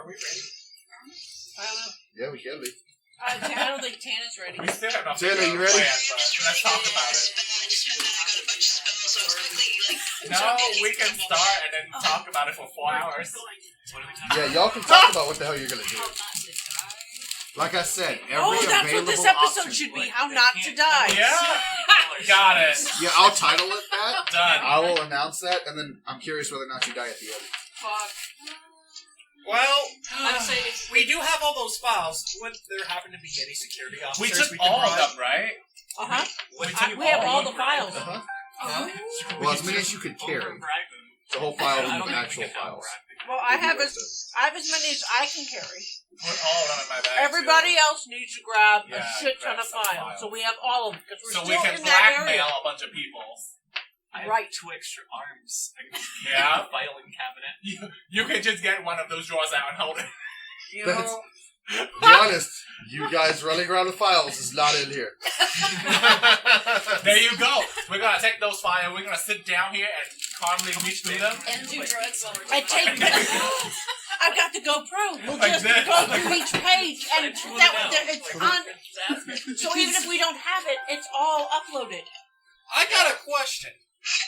we ready? I don't know. Yeah, we can be. I don't think Tana's ready. We still have not Tana, you ready? Let's talk about it. No, we can start and then talk about it for 4 hours. Yeah, y'all can talk about what the hell you're gonna do. Like I said, every that's what this episode should be. How not to die. Yeah. Got it. Yeah, I'll title it that. Done. I will announce that, and then I'm curious whether or not you die at the end. Fuck. Well, we do have all those files. Would there happen to be any security officers We took can all of bribe? them, right? We have all the files. Well, as many as you could carry. The whole file and the actual files. Well, I have as many as I can carry. Put all of them in my bag. Everybody else needs to grab a shit ton grab of some files. So we have all of them because we're So still we can in that area. blackmail a bunch of people. I have Right. 2 extra arms. I can Yeah. a filing cabinet. You can just get one of those drawers out and hold it. You That's- know, Be honest, you guys running around with files is not in here. There you go. We're gonna take those files. We're gonna sit down here and calmly reach through them. And do drugs while we're I take. I've got the GoPro. We'll Like just this. go through each page, and that way it's on. So even if we don't have it, it's all uploaded. I got a question.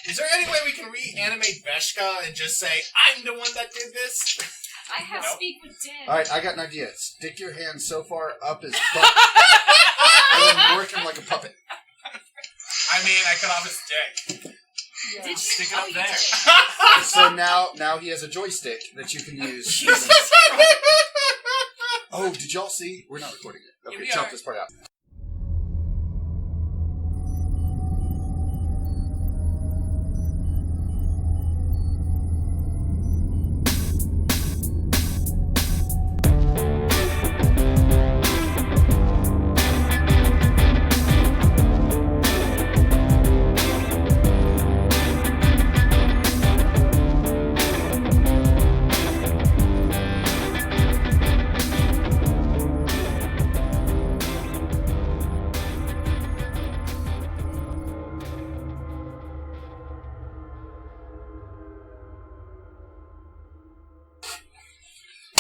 Is there any way we can reanimate Veshka and just say, I'm the one that did this? I have speak with Dan. Alright, I got an idea. Stick your hand so far up his butt. And then work him like a puppet. I mean, I could have a stick. Did you? Stick it up you there. did. So now he has a joystick that you can use. Oh, did y'all see? We're not recording it. Okay, we chop are. this part out.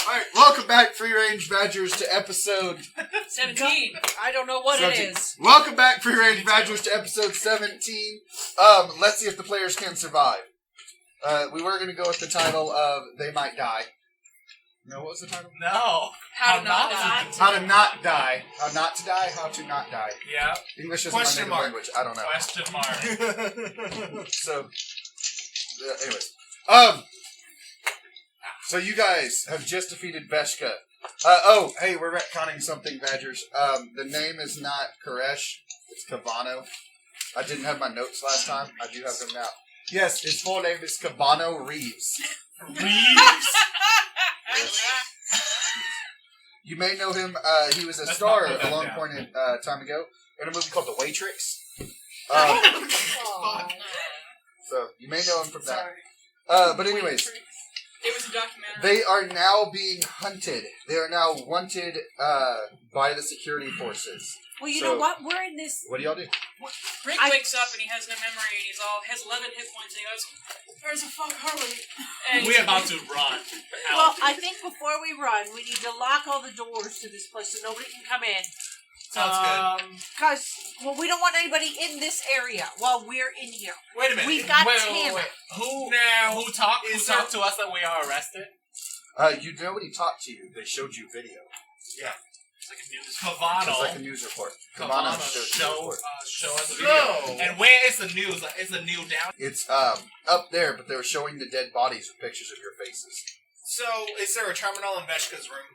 Alright, welcome back, Free Range Badgers, to episode 17. I don't know what 17. it is. Welcome back, Free Range Badgers, to episode 17. Let's see if the players can survive. We were going to go with the title of They Might Die. No, what was the title? No. How to not die. How to not die. How not to die, how to not die. Yeah. English isn't my Question native mark. language. I don't know. Question mark. So, anyways. So you guys have just defeated Veshka. Hey, we're retconning something, Badgers. The name is not Koresh. It's Kavano. I didn't have my notes last time. I do have them now. Yes, his full name is Kavano Reeves. Reeves? You may know him. He was a Let's star not put that a long down. point in time ago in a movie called The Waitrix. Aw. So you may know him from that. Sorry. But anyways, It was a documentary. they are now being hunted. They are now wanted by the security forces. Well, you So- know what? We're in this. What do y'all do? Rick wakes up and he has no memory and has 11 hit points and he goes, "Where's the fuck Harley?" And We're about to run. Well, I think before we run, we need to lock all the doors to this place so nobody can come in. Sounds good. Because, we don't want anybody in this area while we're in here. Wait a minute. We've got Wait. Tana. Who talked to us that we are arrested? Nobody talked to you. They showed you video. It's like a news. It was like a Kavano. news report. Kavano showed show us the No. video. And where is the news? Is the news down? It's up there, but they were showing the dead bodies with pictures of your faces. So, is there a terminal in Veshka's room?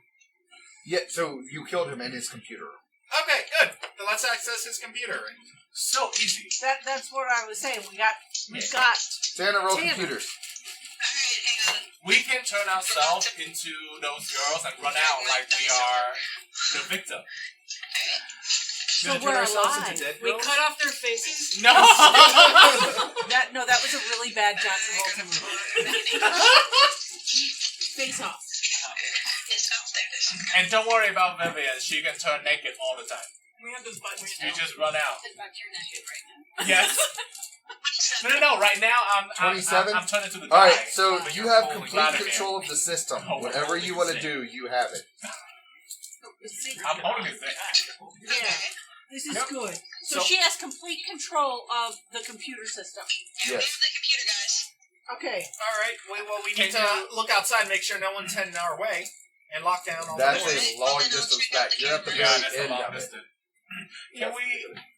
Yeah, so you killed him in his computer room. Okay, good. Then let's access his computer. So easy. That's what I was saying. We've got Tana, roll Tana. computers. We can turn ourselves into those girls and run out like we are the victim. So Gonna turn we're ourselves alive. into dead We girls? cut off their faces. No! that was a really bad John Travolta movie. Face off. And don't worry about Vivian. She can turn naked all the time. We have those buttons. You just run out. Sit back, you're naked right now. Yes. No. Right now, I'm 27? I'm turning to the All right, guy. so But you you're have holding complete Vladimir. control of the system. Oh, Whatever you want to holding do, you have it. I'm holding his thing. Yeah. This is Yep. good. So, So- she has complete control of the computer system. Yes. the computer guys. Okay. All right. We Can need to look outside, make sure no one's heading our way, and lock down all That's the doors. a long distance back. You're at the Yeah, very that's a end long of it. distance. Can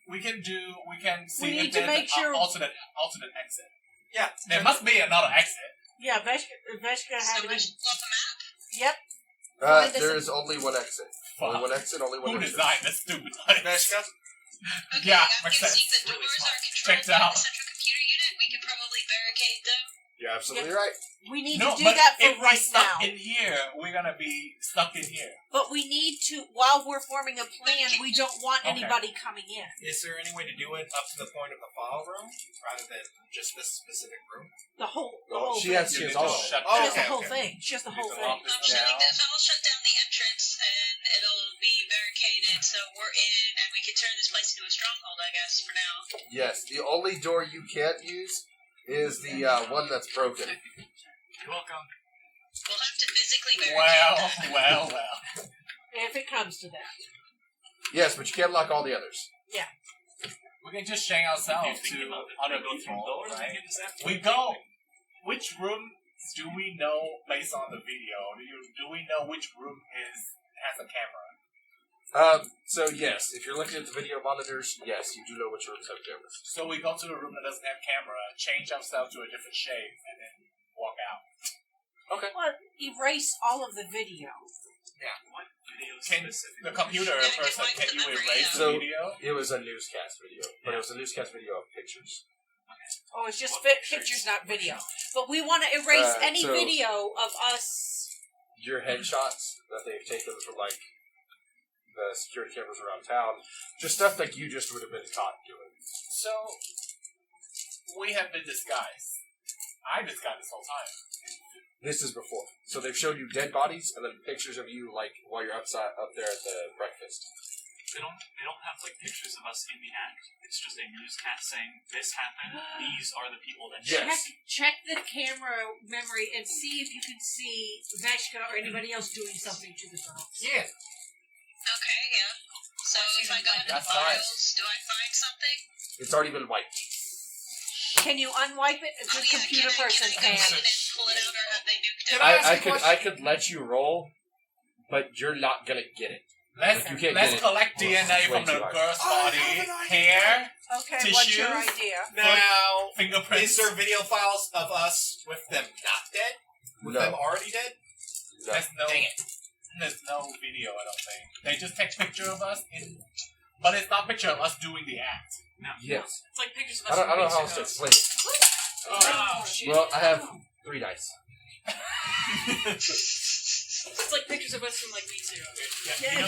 we can see We if need to there's make an sure- alternate exit. Yeah. There must be another exit. Yeah, Veshka had So to I should pull up the map. Yep. There is only one exit. Only one exit, only one Who exit. designed this stupid place? Veshka? Okay, Yeah, I makes can sense. see the Really doors smart. are controlled Checked by out. the central computer unit. We can probably barricade them. You're absolutely right. We need No, to do but that if for we're right stuck now. in here, we're gonna be stuck in here. But we need to, while we're forming a plan, we don't want Okay. anybody coming in. Is there any way to do it up to the point of the file room, rather than just this specific room? The whole She thing. has You need to all of it. shut Oh, She down. has the okay, whole okay. thing. She has the whole to thing. lock this I'm shutting down. I'll shut down the entrance, and it'll be barricaded, so we're in, and we can turn this place into a stronghold, I guess, for now. Yes, the only door you can't use is the one that's broken. You're welcome. We'll have to physically barricade that. Well. If it comes to that. Yes, but you can't lock all the others. We can just shang ourselves Think to about it. other Go through people, doors and right? get this after. We go. Which room do we know based on the video? Do we know which room has a camera? So yes, if you're looking at the video monitors, yes, you do know which rooms have cameras. So we go to the room that doesn't have camera, change ourselves to a different shape, and then walk out. Well, erase all of the video. What video Can specifically? the computer Yeah, I can person, wipe can the you memory erase out. the So- video? It was a newscast video, but it was a newscast video of pictures. Oh, it's just What pictures, not video. But we want to erase any so- video of us. Your headshots that they've taken from like the security cameras around town, just stuff like you just would have been caught doing. So we have been disguised. I disguised this whole time. This is before, so they've showed you dead bodies and then pictures of you like while you're up there at the breakfast. They don't have like pictures of us in the act. It's just a newscast saying this happened. These are the people that Yes. Check the camera memory and see if you can see Veshka or anybody else doing something to the girls. Yeah. Okay, yeah. So if I go into the That's files, do I find something? It's already been wiped. Can you unwipe it? It's this computer person can I can. go in and pull it out, or have they nuked it? Can I ask a question? I could let you roll, but you're not gonna get it. Let's You can't let's get it. collect Well, DNA it's way from the too hard. girl's Oh, I body, have an idea. hair, Okay, what's your Tissues? idea? Now, fingerprints. is there video files of us with them not dead? With them No. already dead? No. There's no, Dang it. there's no video. I don't think they just take picture of us but it's not picture of us doing the act. Yes. It's like pictures of I us. don't know from how else to weeks explain it. Oh, shit. Well, I have 3 dice. It's like pictures of us from like weeks ago.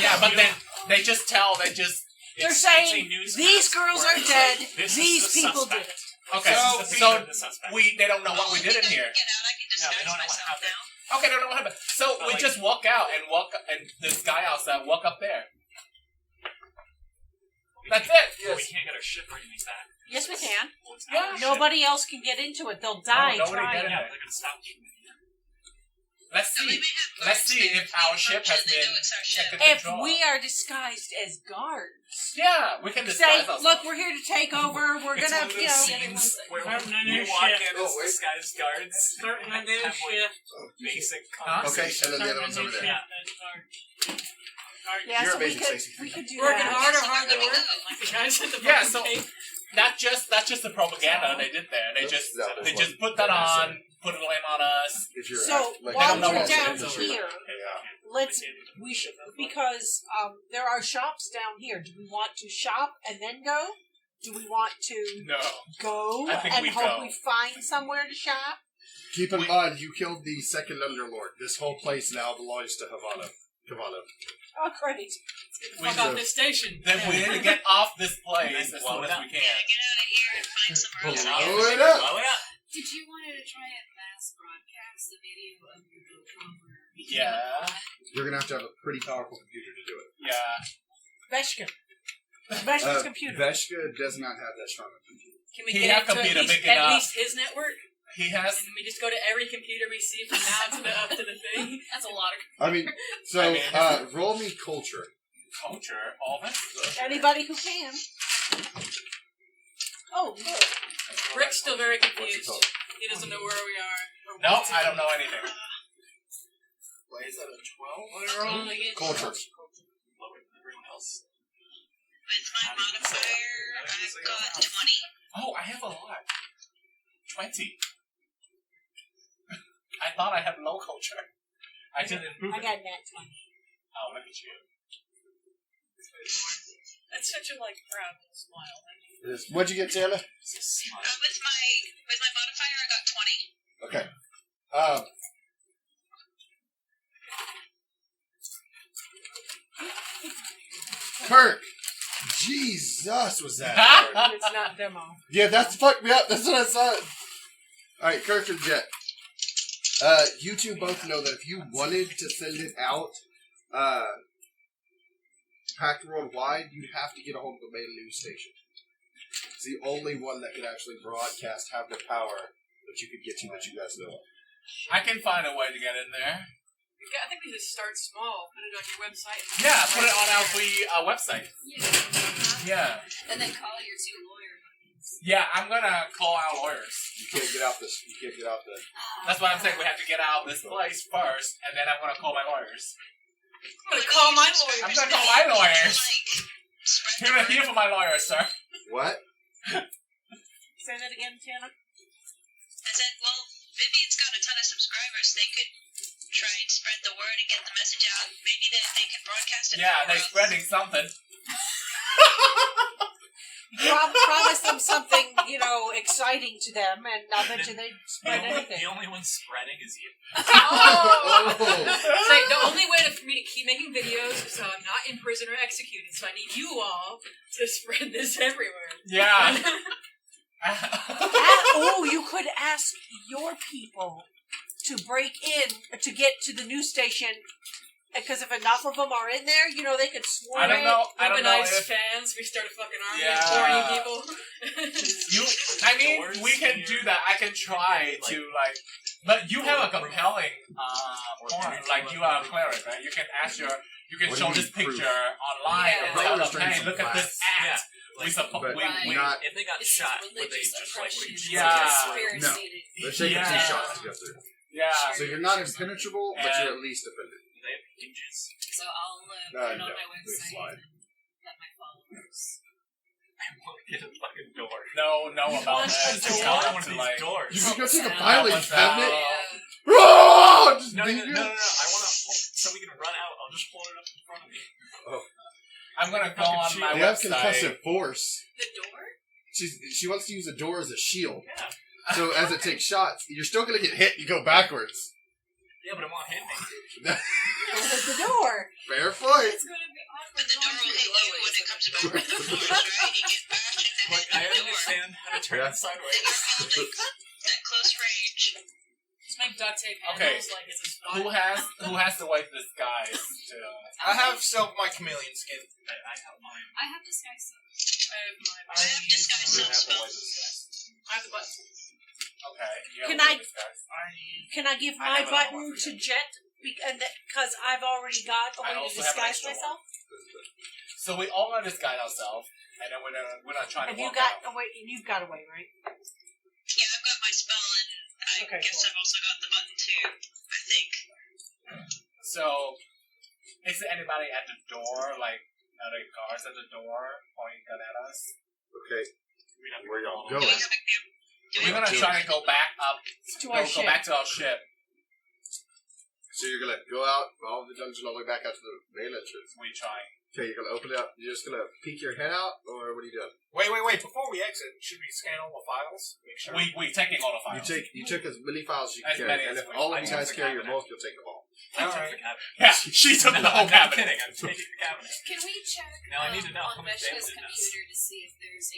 Yeah, but then they just tell. They're They're It's saying a newscast these girls where are it's dead. like, this is These the people suspect. did it. okay. This is the So picture of the suspect. they don't know what we did in here. Get out. I can No, disguise they don't know what myself happened. now. Okay, they don't know what happened. So But we like- just walk out and this guy outside walk up there. That's it. We can't get our ship or anything back. Yes, we can. Well, it's Yeah. our ship. Nobody else can get into it. They'll die nobody trying. get in Yeah, there. they're gonna stop you. Let's So we see. may have Let's guards see there. if our ship has They know been it's our ship. checked and If controlled. we are disguised as guards, Yeah, we can say, disguise ourselves. look, we're here to take over. We're It's gonna, one of you those know. scenes where Starting a we new walk shift. in Oh, as wait. disguised guards. Starting a new have, like, shift. Basic Huh? Okay, and then the other one's over there. Yeah, You're so amazing, we could, Stacey. we could do Working that. harder, So where harder do we work. go? Like the guys at the Yeah, fucking so- tape. that's just the propaganda they did there. They just put that on, put a blame on us. If you're So like, while don't know we're what down it is. here, let's because there are shops down here. Do we want to shop and then go? Do we want to No. go I think and we hope go. we find somewhere to shop? Keep in mind, you killed the second Underlord. This whole place now belongs to Havana. Oh, great! We Fuck off this station. Then we need to get off this place as soon Blow it as up. we Yeah, can. get out of here and find somewhere else. Blow it up! Blow it up. Did you want to try and mass broadcast the video of your GoPro? Yeah. You're gonna have to have a pretty powerful computer to do it. Yeah. Veshka. Veshka's computer. Veshka does not have that strong a computer. Can we He get have it to computer big at enough. least his network? He has. And we just go to every computer we see from now to the up to the thing. That's a lot of. I mean, so I mean, roll me culture. Culture, all this. Anybody who can. Oh, look. Rick's still very What's it confused. called? He doesn't know where we are. or Nope, what. I don't know anything. Why is that a 12? What are we rolling? Culture. Lower than everyone else. With my modifier, I've got 20. Oh, I have a lot. 20. I thought I had low culture. I didn't improve I it. got nat 20. Oh, look at you. That's such a proud little smile. What'd you get, Taylor? It's a smile. With my modifier, I got 20. Okay. Kirk. Jesus, was that hard? It's not demo. Yeah, that's fucked me up. That's what I saw. Alright, Kirk and Jet. You two both know that if you wanted to send it out, packed worldwide, you'd have to get a hold of the main news station. It's the only one that can actually broadcast, have the power that you could get to that you guys know of. I can find a way to get in there. I think we just start small. Put it on your website. Yeah, put it on our free website. Yeah. And then call your 2 lawyers. Yeah, I'm gonna call our lawyers. You can't get out this. You can't get out the. That's why I'm saying we have to get out of this place first, and then I'm gonna call my lawyers. I'm gonna call my lawyer. I'm gonna call my lawyers. Spread You're the gonna hear from my lawyers, sir. What? Say that again, Tana. I said, well, Vivian's got a ton of subscribers. They could try and spread the word and get the message out. Maybe they can broadcast it. Yeah, to the they're world. spreading something. Promise them something, exciting to them, and I'll bet you they'd spread anything. The only one spreading is you. Oh! It's like the only way for me to keep making videos is so I'm not in prison or executed. So I need you all to spread this everywhere. Yeah. You could ask your people to break in to get to the news station. Because if enough of them are in there, they could swarm I don't know. I don't know Weaponized if fans. We start a fucking army Yeah. of boring people. I mean, we can do that. I can try to but you have a compelling point. Like you are a cleric, right? You can you can What show do you this mean, picture proof? online Yeah. and tell them, Restraints hey, of look at this Yeah. act. We support. But We not. If they got This is shot, would they religious just oppression. reach? Yeah. Conspiracy. They're taking Yeah. 2 shots to go through. Yeah. So you're not impenetrable, but you're at least offended. Do they have hinges? So I'll put it on no, my they website slide. and let my followers. I want to get a fucking door. No about want that. a Just door? tell I them want to one of these doors. You can go take a Yeah. filing What's cabinet. that? Oh, just No. beat you. I want to. So we can run out. I'll just pull it up in front of me. I'm gonna go on my They have website. concussive force. The door? She wants to use the door as a shield. Yeah. So as it takes shots, you're still going to get hit. You go backwards. Yeah, but it won't hit me. Open the door. Fair point. It's going to be awkward. But the door will hit you when it comes back with the force, right? You get bashed in the Like, head I with the door. understand how to turn Yeah. it sideways. That you're holding at close range. Just make duct tape Okay. handles like it's a spot. Who has the white disguise to I have still my chameleon skin. I have mine. I have disguise stuff. I have mine. I have disguise have self the white spells. disguise? I have the button. Okay. You have Can the I- white disguise. Can I give I my have a button one for to you. Jet? Because I've already got a I way to also have an disguise extra myself. So we all gonna disguise ourselves, and then we're not trying And to you walk got out. a way. And you've got a way, right? Yeah, I've got my spell, and I Okay, guess cool. I've also got the button too. I think. So, is there anybody at the door, like other guards at the door, pointing gun at us? Okay. We'd have to Where y'all go. Do we going? have a We're gonna try and go back up, To our go ship. back to our ship. So you're going to go out, follow the dungeon all the way back out to the main entrance. We trying. Okay, you're going to open it up. You're just going to peek your head out, or what are you doing? Wait. Before we exit, should we scan all the files? Make sure. We taking all the You files. took as many files as you As can many carry, and as if we- all of I you took guys the carry your cabinet. most, you'll take them all. I took Alright. the cabinet. Yeah, she took the No, whole I'm not cabinet. kidding. I'm taking the cabinet. Can we check Now I need to know on how much Veshka's damage it does. computer to see if there's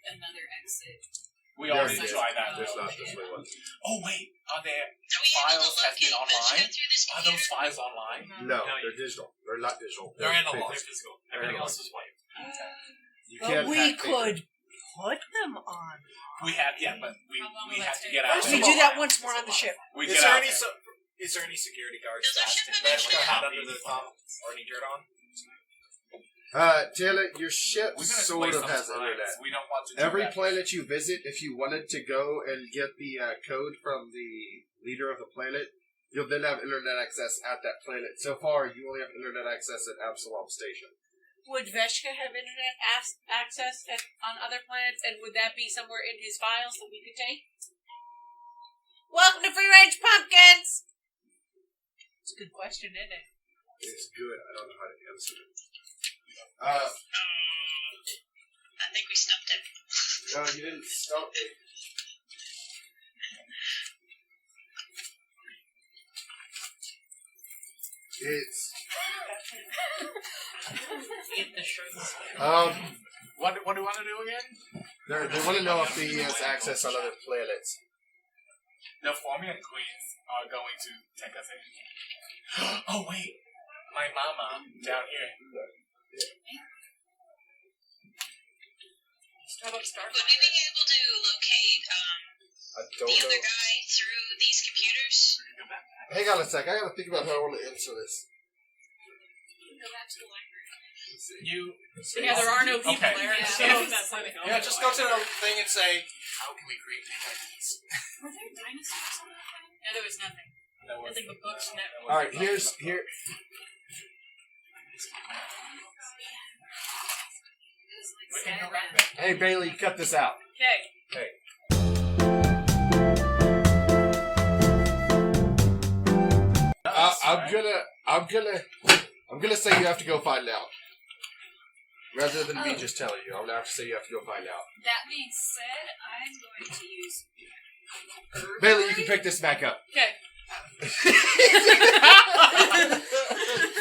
another exit? We already There it is. tried that. There's though. not this way one. Oh wait, are there Are we able files to has been locate online? Veshka through this Are computer? those files online? No, No, they're digital. They're not digital. They're analog. paper. They're physical. Everything else is white. You But can't we hack paper. could put them on. We have, but we have to get out. We do that once more on the ship. We Is get there out. any security guards Does our stacked ship in have Veshka internet? out under the thumb or any dirt on? Taylor, your ship We're gonna sort waste of some has time. internet. We don't want to do Every that. planet you visit, if you wanted to go and get the code from the leader of the planet, you'll then have internet access at that planet. So far, you only have internet access at Absalom Station. Would Veshka have internet access on other planets, and would that be somewhere in his files that we could take? Welcome to Free Range Pumpkins! It's a good question, isn't it? It's good. I don't know how to answer it. I think we stumped him. No, you didn't stop it. It's Eat the shirts. What do you want to do again? they want to know if he has access on other planets. The Formian Queens are going to take us in. Oh wait, my mama down here. How about Starfire? Would we be able to locate I the don't other know. guy through these computers? Hang on a sec. I gotta think about how I want to answer this. Go back to the library. Yeah, there are no people Okay. there. Yeah. So Yeah. that's like, Yeah, just go to the thing and say, how can we create detectives? Were there dinosaurs on that planet? No, there was nothing. There was- Nothing but books and that. All right, here. It was We like can sad. correct it. Hey Bailey, cut this out. Okay. I'm gonna say you have to go find out. Rather than me just telling you, I'm gonna have to say you have to go find out. That being said, I'm going to use Bailey, you can pick this back up. Okay.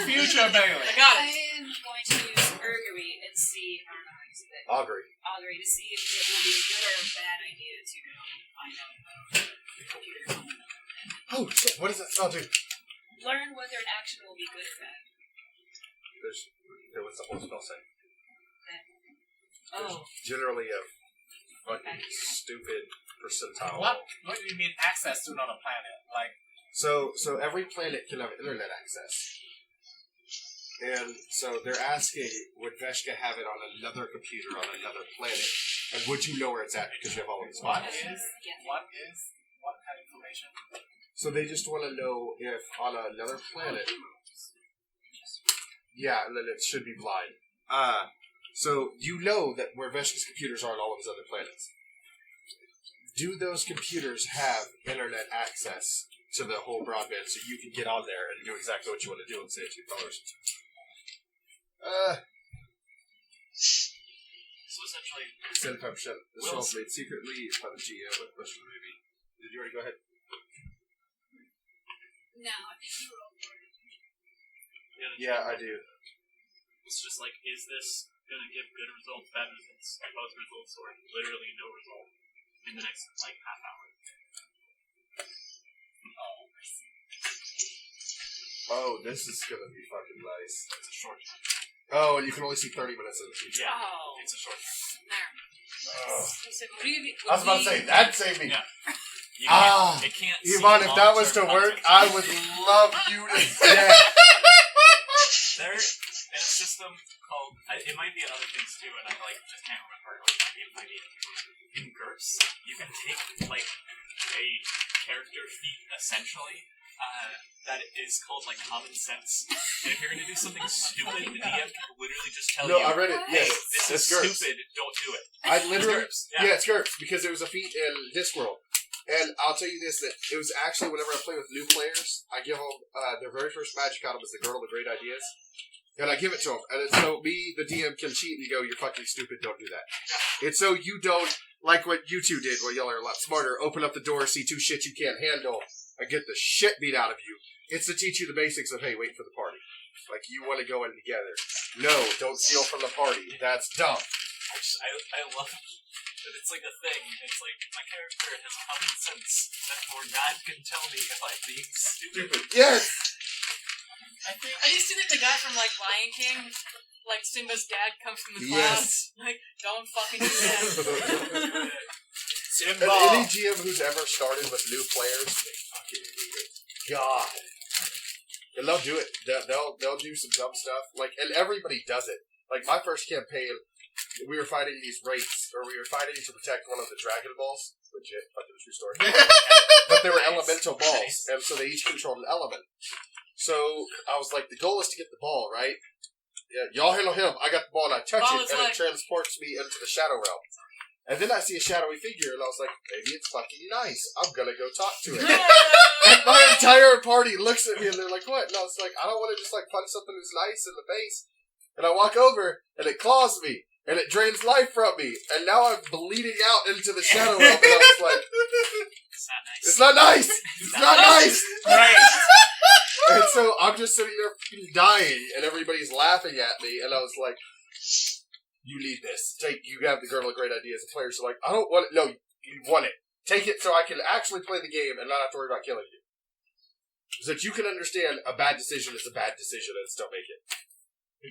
Future Bailey. I got I it. am going to use Urgery and see, I don't know how to use it, Augury. Augury, to see if it will be a good or a bad idea to go find out about the computer. Oh shit! What does that spell do? Learn whether an action will be good or bad. What's the whole spell say? Oh, Generally a fucking stupid percentile. What do you mean access to another planet? Like, So every planet can have internet access. And so they're asking, would Veshka have it on another computer on another planet? And would you know where it's at because you have all of his what files? is what kind of information? So they just want to know if on another planet. Yeah, and then it should be blind. So you know that where Veshka's computers are on all of his other planets. Do those computers have internet access to the whole broadband so you can get on there and do exactly what you want to do and save $2? So essentially, 75%. This was made secretly by the GM with question maybe. Did you already go ahead? no, I think you were over it. Yeah, I do. it's just like, is this going to give good results, bad results, both results, or literally no result in the next, like, half hour? Oh, this is gonna be fucking nice. It's a short term. Oh, and you can only see 30 minutes in the future. Yeah, Oh. it's a short term. There. He said, what do you I was about to say, that'd save me. Yeah. You Ah, it can't Emon, see if that was to long-term work, context. I would love you to death. They're in a system called, it might be in other things too, and I like just can't remember. It might be in GURPS. You can take like a character feat essentially that is called like common sense, and if you're gonna do something stupid, the DM can literally just tell No, you, I read it. "Hey, Yes, this is it's GURPS. stupid. Don't do it." I literally, GURPS, yeah, it's GURPS because it was a feat in Discworld. And I'll tell you this, that it was actually whenever I play with new players, I give them their very first magic item is the Girl of the Great Ideas. And I give it to them. And it's so me, the DM, can cheat and go, you're fucking stupid, don't do that. It's so you don't, like what you two did, where y'all are a lot smarter, open up the door, see two shit you can't handle, and get the shit beat out of you. It's to teach you the basics of, hey, wait for the party. Like, you want to go in together. No, don't steal from the party. That's dumb. I love that it's like a thing. It's like, my character has common sense, therefore God can tell me if I'm being stupid. Yes! I used to think the guy from like Lion King like Simba's dad comes from the Yes. clouds. Like, don't fucking do that. Simba. And any GM who's ever started with new players, they fucking hate it. God. And they'll do it. They'll do some dumb stuff. Like, and everybody does it. Like, my first campaign, we were fighting these wraiths, or we were fighting to protect one of the Dragon Balls. Legit, fucking true story. But they were elemental balls, and so they each controlled an element. So I was like, the goal is to get the ball, right? Yeah, y'all handle him. I got the ball, and I touch Ball it, is and like- it transports me into the Shadow Realm. And then I see a shadowy figure, and I was like, maybe it's fucking nice. I'm gonna go talk to it. And my entire party looks at me, and they're like, what? And I was like, I don't want to just, like, punch something that's nice in the face. And I walk over, and it claws me, and it drains life from me. And now I'm bleeding out into the Shadow Realm, and I was like, It's not nice. it's not nice! It's not nice! Right. And so I'm just sitting there fucking dying, and everybody's laughing at me, and I was like, you lead this. You have the girl of great ideas. The players are like, I don't want it. No, you want it. Take it so I can actually play the game and not have to worry about killing you. So that you can understand a bad decision is a bad decision and still make it.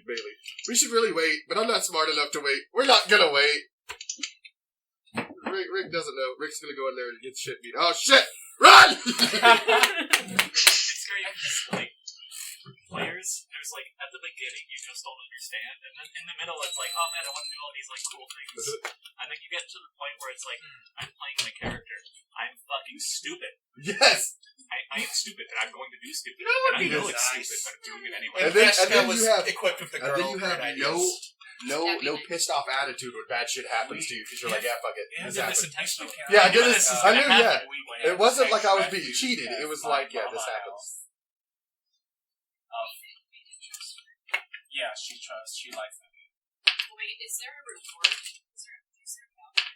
Bailey, we should really wait, but I'm not smart enough to wait. We're not gonna wait. Rick doesn't know. Rick's gonna go in there and get shit beat. Oh shit! Run! It's great. Like, players, there's like, at the beginning, you just don't understand, and then in the middle, it's like, oh man, I want to do all these like cool things. And then you get to the point where it's like, I'm playing my character. I'm fucking stupid. Yes! I am stupid, and I'm going to do stupid. You know what And I would be know it's nice? stupid, but I'm doing it anyway. And then Veshka you was have- equipped with the And girl. then you have great no ideas. pissed off attitude when bad shit happens to you because you're like, yeah, fuck it. Yeah, This did happened. this intentionally. Yeah, I did knew this. was I gonna knew, happen. yeah. It wasn't like I was being cheated. It was like, yeah, this happens. Yeah, she trusts. She likes it. Wait, is there a reward? Is there a bounty?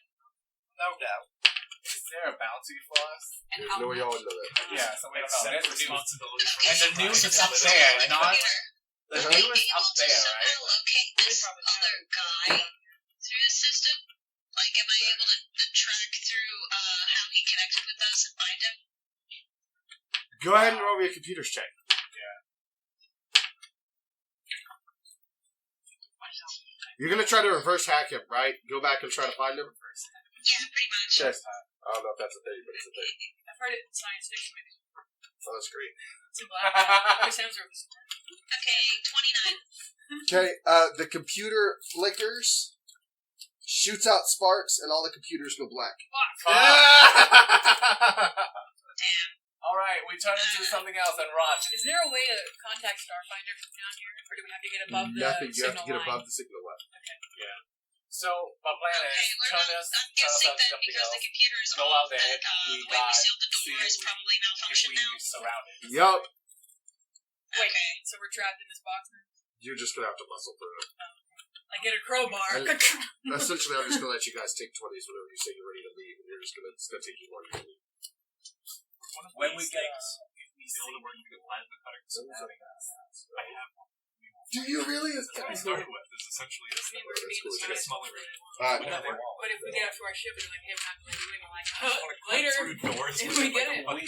No doubt. Is there a bounty for us? And There's how no way y'all much? would know that. Yeah, so we don't know. Accept There's news. responsibility for And the news is up there, not the Uh-huh. news is up there, right? Somehow locate this other guy through the system? Like, am I able to track through how he connected with us and find him? Go ahead and roll me a computer's check. You're gonna try to reverse hack him, right? Go back and try to find him. Yeah, pretty much. Okay. I don't know if that's a thing, but it's a thing. I've heard it in science fiction movies. Oh, that's great. It's a black. Chris Hemsworth. Okay, 29. Okay, the computer flickers, shoots out sparks, and all the computers go black. Alright, we turn into something else and run. Is there a way to contact Starfinder from down here, or do we have to get above the Nothing. You have signal to get line? above the signal line. So, my plan Okay, is we're turn not, us I'm to guessing that something because the else. computer is Go off, out there, that we the way we got sealed the door is see probably if malfunctioned we now. surrounded. Yup. Wait, Okay. so we're trapped in this box now? You're just gonna have to muscle through it. I get a crowbar. Essentially, I'm just gonna let you guys take 20s whenever you say you're ready to leave, and it's gonna take you more to leave. When we get if we build a working plasma cutter, I have one. Do you really? That's what we started with. Is essentially this. I mean, we're That's being cool. It's got a dismissed. smaller range. But if we get up to our ship, they're like, hey, we're not going to do it. I'm like, later. Through doors. If with we like get a it. one-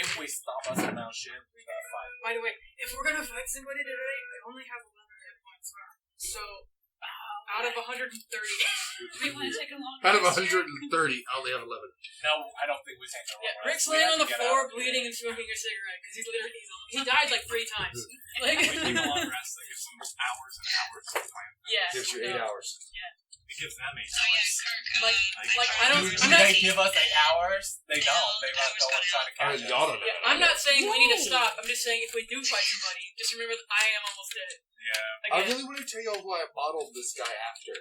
if we stop us on our ship, we gotta fight. By the way, if we're going to fight somebody today, I only have 11 hit points. So, out of 130. Do we want to take a long Out of rest here? 130, I only have 11. No, I don't think we take the Yeah, long Rick's rest. We laying have on to the get floor, out. bleeding and smoking a cigarette because he died like 3 times. Like, We take a long rest that gives them hours and hours of plan. yeah, Gives you 8 no. hours. It gives them 8 Oh yeah, hours. Kirk. Like, I don't. Do I'm not. they give us 8 hours? They don't. They No, run I was going trying to catch us. Y'all don't know. Yeah, I'm not saying we need to stop. I'm just saying if we do fight somebody, just remember that I am almost dead. Yeah. I Again, really want to tell y'all who I modeled this guy after.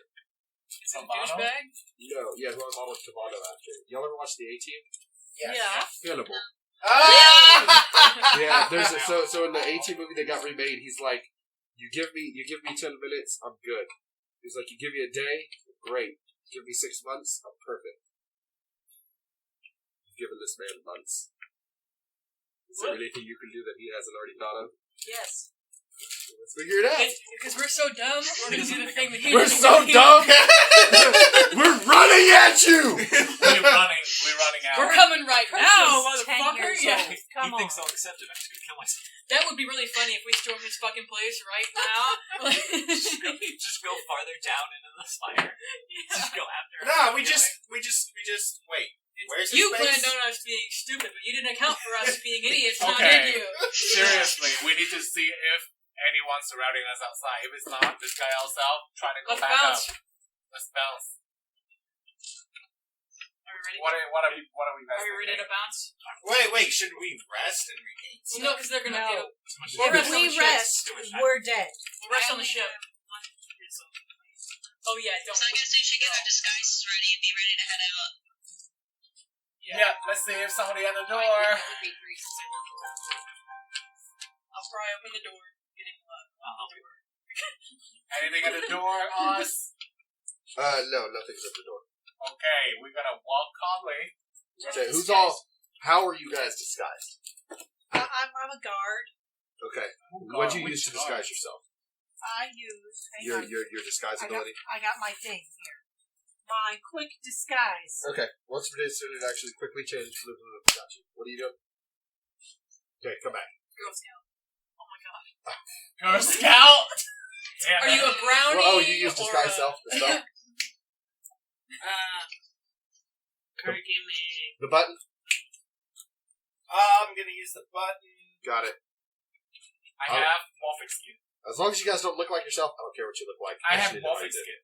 Savano? douchebag. No, yeah, who I modeled Tabano after. Y'all ever watch the A-Team? Yeah. Hannibal. Ah! Yeah, there's so in the A-Team movie that got remade, he's like, you give me 10 minutes, I'm good. He's like, you give me a day, great. Give me 6 months, I'm perfect. You've given this man months. Is there anything you can do that he hasn't already thought of? Yes. Let's figure it out. Because we're so dumb, we're gonna do the thing that he We're doesn't so do. dumb. We're running at you. We're running out. We're coming right Kirk now, is 10 motherfucker. years Yeah. old. Come He on. thinks I'll accept it. I'm just gonna kill myself. That would be really funny if we stormed this fucking place right now. Just go farther down into the fire. Just go after him. No, we just wait. Where's his You face? planned on us being stupid, but you didn't account for us being idiots, now Okay. did you? Seriously, we need to see if anyone's surrounding us outside. If it's not, this guy ourselves trying to go Let's back bounce. up. Let's bounce. Are we ready? What are we guys Are we ready to thinking? bounce? Wait. Should we rest and regain Well, no, because they're gonna No. get Too much We'll If rest on we the ship. rest, we're dead. We'll rest on the ship. Oh yeah, don't. So I guess we should get our disguises ready and be ready to head out. Yeah, let's see if somebody at the door. I'll pry open the door. Get in the door. Anything at the door, us? No, nothing's at the door. Okay, we're gonna walk calmly. Okay, who's all? How are you guys disguised? I'm a guard. Okay, God, what'd you which use to guard? disguise yourself? I use. Hang on. Your disguise ability. I got my thing here. My quick disguise. Okay, once per day student actually quickly change. Got you. What are you doing? Okay, come back. Girl Scout. Oh my god. You're a scout. Damn Are it. you a brownie? Well, oh, you use or disguise a- self. The spell. Kirk, give me. The button. I'm gonna use the button. Got it. I have morphic skin. As long as you guys don't look like yourself, I don't care what you look like. I have Actually, no, morphic did. skin.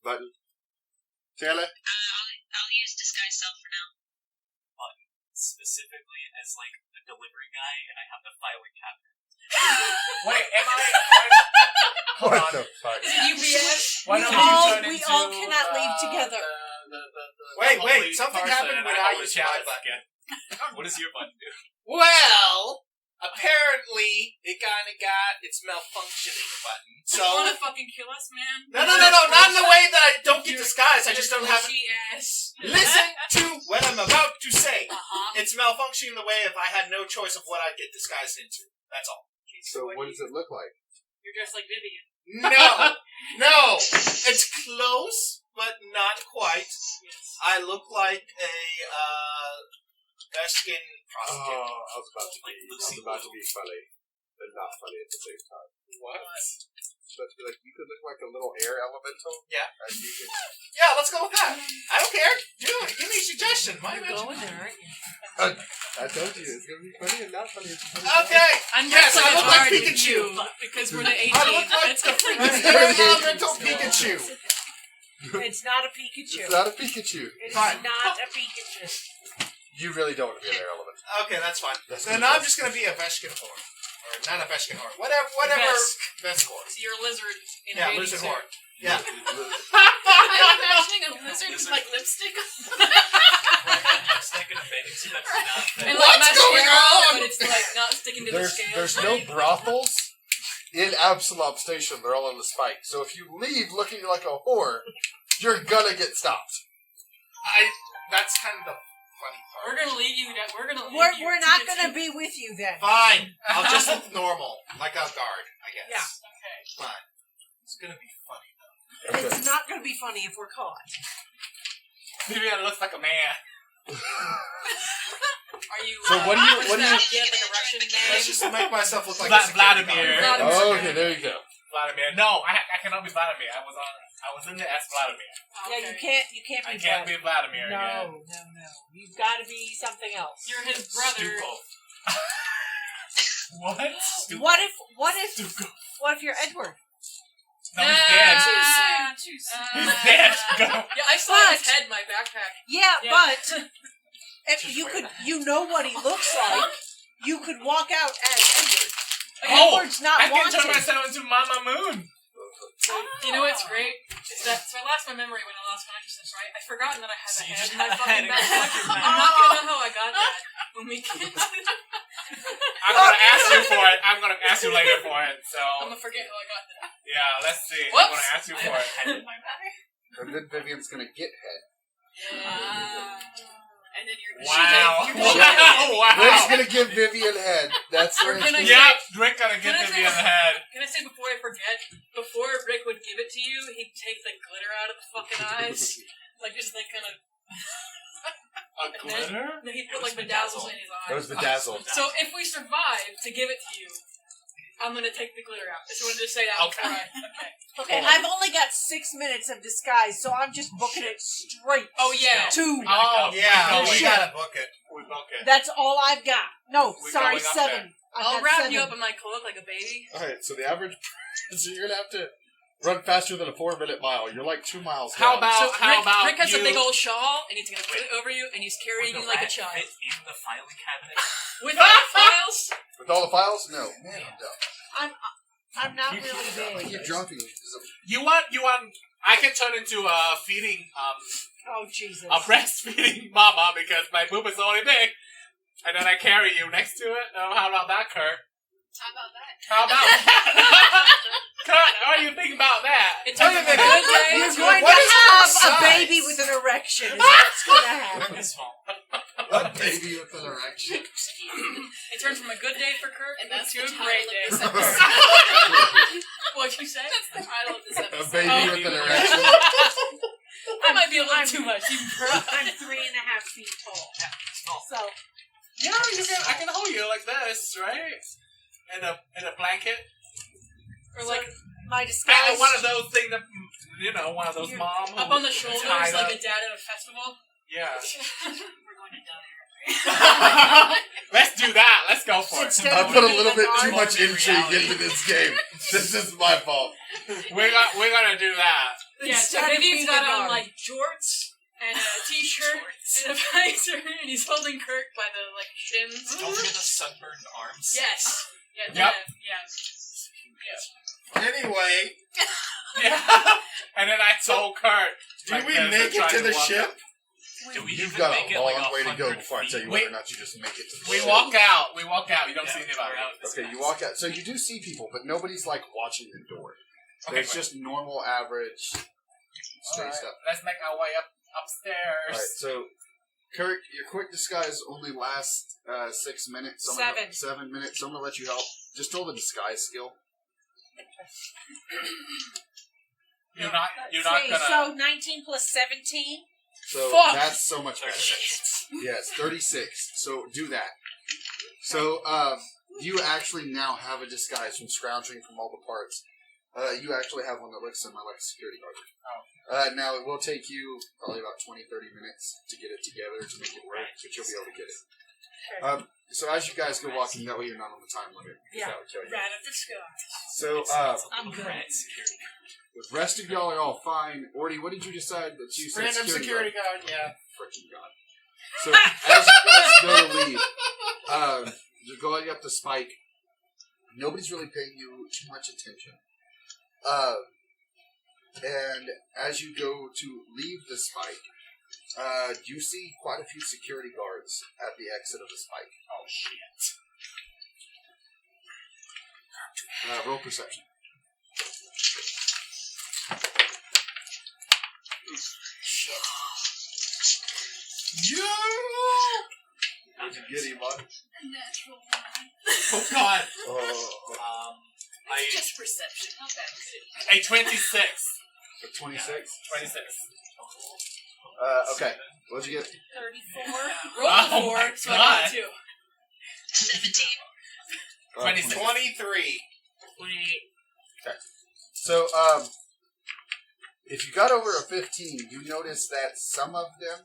Button. Taylor. I'll use disguise self for now. Specifically as like a delivery guy, and I have the filing cabinet. Wait, am I? Hold What on. the fuck? Is it UPS? Why We don't all- you turn we into all cannot leave together. Wait, holy something person happened and when I I hold used the my chalice button. again. What does your button do? Well, apparently it kind of got its malfunctioning button. You So wanna fucking kill us, man? no, not in the way that I don't get disguised. I just don't have. Bushy ass. Listen to what I'm about to say. Uh-huh. It's malfunctioning the way if I had no choice of what I'd get disguised into. That's all. So what does it look like? You're dressed like Vivian. No, it's close, but not quite. Yes. I look like a Veshkan Oh, prostitute. I was about to be funny, but not funny at the same time. What? I was about to be like, you could look like a little air elemental. Yeah. And you could. Yeah, let's go with that. I don't care. Do it. Give me a suggestion. My You're imagination. going there, aren't you? I told you it's gonna be funny and not funny at the same time. Okay. I'm Yes, dressed I look like guard Pikachu. because we're the 18. I look like That's completely an air elemental Pikachu. It's not a Pikachu. It's not a Pikachu. It's Fine. not a Pikachu. You really don't want to be an air element. Okay, that's fine. That's Then good. I'm just gonna be a Veshkan whore. Or not a Veshkan whore. Whatever. Vesk. Vesk whore. So you're a lizard in Yeah, a bathing lizard suit. whore. Yeah. I'm imagining a lizard with like lipstick Lipstick in a bathing suit that's not fit. and like What's going mascara, on? but it's like not sticking to the scale. There's no brothels in Absalom Station. They're all on the spike. So if you leave looking like a whore, you're gonna get stopped. That's kind of the funny part. We're gonna leave you. We're not going to be with you then. Fine. I'll just look normal, like a guard, I guess. Yeah. Okay. Fine. It's gonna be funny though. Okay. It's not going to be funny if we're caught. Vivian looks like a man. Are you? So what do you- what do you- Do you have like a Russian Let's name? just make myself look like a security Vladimir. guard. Oh, okay, there you go. Vladimir. No, I cannot be Vladimir. I was in there as Vladimir. Yeah, you can't be I can't be Vladimir again. No. You've got to be something else. You're his brother. Stuko. What? What if you're Edward? No, he's dead. Too He's soon. dead. Go. Yeah, I saw his head in my backpack. Yeah, Yeah. but if you know what he looks like, you could walk out as Edward. Oh, Edward's not I can turn wanted. myself into Mama Moon. You know what's great? Is that so I lost my memory when I lost consciousness, right? I'd forgotten that I had So a you head just in my had a fucking head in your backpack. fucking I'm not gonna know how I got that when we get to I'm gonna ask you for it. I'm gonna ask you later for it. So I'm gonna forget how I got that. yeah, let's see. I'm Whoops. gonna ask you I for have a it. head in my back. And then Vivian's gonna get head. Yeah. And and then you're Wow. You're gonna Rick's Wow. gonna give Vivian head. That's Or where can I it's say- Yeah, Rick gonna give Can I Vivian say- the head. Can I say before I forget? Before Rick would give it to you, he'd take the glitter out of the fucking eyes, like just like kind of. A glitter? Then he'd put like bedazzles in his eyes. That was bedazzled. So if we survive to give it to you, I'm gonna take the glitter out. I just wanted to say that. Okay. before I- Okay, I've only got 6 minutes of disguise, so I'm just booking it straight Oh yeah. to. Oh, Yeah, we we going. gotta book it. We book it. That's all I've got. No, We're sorry, going up 7. I've I'll got wrap 7. you up in my cloak like a baby. Alright, so the average. So you're gonna have to run faster than a 4-minute mile. You're like 2 miles. How down. about So how Rick, about Rick has you? a big old shawl, and he's gonna put it over you, and he's Would carrying the you like a rat child. fit in the filing cabinet? With all the files. With all the files? No. Man, I'm dumb. I'm not You really I big. keep dropping. You want? I can turn into a feeding Oh, Jesus. a breastfeeding mama because my boob is only big, and then I carry you next to it. Oh, how about that, Kirk? How about that? How about that? Kurt, what do you think about that? It's a good day. You're It's going What to is have the a size? baby with an erection. Is what's going to happen. It's small. A baby with an erection. It turned from a good day for Kirk And that's to the a title great of day this for episode. Kirk. What'd you say? That's the title of this A episode. baby with an erection. That might be a little too much, even for us. I'm 3.5 feet tall. So, Yeah, I can hold you like this, right? In a blanket. Or like my disguise. And one of those things that one of those mom up on the shoulders, tied like up. a dad at a festival. Yeah. We're going to die. Let's do that. Let's go for it. Instead I of put a being little a bit guard- too much intrigue reality. into this game. This is my fault. We're gonna do that. Yeah, so Instead of Vivian's being got a on guard. like jorts and a t-shirt and a visor, and he's holding Kirk by the like shins. Don't forget the sunburned arms. Yes. Yeah. Yep. That, yeah. Anyway, Yeah. And then I told Kurt. do like we this, make it trying to the walk ship? up. Do we You've even got make a it like long way to go 100 before I tell you feet. whether or not you just make it to the We ship. walk out. We walk out. You don't see Yeah, anybody. we're out this Okay, you fast. walk out. So you do see people, but nobody's like watching the door. Okay, It's just normal, average, straight Alright, stuff. let's make our way upstairs. Alright, so Kirk, your quick disguise only lasts 6 minutes. So I'm gonna- 7 minutes. So I'm gonna let you help. Just roll the disguise skill. You're not Say, gonna. so 19 plus 17? So Fuck. that's so much better. Yes, 36. So do that. So you actually now have a disguise from scrounging from all the parts. You actually have one that looks similar like a security guard. Now it will take you probably about 20-30 minutes to get it together to make it work, but you'll be able to get it. So as you guys go walking, that way you're not on the time limit. because Yeah. that would kill you. Rat of disguise. So I'm good. the rest of y'all are all fine. Orty, what did you decide that you said? Random security guard, yeah. Freaking God. So as you guys go to leave, you're going up the spike. Nobody's really paying you too much attention. And as you go to leave the spike, you see quite a few security guards at the exit of the spike. Oh shit! Roll perception. What'd you get, Emon? A natural one. Oh god! Oh, Just perception. How bad is it? A 26. a 26? 26. Okay. What'd you get? 34? Roll Oh the 4, my so I God. got 2. 17. 26. 23. 28. So, if you got over a 15, you notice that some of them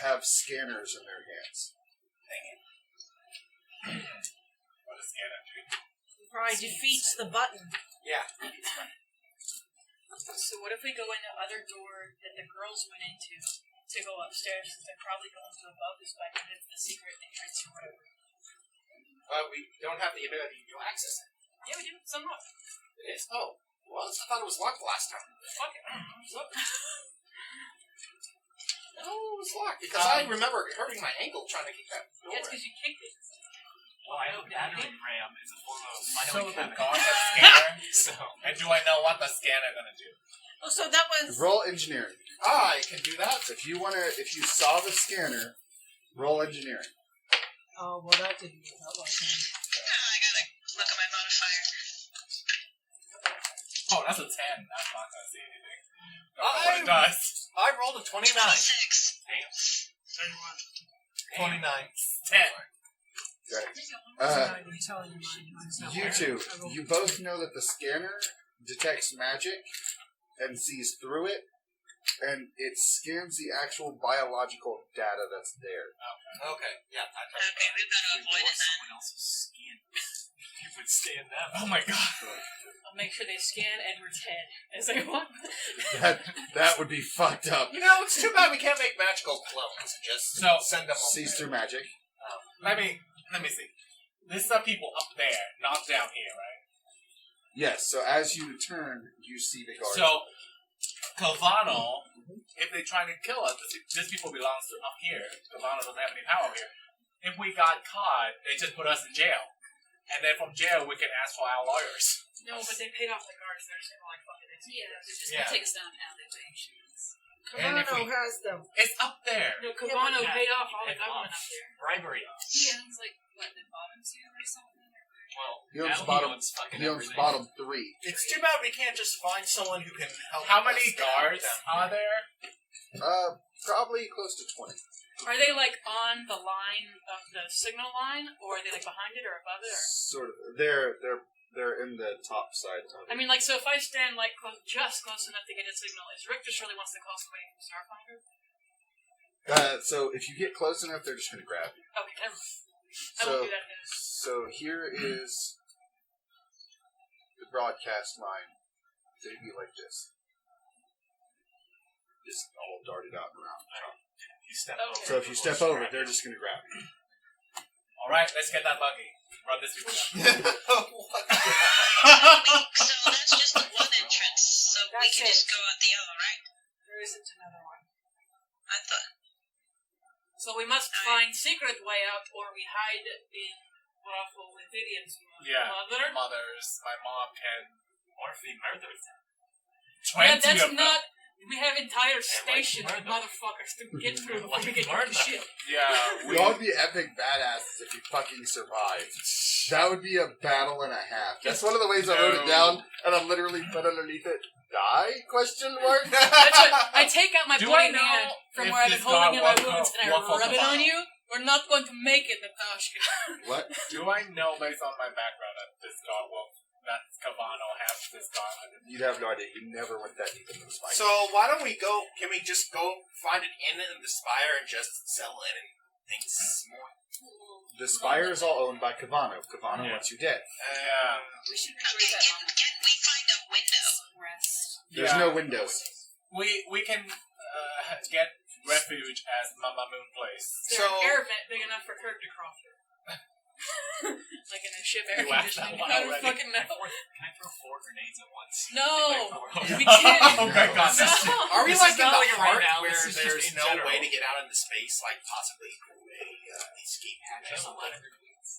have scanners in their hands. What a scanner, dude. Probably defeats the button. Yeah. So what if we go in the other door that the girls went into to go upstairs? Since they're probably going to above this spike and it's the secret entrance or whatever. We don't have the ability to access it. Yeah, we do. Somewhat. It is. Oh, well, I thought it was locked last time. Fuck it. No, it was locked because I remember hurting my ankle trying to kick that door. Yeah, it's because you kicked it. Well, I have a battering ram as a form of So filing the cabinet. guard has scanner. So, And do I know what the scanner gonna do? Oh, so that was... Roll engineering. I can do that. So if you saw the scanner, Roll engineering. Oh, well, that didn't work out last time. I gotta look at my modifier. Oh, that's a 10. That's not gonna see anything. I- It does. I rolled a 29. 6. Damn. 29. 10. Okay. I'm telling you mine. Mine's not You working. two, I rolled you both know that the scanner detects magic and sees through it, and it scans the actual biological data that's there. Okay, yeah. Okay, we've got to avoid it then. Someone else's skin. You would scan them. Oh my god. I'll make sure they scan Edward's head as they walk. That would be fucked up. You know, it's too bad we can't make magical clones and just So- send them over. Sees through magic. Let me see. This are people up there, not down here, right? Yes, so as you turn, you see the guard. So, Cavano, if they try to kill us, this people belongs to up here. Cavano doesn't have any power here. If we got caught, they just put us in jail. And then from jail, we can ask for our lawyers. No, but they paid off the guards. They're just gonna like fucking execute Yeah, us. they're just Yeah. gonna take us down alleyway. And if Cavano we- has them. It's up there. No, Cavano Yeah, paid off all the paid government off. up there. Bribery. He owns, like, what, the bottom two or something? Well, He owns now bottom- he owns fucking He owns everything. bottom 3. It's too bad we can't just find someone who can help. How many us guards down are here. there? Probably close to 20. Are they like on the line of the signal line, or are they like behind it or above it? Or? Sort of. They're in the top side of I it. mean, like, so if I stand like just close enough to get a signal, is Rick just really wants to call somebody from Starfinder? So if you get close enough, they're just going to grab you. Okay, never mind. I So, won't do that then. so here is the broadcast line. They'd be like this. Just all darted out and around. You step Okay. over. So if you step over, they're just going to grab you. Alright, let's get that buggy. Run this people down. What? So that's just the one entrance, so we That's can it. just go out the other, right? There isn't another one. I thought. So we must find secret way out, or we hide in brothel with Vivian's Yeah. mother. Mothers, my mom can Or if he murders them. 20 Yeah, that's of them. not. We have entire like stations of murder. motherfuckers to get through before we Like get murder. to shit. Yeah, we Y'all would be epic badasses if you fucking survived. That would be a battle and a half. That's one of the ways I wrote it down, and I literally put underneath it, die? Question mark? That's what, I take out my Do bloody I know hand from if where I've this been holding in guard my will wounds and I will rub it focus on on- you. We're not going to make it, Natashka. What? Do I know based on my background that this god will, that Cavano has this god? You'd have no idea. You never went that deep into the spike. So why don't we go? Can we just go find an inn in the spire and just sell anything more? The spire is all owned by Cavano. Cavano Yeah. wants you dead. Yeah. We should Okay, read that on can we find a window? rest. There's Yeah. no windows. We can get refuge as Mama Moon Place. Is there an air vent big enough for Kirk to crawl through? Like in a ship air You asked that conditioning. one I don't already. fucking know. Can I throw 4 grenades at once? No! Like, We can't. Oh my god. No! Are we This like is in not the like heart right now, where this is just there's in no general. way to get out into space, like possibly through a escape hatch or There's a lot something? of grenades.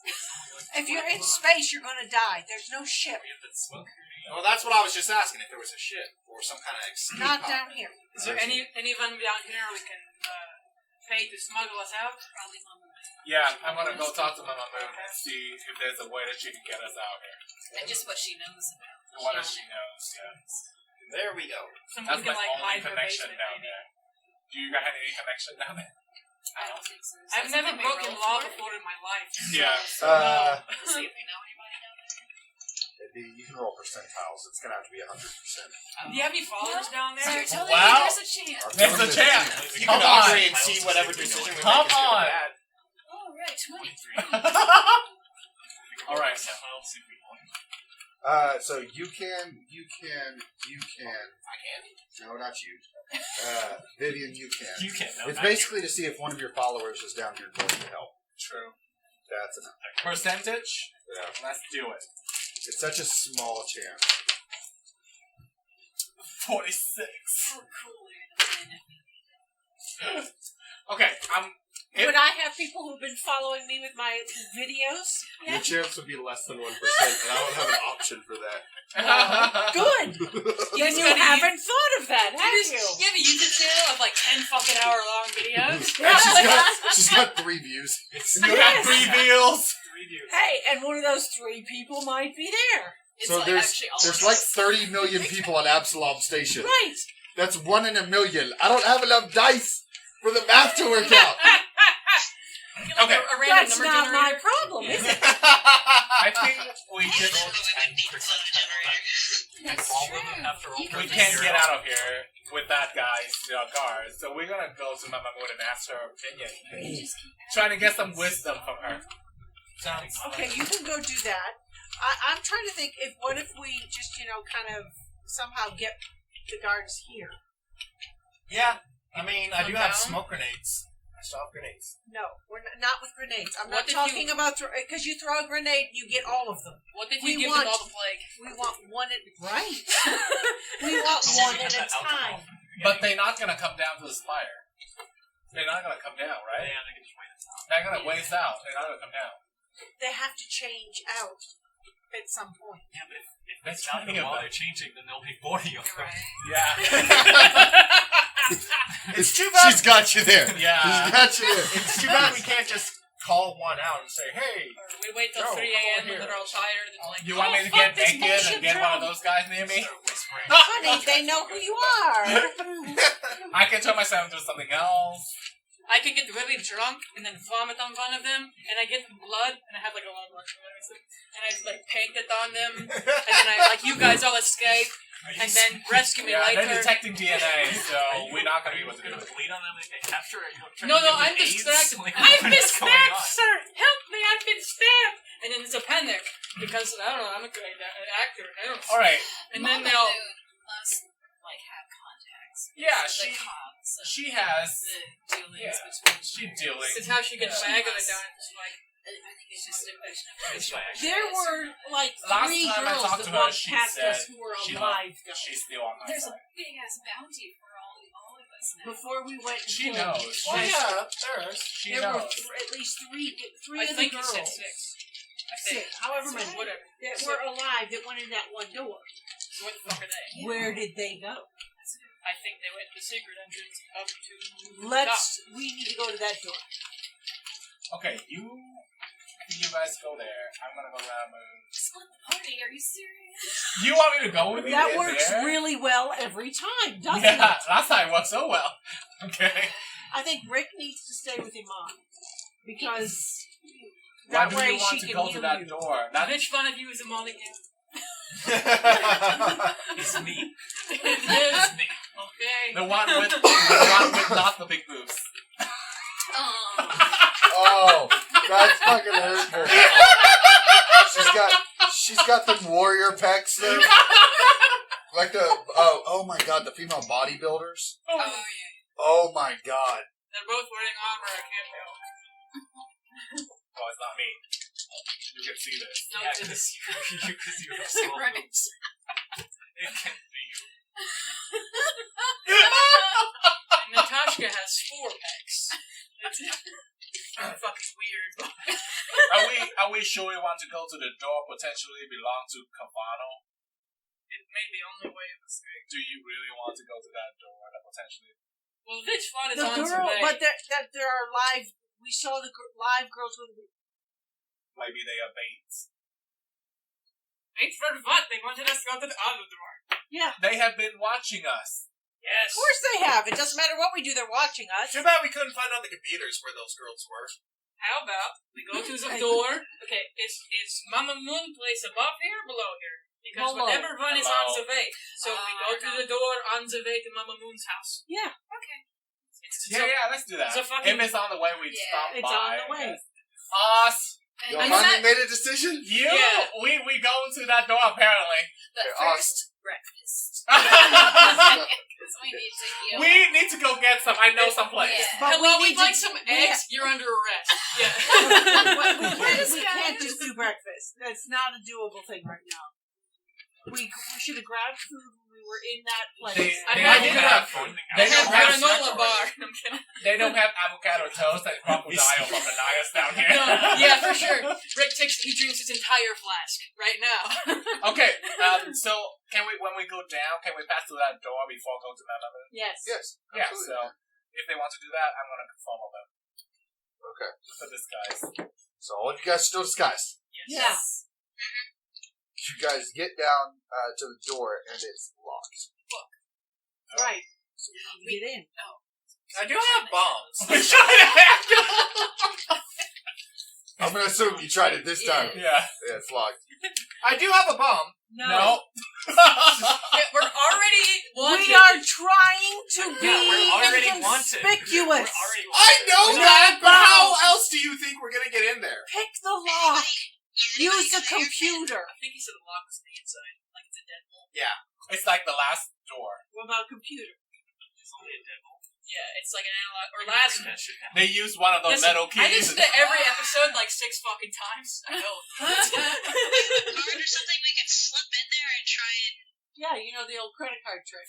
If you're in space, you're gonna die. There's no ship. We have that smoke grenade. Well, that's what I was just asking, if there was a ship or some kind of escape Not pod. down here. Is there any of them down here we can pay to smuggle us out? Probably on the way. Yeah, I'm gonna go talk to Mama Moon and see if there's a way that she can get us out here. And just what she knows about. What does she knows? Yeah. There we go. Someone That's who my can like only hide her connection basement down maybe. there. Do you guys have any connection down there? I don't think so. I've never broken law before in my life. Yeah. Let's see if we know anybody down there. You can roll percentiles. It's going to have to be 100%. Do you have any followers down So you're there? telling Wow. me there's a chance. There's a chance. You Come can on. agree and see whatever decision we Come make is good or on. bad. Oh, right, 20. 23. All right. I'll see if we want. So you can. I can. No, not you. Vivian, you can. You can. No, It's not basically to see if one of your followers is down here going to help. True. That's enough. Percentage? Yeah. Let's do it. It's such a small chance. 46. Oh, cool. Okay, Would I have people who've been following me with my videos? Your chance would be less than 1%, and I don't have an option for that. Good. Then you haven't thought of that, have you? You have a YouTube channel of like 10 fucking hour long videos. And she's got 3 views. You have 3 views. 3 views. Hey, and one of those 3 people might be there. It's So like there's actually all there's of like us. 30 million people on Absalom Station. Right. That's 1 in a million. I don't have enough dice for the math to work out. Okay. A random That's number not my generator. problem, is it? I think we Even just though we would need the clone generator. That's All true. of them have to roll You for we could the can't just- get out of here with that guy's guard. So we're gonna go to Mama Moon and ask her opinion. You just keep Trying to get some wisdom from her. Sounds Okay, you can go do that. I'm trying to think what if we just, kind of somehow get the guards here? Yeah. I mean, I do have Down? smoke grenades. I still have grenades. No, we're not with grenades. I'm What not if talking about because you throw a grenade, you get all of them. What if We you give want- them all the plague? We want one at right. We want one at a time. But they're not gonna come down to the spire. They're not gonna come down, right? Yeah, they can just wait this out. They're gonna waste out. They're not gonna come down. They have to change out at some point. Yeah, but if That's they stop funny them while about- they're changing, then they'll be 40 of them. Right. Yeah. It's too bad. She's got you there. Yeah. She's got you there. It's too bad we can't just call one out and say, "Hey, Or we wait till No, 3 come a.m. over when here. they're all tired and like, You want me to fuck get this naked bullshit and get one of drum. those guys near me? Start whispering. Honey, they know who you are. I can turn myself into something else. I could get really drunk and then vomit on one of them, and I get blood, and I have like a lot of blood, and I like paint it on them, and then I you guys all escape, and then rescue me Yeah, later. they're detecting DNA, so we're not gonna be able to do You're it. gonna bleed on them if they capture it? No, I'm distracted. Like, I've what been is going stabbed, on? sir! Help me, I've been stabbed! And then it's a panic, because, I don't know, I'm a good actor, I don't know. Alright, And then Mama they'll... Moon must have contacts. yeah, with the she cops and she has. the dealings Yeah, between. she dealing. It's how she gets Yeah. bag of it done. It's like, I think it's just a question of It's fine. There were like Last 3 time I girls talked that to her, walked she past said us who were she alive. She's still on my There's a side. big ass bounty for all of us now. Before we went, and She killed- knows. oh yeah, there is." She there were knows. at least three I of the think you girls. said 6. I think. 6, however many, Whatever. that were alive that went in that one door. So what the fuck are they? Where did they go? I think they went to the secret entrance up to We need to go to that door. Okay, you guys go there. I'm gonna go around Moon. Split the party, are you serious? You want me to go with you? That in works there? really well every time, doesn't Yeah, it? last time it worked so well. Okay. I think Rick needs to stay with Emon because Why that do way you want she to can go heal to that you. door? Which one of you is a mulligan? It's me. It It's is. me. Okay. The one with not the big boobs. Oh, that's fucking hurtful. She's got the warrior pecs there. Like the oh my god, the female bodybuilders. Oh yeah. Oh my god. They're both wearing armor, I can't tell. Oh, it's not me. You can see this. No, Yeah, it's because you're small. Right. It can be you. And Natashka has 4 pecs. It's fucking weird. Are we sure we want to go to the door potentially belong to Cavano? It may be the only way of escape. Do you really want to go to that door that potentially? Well, which one is The on girl, survey? but there are live. We saw the live girls with. Maybe they are baits. Wait for what? They wanted us to go to the other door. Yeah, They have been watching us. Yes. of course they have. It doesn't matter what we do; they're watching us. Too bad we couldn't find on the computers where those girls were. How about we go to the door? Okay, is Mama Moon place above here or below here? Because Below. whatever one is on the way. So we go to I the door on the way to Mama Moon's house. Yeah, Okay. Yeah, let's do that. it's a fucking- If it's on the way, we Yeah, stop it's by. on the way. Us. And Y'all I'm finally not- made a decision? You. Yeah. We go to that door apparently. but They're first, breakfast. we Because we need to heal. need to go get some. I know some place. Yeah. but Hello, we we'd need like to, some eggs. You're under arrest. Yeah. we can't just do breakfast. That's not a doable thing right now. We should have grabbed food when we were in that place. They I don't have have I have granola bar. I'm kidding. They don't have avocado toast and crocodile from Ananias down here. No, yeah, for sure. Rick he drinks his entire flask right now. Okay, so can we, when we go down, can we pass through that door before going to that other? Yes. Yes. Yeah, Absolutely. so if they want to do that, I'm gonna follow them. Okay. For this guys. So all of you guys still disguised. Yes. You guys get down to the door and it's locked. Right. So we get in. I do have bombs. I'm gonna assume you tried it this time. Yeah. Yeah, it's locked. I do have a bomb. No. Yeah, we're already wanted. We are trying to be we're already inconspicuous. I know that, but how else do you think we're gonna get in there? Pick the lock. Use the computer. I think he said the lock was on the inside, like it's a deadbolt. It's like the last door. What about computer? It's only a deadbolt. Yeah, it's like an analog. Or last. That should happen. They use one of those Listen, metal keys. I listen to every episode like 6 fucking times. I know. Card or something we could slip in there and try and. Yeah, you know the old credit card trick.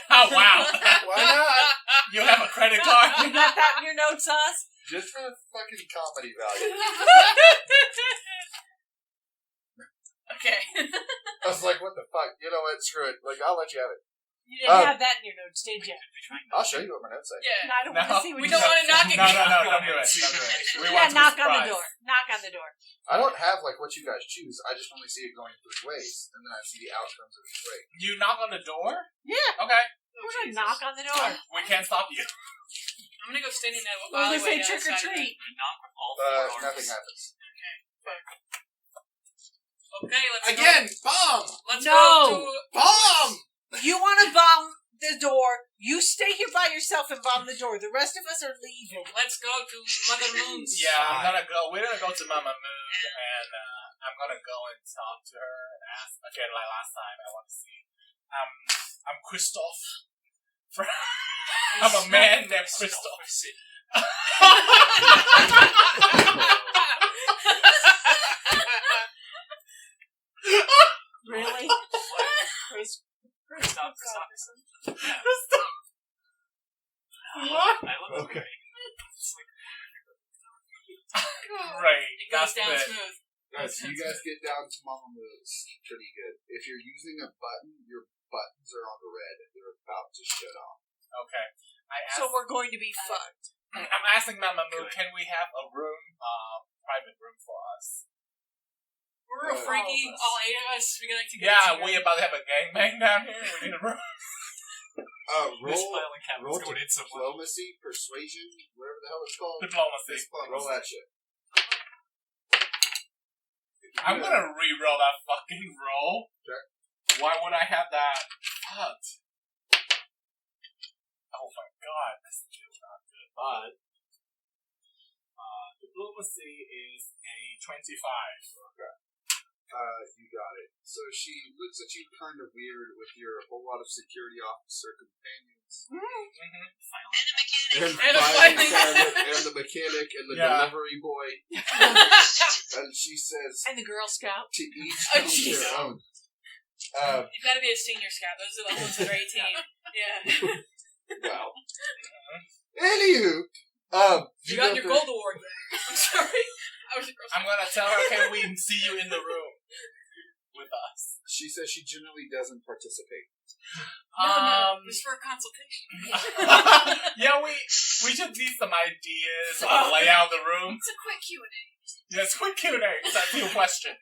Oh, wow. Why not? You have a credit card? You got that in your notes, Oz? Just for the fucking comedy value. Okay. I was like, what the fuck? You know what? Screw it. Like, I'll let you have it. You didn't have that in your notes, did you? I'll show you what my notes say. Yeah. No, I don't want to see what We you don't want to knock it. No, don't do it. Don't do it. We want to knock be on the surprised. door. Knock on the door. I don't have, like, what you guys choose. I just only see it going 3 ways, and then I see the outcomes of each way. You knock on the door? Yeah. Okay. We're gonna knock on the door. We can't stop you. I'm gonna go stand in that We're gonna say alleyway trick or outside. treat. Knock all Nothing happens. Okay, let's Again, go. bomb! Let's No. go to Bomb! You want to bomb the door. You stay here by yourself and bomb the door. The rest of us are leaving. Let's go to Mother Moon's. Yeah, I'm gonna go. We're gonna go to Mama Moon, and I'm gonna go and talk to her and ask again, like last time. I want to see. I'm Christoph. I'm a man named Christoph. Really? Stop. What? I look Okay. Right. It goes That's down it. smooth. Alright, so you guys get down to Mama Moo's. Pretty good. If you're using a button, your buttons are on the red and they're about to shut off. Okay. So we're going to be fucked. I'm asking Mama Moon, can we have a room, private room for us? We're real freaky, all 8 of us. We like to get Yeah, together. we about to have a gangbang down here. We need a room. This Roll filing cabinet's going in somewhere. diplomacy, persuasion, whatever the hell it's called. Diplomacy. Roll that shit. I'm gonna re-roll that fucking roll. Okay. Why would I have that? Fucked. Oh my god, this is not good. But diplomacy is a 25. Okay. You got it. So she looks at you kind of weird with your whole lot of security officer companions. And And a filing filing cabinet, and the mechanic, and the Yeah. delivery boy. And she says, And the Girl Scout. to each Oh, own jeez. their own. You've got to be a senior scout. Those are the ones that are 18. Yeah. Wow. Anywho, You got your gold award then. I'm sorry. I was a girl I'm gonna tell her, can we see you in the room with us? She says she generally doesn't participate. No, it's for a consultation. Yeah, we should need some ideas on the layout of the room. It's a quick Q&A. Yes, quick Q&A. That's your question.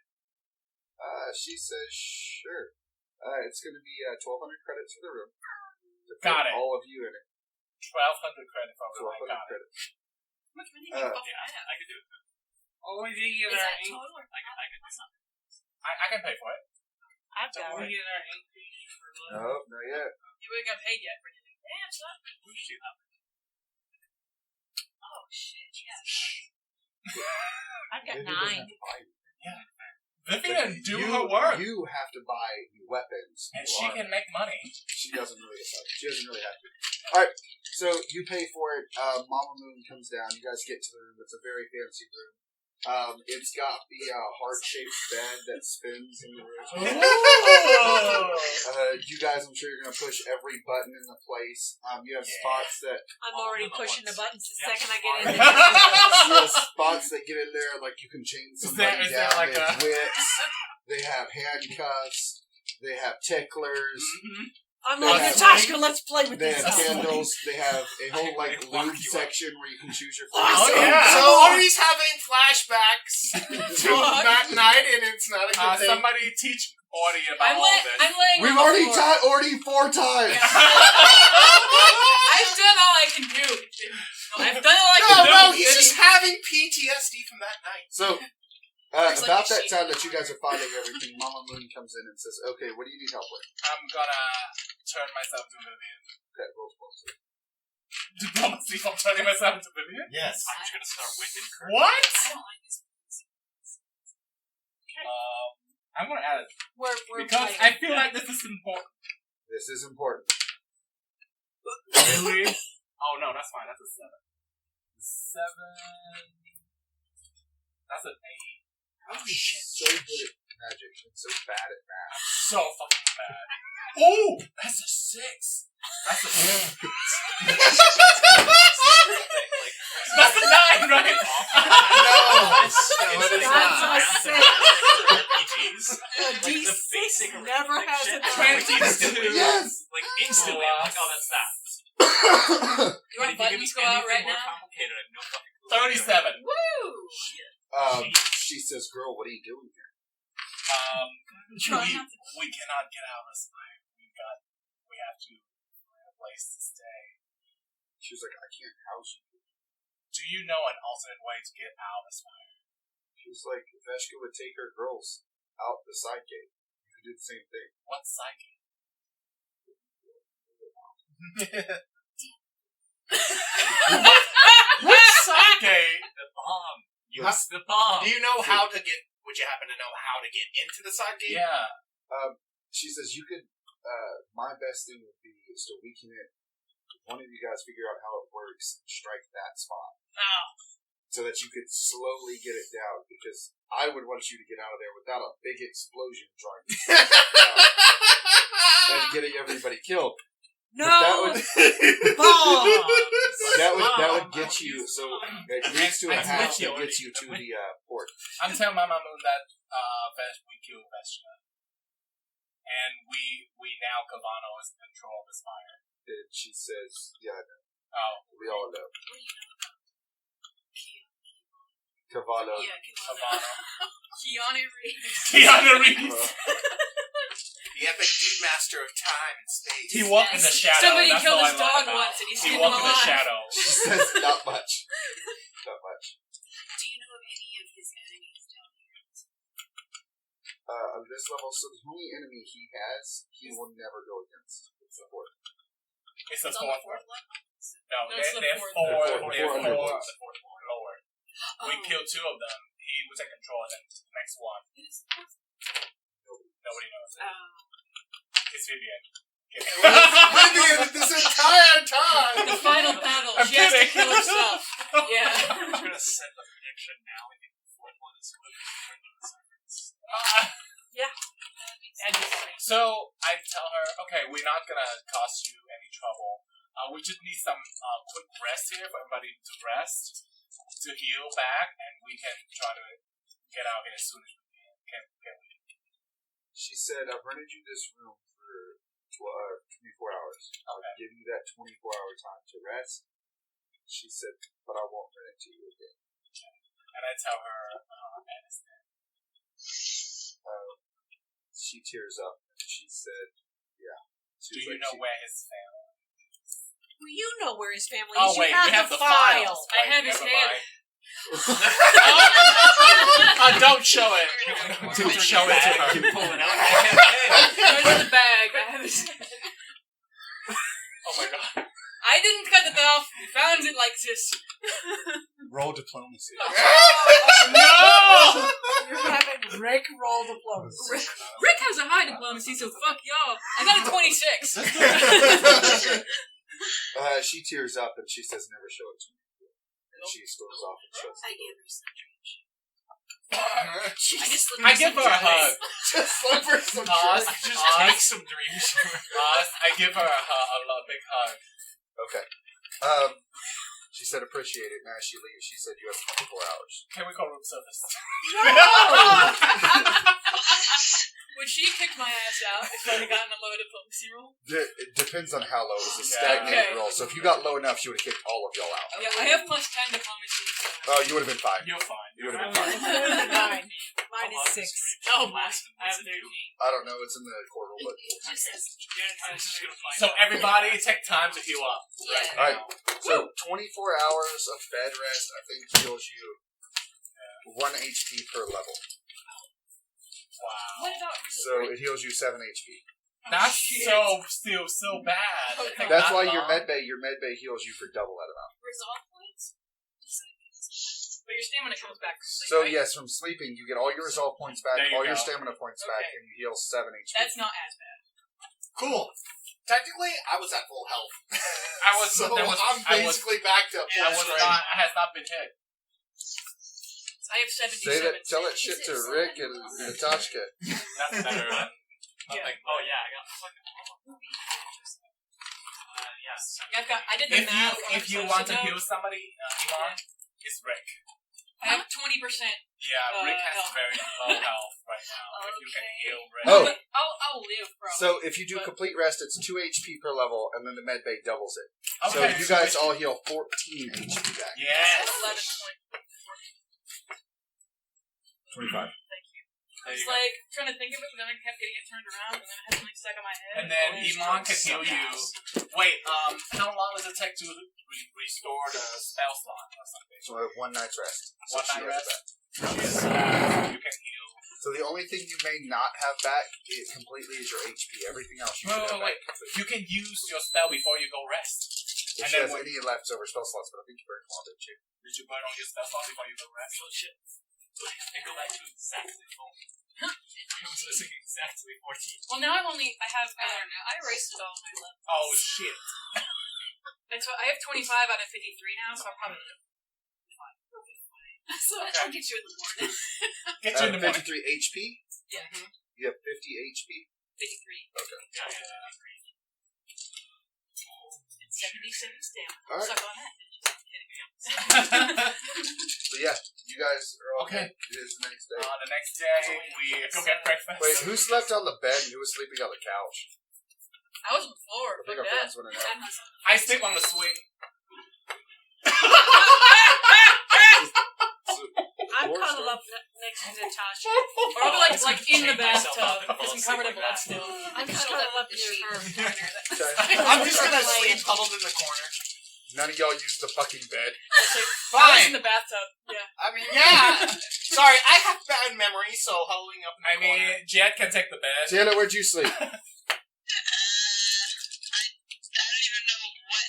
She says, sure. It's going to be 1,200 credits for the room. To fit Got it. all of you in it. 1,200 credits on the 1,200 got it. credits. Which one do you Uh, fucking I could do it. Only thing you Is are that ink. total or I could do something. I can pay for it. I've got We it. get our ink piece for blood. Nope, not yet. You ain't got paid yet for anything. Damn, son. Who shoot up? Oh shit, yeah. I've got Vivian doesn't 9. have to buy it. Vivian, do you, her work. You have to buy weapons. And You she are- can make money. She doesn't really have to. She doesn't really have to. Alright, so you pay for it. Mama Moon comes down. You guys get to the room. It's a very fancy room. It's got the heart-shaped bed that spins in the room. You guys, I'm sure you're going to push every button in the place. You have spots that... I'm already pushing the buttons the second I get in You there. have spots that get in there, like you can chain somebody is down. there like they have a- whips. They have handcuffs. They have ticklers. I'm They like, have- Natashka, let's play with They this. have candles. They have a whole lube section where you can choose your So flavor. Ori's having flashbacks to that night, and it's not a good thing. Somebody teach Audie about all this. I'm laying We've on the already floor. taught Orty 4 times. I've done all I can do. I've done all I can do. No, he's just having PTSD from that night. So, It's like about a that sheep. time that you guys are fighting everything, Mama Moon comes in and says, "Okay, what do you need help with?" I'm gonna turn myself to Vivian. Okay, roll diplomacy. Diplomacy from turning myself into Vivian? Yes. I'm just gonna start wicking Kirk. What? I don't like this. I'm gonna add it. We're Because playing. I feel like this is important. This is important. Really? Oh no, that's fine. That's a 7. 7. That's an 8. Oh shit. So good at magic and so bad at math. So fucking bad. Oh! That's a 6. That's a That's a 9, right? No, it is That's not. a 6. RPGs. A Like the D6 basic never arithmetic has shit. a Like, 22. instantly. Yes! Like instantly. I'm like, oh, that's that. You But want if you give me buttons go out anything right more now? complicated, I have no fucking clue. 37. Woo! She says, "Girl, what are you doing here?" Try We, not to- we cannot get out of this fire. We have to find a place to stay. She was like, "I can't house you." Do you know an alternate way to get out of this fire? She was like, "Veshka would take her girls out the side gate. You could do the same thing." What psychic? What psychic? The bomb. Huh? Use the bomb. Do you know how to get? Would you happen to know how to get into the side gate? Yeah. She says, "You could. My best thing would be is to weaken it. One of you guys figure out how it works and strike that spot, so that you could slowly get it down. Because I would want you to get out of there without a big explosion trying to and getting everybody killed. No! But that would get you. So it leads to a I'm hatch with you, that gets you to the port. I'm telling Mama Moon that we killed Veshka. And we now Cavano is in control of this fire. And she says, "Yeah, I know. Oh. We all know." What do you know about Cavallo. Yeah, Cavano. Keanu Reeves. Keanu Reeves. The epic dude master of time and space. He walked in the shadow. Somebody That's killed all his I like dog about. once and he's He getting walked in the alive. shadow. She says, "Not much. Not much." Do you know of any of his enemies down here? On this level, so the only enemy he has, he will never go against. It's the port. It's the It's on the fourth one. fourth level? No, That's the they're fourth. four. They're They're four four. underlords. Lower. We killed 2 of them. He was in control of them. The next one. Who is the fourth? Nobody knows. It's Vivian. Vivian this entire time. The final battle. I'm She has to kidding. kill herself. Yeah. I'm just gonna set the prediction now. I think the fourth one is going to be the servants. So I tell her, okay, we're not gonna cause you any trouble. We just need some quick rest here for everybody to rest, to heal back, and we can try to get out here as soon as we can. Can we? She said, "I've rented you this room for 24 hours. I'll Okay. give you that 24-hour time to rest." She said, "But I won't rent it to you again." And I tell her, understand. She tears up and she said, "Yeah." She Do was you like, know she- where his family? Well, you know where his family Oh is. wait, you have we have the the file. files. I have his Never hand. mind. Don't show it. Don't show it to her. Pull it out. I There's the bag. I have his hand. Oh my god. I didn't cut it off. We found it like this. Roll diplomacy. No! You're having Rick roll diplomacy. Rick has a high diplomacy, so fuck y'all. I got a 26. She tears up and she says, "Never show it to me." And she storms off and shuts I the door. gave her some trash. I just slipped I give her a hug. Just slip her some Oz, drinks. Just Oz, take some dreams. Oz, I give her a big hug. Okay. She said appreciate it, and as she leaves, she said you have 24 hours. Can we call room service? Would she kick my ass out if I'd have gotten a low diplomacy roll? It depends on how low. It's a Yeah. stagnated Okay. roll, so if you got low enough, she would have kicked all of y'all out. Yeah, I have plus 10 diplomacy. So. Oh, you would have been fine. You're fine. You would have been fine. Mine. Mine is 6. Oh, my. I have 13. I don't know. It's in the portal, but It just says. So everybody take time to heal up. Yeah. all right. So 24 hours of bed rest, I think, heals you 1 HP per level. Wow. What about So it heals you 7 HP. That's still so bad. Oh, It takes That's that why long. your med bay heals you for double that amount. resolve points? But your stamina comes back. So yes, from sleeping, you get all your resolve points back, There you all your go. stamina points back, Okay. and you heal 7 HP. That's not as bad. Cool. Technically, I was at full health. I was. So there was I'm I was. basically back to full I was strength. not. I has not been hit. I have 77. Say that. Tell that shit Is to it Rick seven? and Natashka. That's better. Yeah. Oh yeah, I got fucking. Yes. Yeah, I did the math. If you want to heal somebody, Emon, it's Rick. I have 20%. Yeah, Rick has health. very low health right now. If you can Okay. heal Rick. Oh. But I'll live, probably. So if you do complete rest, it's 2 HP per level, and then the med bay doubles it. So Okay. you guys all heal 14 HP back. Yes. 11 points. 25. There It's you go. like trying to think of it, but then I kept getting it turned around, and then I had something stuck in my head. And then Emon can heal you. Wait, how long does it take to restore the spell slot or something? So I have 1 night's rest. So One she night has rest? that. You can heal. So the only thing you may not have back completely is your HP. Everything else you should have Wait. back completely. You can use your spell before you go rest. If and she has then when- any leftover spell slots, but I think you better come on, didn't you? Did you burn all your spell slot before you go rest? Oh shit. I go back to exactly full. I was missing exactly 14. Well, now I have. I don't know. I erased it all when I left. Oh shit. And so I have 25 out of 53 now, so I'll probably. So I'll get you in the morning. Get you in the morning. 53 HP? Yeah. You have 50 HP? 53. Yeah, yeah. 77 stamina. Alright. Suck on that. Just kidding. So yeah, you guys are all Okay. good. It is the next day. The next day, we go get breakfast. Wait, who slept on the bed and who was sleeping on the couch? I was on the floor. I think Fuck our that. friends want to know. I sleep on the swing. I'm cuddled up next to Natasha. Or I'll be like in the Chain myself bathtub up and because fall I'm covered in asleep blood like still. I'm just cuddled up near her. Okay. I'm just gonna sleep huddled in the corner. None of y'all use the fucking bed. I was in the bathtub. Yeah. I mean, yeah. Sorry, I have bad memory, so huddling up in the I corner. mean, Jet can take the bed. Sienna, where'd you sleep? I don't even know what.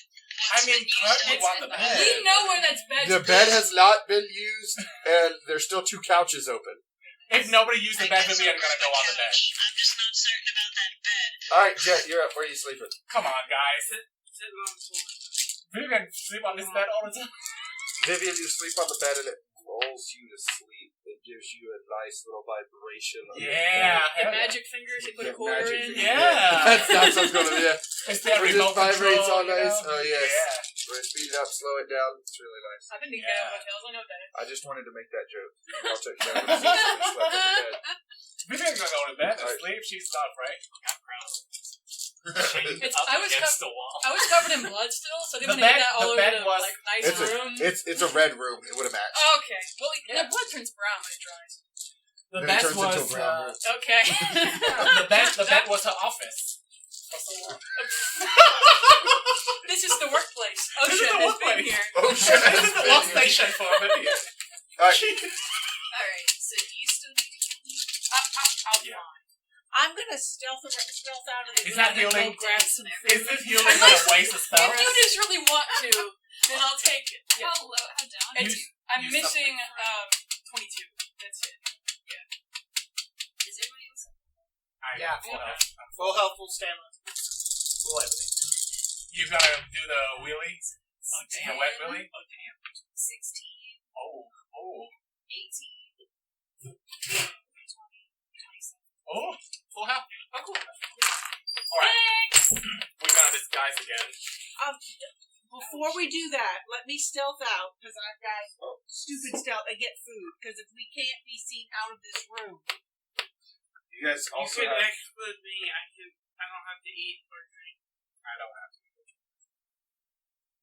I mean, Kirk would want the bed. We know where that's bed. The bed has not been used, and there's still 2 couches open. If nobody used the bed, Vivian gonna go on the bed. I'm just not certain about that bed. Alright, Jet, you're up. Where are you sleeping? Come on, guys. Vivian sleep on this bed all the time. Vivian, you sleep on the bed and it lulls you to sleep. It gives you a nice little vibration. On Yeah. The magic fingers, you put a Yeah, quarter magic in. fingers. Yeah. That's what's going to be. It's that It remote just vibrates control, all nice. you know? Oh, yes. Yeah. We're going to speed it up, slow it down. It's really nice. I've been to ghetto hotels. I know that. I just wanted to make that joke. Y'all took care of it. Slept on the bed. Vivian's gonna go to bed and Alright. sleep. She's not afraid. Chained It's- up I was against the wall. I was covered in blood still, so they The want to bed- get that all the over bed the was- like nice It's room. a red room. It would have matched. Okay. Well, the blood turns brown when it dries. The Then it bed turns into a was brown room. Okay. the bed was her office. This is the workplace. Oh This is shit, the has workplace. been here. Oh, shit. This is the workstation for Vivian. Alright. Alright, so do you still need to heal me? I'll be Yeah. fine. I'm gonna stealth out of the Is that room and healing? go grab some Is this healing gonna waste a spell? If you just really want to, then I'll take it. Yeah. How low? How down? It's, Use- I'm use missing 22. That's it. Is everybody else? Yeah. Full health, full stamina. Full everything. You gotta do the wheelie, the wet wheelie. 16, Oh, 18, Oh, full health. Oh, cool. Alright. We're gonna disguise again. Before we do that, let me stealth out because I've got stupid stealth and get food. Because if we can't be seen out of this room, You guys You also could have. exclude me. I don't have to eat or drink. I don't have to.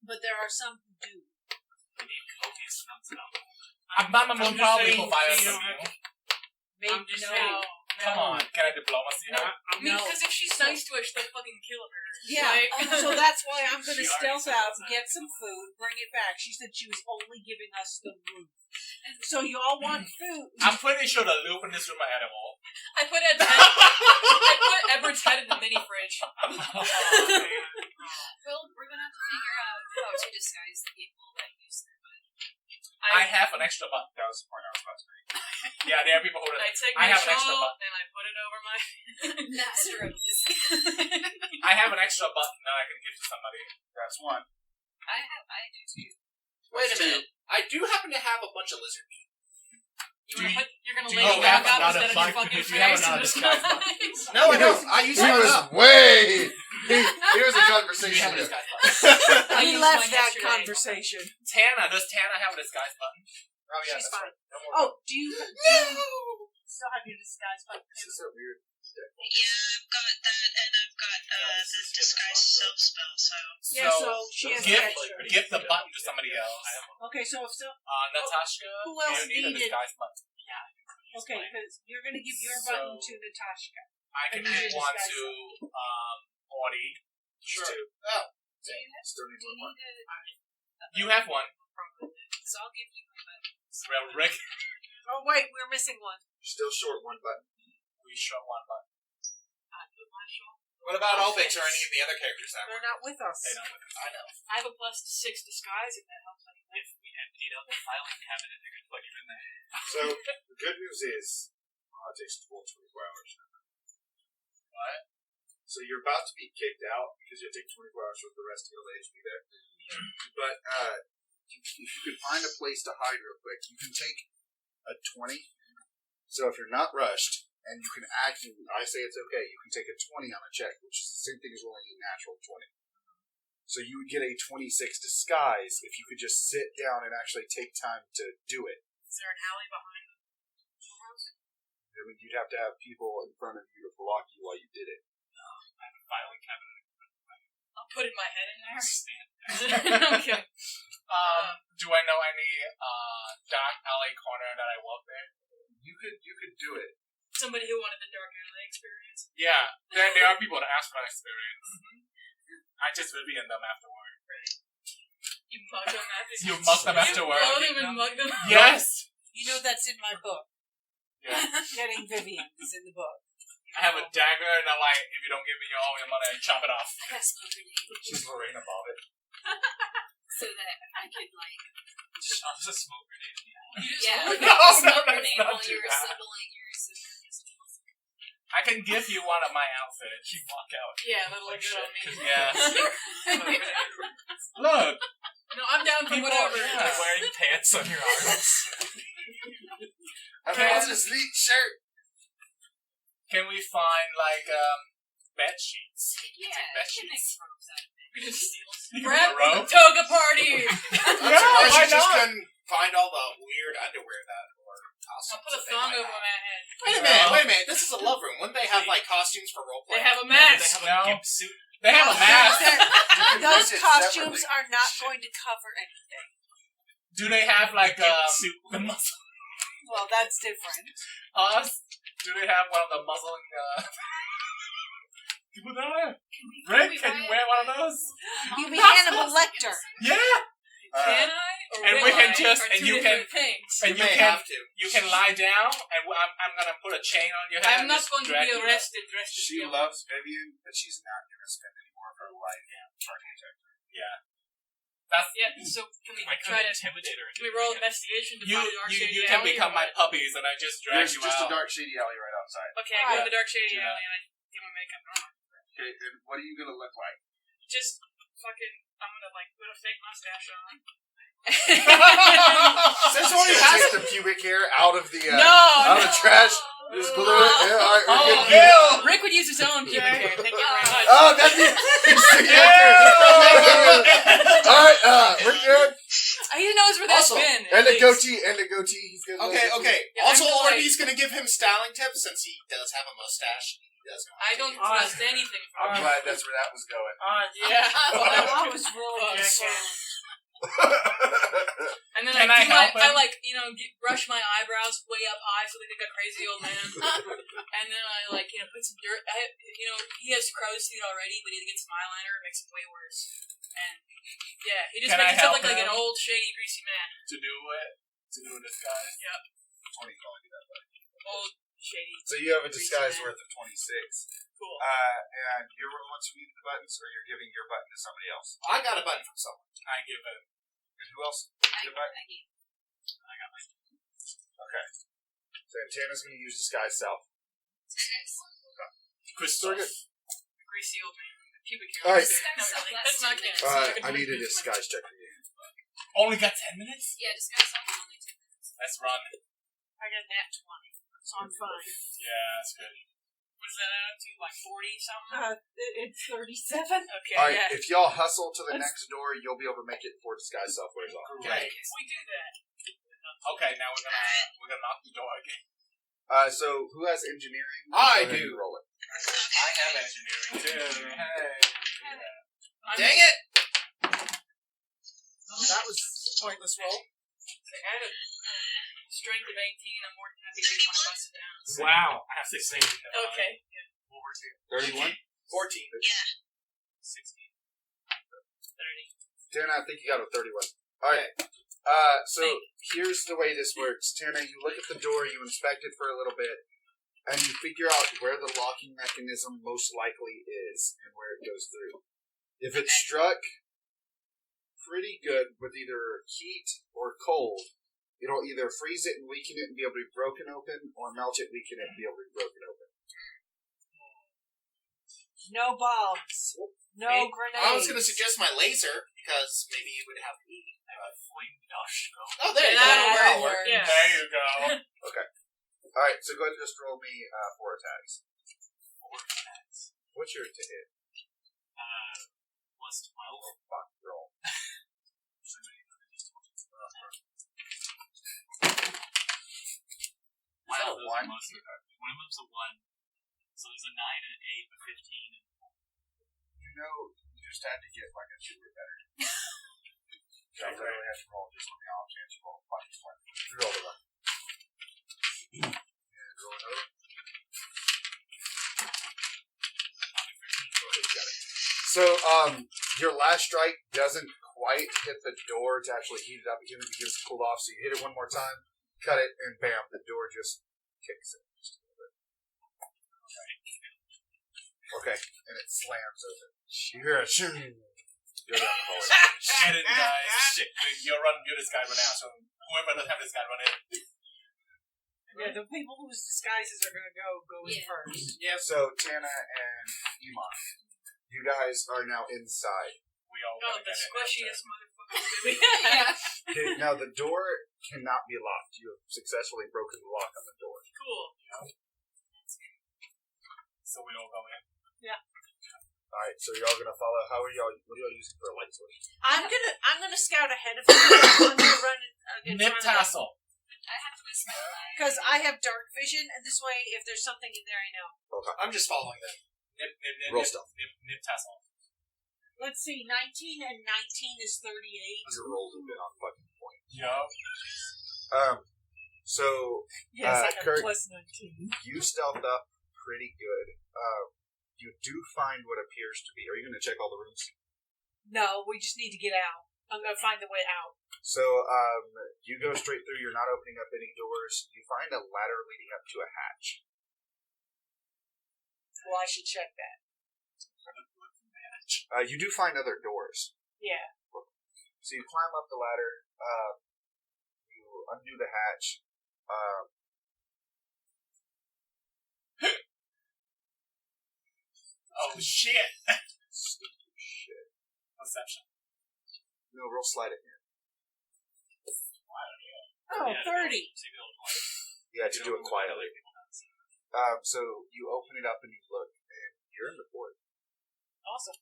but there are some who do. We need copious nuts out. Mama will I'm just probably saying, provide us you some don't have meal. Maybe I'm just no. saying. Come on, can I diplomacy No, her? I mean, because if she's nice to her, she'll fucking kill her. Yeah, Right? so that's why I'm going to She already stealth said out, that. get some food, bring it back. She said she was only giving us the room. So you all want food? I'm pretty sure the loop in this room are edible. I put Edward's head in the mini fridge. Well, we're gonna have to figure out how to disguise the people that use them. I have an extra button. That was the point I was about to make. Yeah, there are people who. I take I my have an extra shawl button. and I put it over my. Master of this. I have an extra button that I can give to somebody. That's one. I do too. Wait a minute. I do happen to have a bunch of lizard meat. You're gonna do lay you it have back up another instead of your button? fucking Do you have face. another disguise button? No, I don't. I use He that was up. way. Here's a Do you conversation. have a here. disguise button? I We used left mine that yesterday. conversation. Does Tana have a disguise button? Oh yeah, She's that's fine. right. Don't worry. Oh, do you still have your disguise button? This is so weird. Yeah, I've got that, and I've got the disguise self spell. So Yeah, so she has give, extra. give the button to somebody else. Okay, so if so, Natashka, who else you need a needed- disguise button. okay, because you're going to give your So- button to Natashka. I can And give you one disguise to Audie. Sure. Two. Oh. Do you have, Still do need you one more. need a You have one. so I'll give you my button. Well, Rick, Oh, wait, we're missing one. Still short one button. we show one button. What about Obix or any of the other characters that They're not with us. They don't. I know. I have a +6 disguise if that helps anyone. If we emptied out the filing cabinet, I could put you in there. So the good news is, it takes 24 hours. What? So you're about to be kicked out because you have to take 24 hours for the rest of your HP there. But If you could find a place to hide real quick, you can take a 20. So if you're not rushed, and you can I say it's okay, you can take a 20 on a check, which is the same thing as rolling a natural 20. So you would get a 26 disguise if you could just sit down and actually take time to do it. Is there an alley behind the house? I mean, you'd have to have people in front of you to block you while you did it. I have a filing cabinet. I'll put my head in there. Okay. Do I know any dark alley corner that I walk there? You could do it. Somebody who wanted the dark alley experience. Yeah, there are people that ask for that experience. I just Vivian them afterward. You mug them after. You mug them afterward. You blow them and mug them. Yes. You know that's in my book. Yeah. Getting Vivian is in the book. I have a dagger and I'm like, if you don't give me all your money, I chop it off. I got a smoke grenade She's Lorraine about it. so that I could like. Sean's a smoke grenade. Yeah, No, like a smoke let's grenade not while do you're that. assembling your system. I can give you one of my outfits. You walk out. Yeah, that'll look good on me. Yeah. Look. No, I'm down for People- whatever. yeah. Like wearing pants on your arms. I found this neat shirt. Can we find like bed sheets? Yeah, Bed I can make sheets. ropes out of it. We can steal You some. Rap can rope? toga party! I'm Yeah, surprised why you just not? couldn't find all the weird underwear that were costumes. I'll put a that they thong might over have. my head. Wait a minute. This is a love room. Wouldn't they have like costumes for role They play? have a They mask. have a No. gimp suit. They have a mask. Those use it costumes separately. are not going to cover anything. Do they have like Gimp suit. the muscle Well, that's different. us? Do they have one of the muzzling people down there? Can Rick, we can buy you it? wear one of those? You be Hannibal Lecter. Yeah. Can I? Or and will we can I? just- Are and two you different things. And You you may can have to. you can lie down, and I'm gonna put a chain on your head. I'm and not just going to drag be you up. arrested dressed as She Gimp. loves Vivian, but she's not going to spend any more of her life trying to protect her. That's Yeah, so can we I try could to... intimidate her. Can we roll investigation to you. find the dark You, shady you can alley, become or my what? puppies, and I just drag There's you just out. a dark, shady alley right outside. Okay, I go to Yeah. the dark shady Do that. alley and I give my makeup on. Okay, and what are you going to look like? Just fucking... I'm gonna like put a fake mustache on. Since already has Take the pubic hair out of the no, the trash. Just glue it. Yeah, all right, we're good. ew! Rick would use his own pubic hair. Thank you very much. Oh, that'd be. All right, we're good. He knows where that's Also, been. And at a least. goatee. He's good. Okay. Yeah, Also, I'm the Orbeez gonna give him styling tips since he does have a mustache. He does. I don't trust anything from I'm him. glad that's where that was going. Yeah. I was really Oh, challenged. And then Can I I do help I him? like, brush my eyebrows way up high so they look like a crazy old man. And then I like, put some dirt. He has crow's feet already, but he gets some eyeliner. It makes him way worse. And yeah, he just Can makes I himself help look like an him? old, shady, greasy man. To do it. To do a disguise. Yep. 20 calling you that, buddy. Old, shady. So you have a disguise Greasy man. worth of 26. Cool. And you're one of the ones who needed the buttons, or you're giving your button to somebody else? I got a button from someone. I give it. And who else needed a button? I got my. Okay. So Tana's going to use disguise self. Crystal. Very good. Greasy old man. Pubic hair. All right. No, really. That's not canon. I need a disguise check for you. Only got 10 minutes? Yeah, just go something only 2 minutes. Let's run. I got nat 20, so I'm fine. Yeah, that's good. What's that out to? Like 40 something? It's 37. Okay, All right, yeah. if y'all hustle to the next door, you'll be able to make it before disguise self wears off. Okay. We do that. Okay, now we're gonna knock the door again. So who has engineering? I Go ahead do. and roll it. I have engineering too. Hey. Dang it! That was a pointless roll. I had a strength of 18. I'm more than happy to bust it down. Wow, I have 16. Okay. What was it? 31? 14. 16. 30. Tana, I think you got a 31. All right. So here's the way this works. Tana, you look at the door, you inspect it for a little bit, and you figure out where the locking mechanism most likely is and where it goes through. If it's struck pretty good with either heat or cold, it'll either freeze it and weaken it and be able to be broken open, or melt it, weaken it, and be able to be broken open. No bombs. No grenades. I was going to suggest my laser because maybe it would have heat. Flame Natashka. Oh, there you go. That'll That'll work. work. Yeah. There you go. All right, so go ahead and just roll me 4 attacks. 4 attacks. What's your to hit? Plus 12. Fuck, roll. One of those One? are mostly one of them's a 1. So there's a 9 and an 8 and a 15. You know, you just had to get like a 2 or better. You don't really have to roll just on the off chance you roll a fucking 20. You roll the 1. And roll another. So, your last strike doesn't quite hit the door to actually heat it up again. It begins to cool off, so you hit it one more time, cut it, and bam, the door just kicks it just a little bit. Okay, and it slams open. You hear a shoo. Go down the hallway. Get it, guys. Shit, you're running good this guy right now, so whoever doesn't have this guy run in. Yeah, the people whose disguises are gonna go in first. Yeah. So Tana and Emon, you guys are now inside. We all Oh, gotta the get in. squishiest motherfucker. Yeah. Okay, now the door cannot be locked. You have successfully broken the lock on the door. Cool. So we all go in. All right, so you're all gonna follow. What are y'all using for a light switch? I'm gonna scout ahead of you. I'm gonna run in Nip front of them. tassel. I have to whisper like. Because I have dark vision, and this way, if there's something in there, I know. I'm just following them. Roll stealth. Nip tassel. Let's see, 19 and 19 is 38. Your rolls have been on fucking point. Yo. So Yes, I have Kirk, plus 19. you stealthed up pretty good. You do find what appears to be. Are you going to check all the rooms? No, we just need to get out. I'm gonna find the way out. So you go straight through. You're not opening up any doors. You find a ladder leading up to a hatch. Well, I should check that. You do find other doors. Yeah. So you climb up the ladder. You undo the hatch. Oh shit! Stupid shit. Perception. No, roll slide it here. Oh, 30. You had to do it quietly. So you open it up and you look, and you're in the port. Awesome.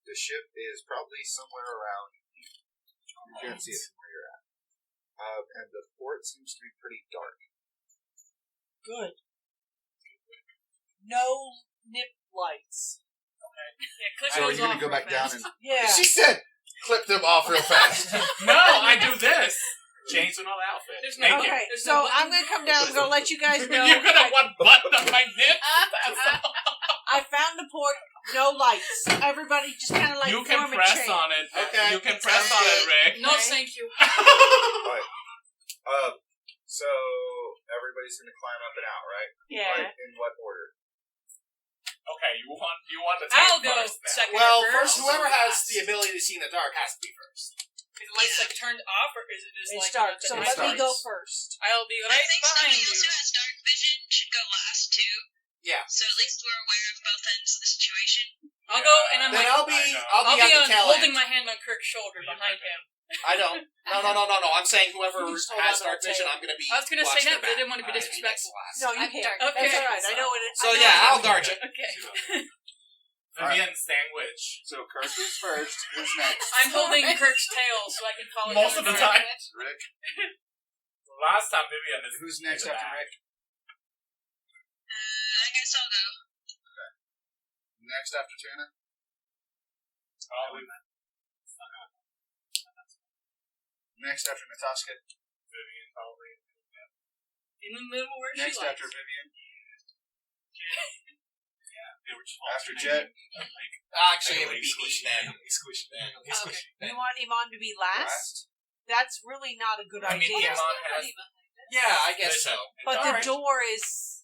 The ship is probably somewhere around. You can't see it from where you're at. And the port seems to be pretty dark. Good. No nip lights. Yeah, So are you going to go back down and... Yeah. She said, clip them off real fast. No, I do this. Change another outfit. There's Make no- it. Okay, There's so no I'm going to come down and go let you guys know. You're gonna want button up my nip. I found the port, no lights. Everybody just kind of like You can form a press chain. on it. Okay. You can press on it, Rick. No, thank you. Alright. So everybody's going to climb up and out, right? Yeah. Like, in what order? Okay, you want the tank I'll go first now. second. Well, or first, whoever has the ability to see in the dark has to be first. Is the lights like turned off, or is it just It's like dark, the so night let me go starts. first. I'll be I right think behind somebody you. else who has dark vision should go last too. Yeah. So at least we're aware of both ends of the situation. I'll go, and I'm Then like, I'll be I'll be at the tail holding end. my hand on Kirk's shoulder behind him. I don't. No. I'm saying whoever You just hold has on to dark the vision, tail. I'm going to be. I was gonna say watching that, their but I back. didn't want to be disrespectful. No, you I'm can't. dark. That's Okay. alright. I know it. So I know yeah, it. I'll dart you. Okay. Vivian sandwich. So Kirk is first. Who's next? I'm holding Kirk's tail so I can follow Most him of the around. time. Rick. Last time Vivian is. Who's next after Rick? I guess I'll go. Next after Tana? Probably Next after Natashka? Vivian, probably. In the middle where Next she after likes. Vivian? They were just After Jet? Actually, it would be me then. Squishy then. Okay. You want Emon to be last? That's really not a good I mean, idea. Emon has Yeah, I guess so. But the Alright. door is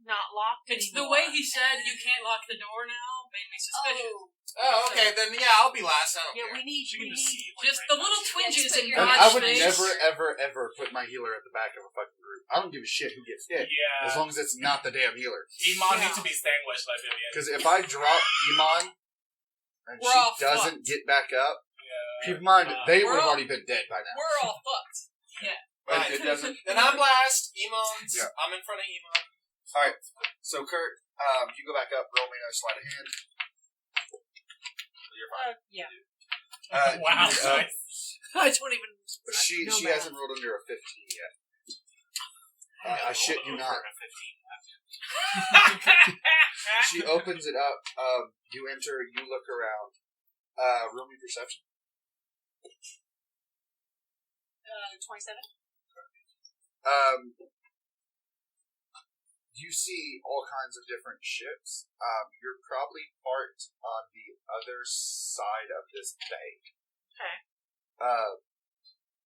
not locked It's the anymore. way he said you can't lock the door now made me suspicious. Oh, okay. Then yeah, I'll be last. I don't Yeah, care. we need. Just the little twinges in And And God's I would face. never, ever put my healer at the back of a fucking group. I don't give a shit who gets hit. Yeah. As long as it's not the damn healer. Emon needs to be sandwiched by Vivian. Because if I drop Emon and We're all she doesn't fucked. get back up, Yeah. keep in mind, they We're would have all- already been dead by now. We're all fucked. But Right. it doesn't. Then I'm last. Emon's. Yeah. I'm in front of Emon. Alright, so Kirk, you go back up, roll me another sleight of hand. You're fine. Yeah. Wow. nice. I don't even. She no math. hasn't rolled under a 15 yet. I shit you not. She opens it up. You enter. You look around. Roll me perception. 27. You see all kinds of different ships. You're probably parked on the other side of this bay. Okay.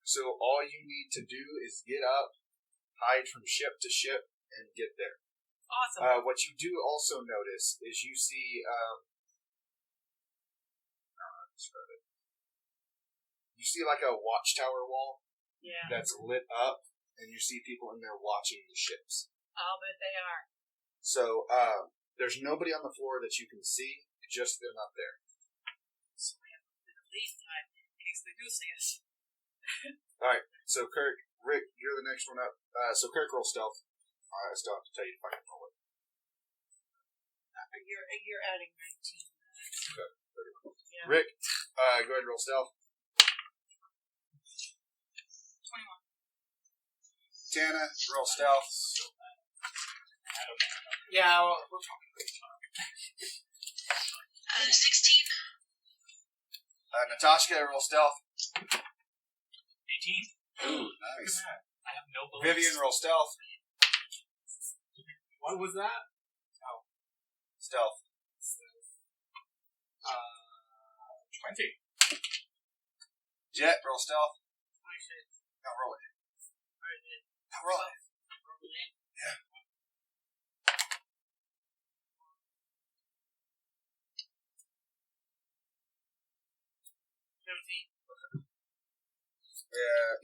So all you need to do is get up, hide from ship to ship, and get there. Awesome. What you do also notice is you see. You see like a watchtower wall Yeah. that's lit up, and you see people in there watching the ships. I'll bet they are. So there's nobody on the floor that you can see, just them up there. So we have a bit of lead time in case they do see us. All right. So Kirk, Rick, you're the next one up. So Kirk, roll stealth. I still have to tell you if I can roll it. You're adding 19. Okay. Yeah. Rick, go ahead and roll stealth. 21. Tana, roll stealth. Yeah. Well, 16. Natashka, roll stealth. 18. Ooh, nice. I have no beliefs. Vivian, roll stealth. What was that? Stealth. 20. Jet, roll stealth. Now roll it. Now roll it. Yeah.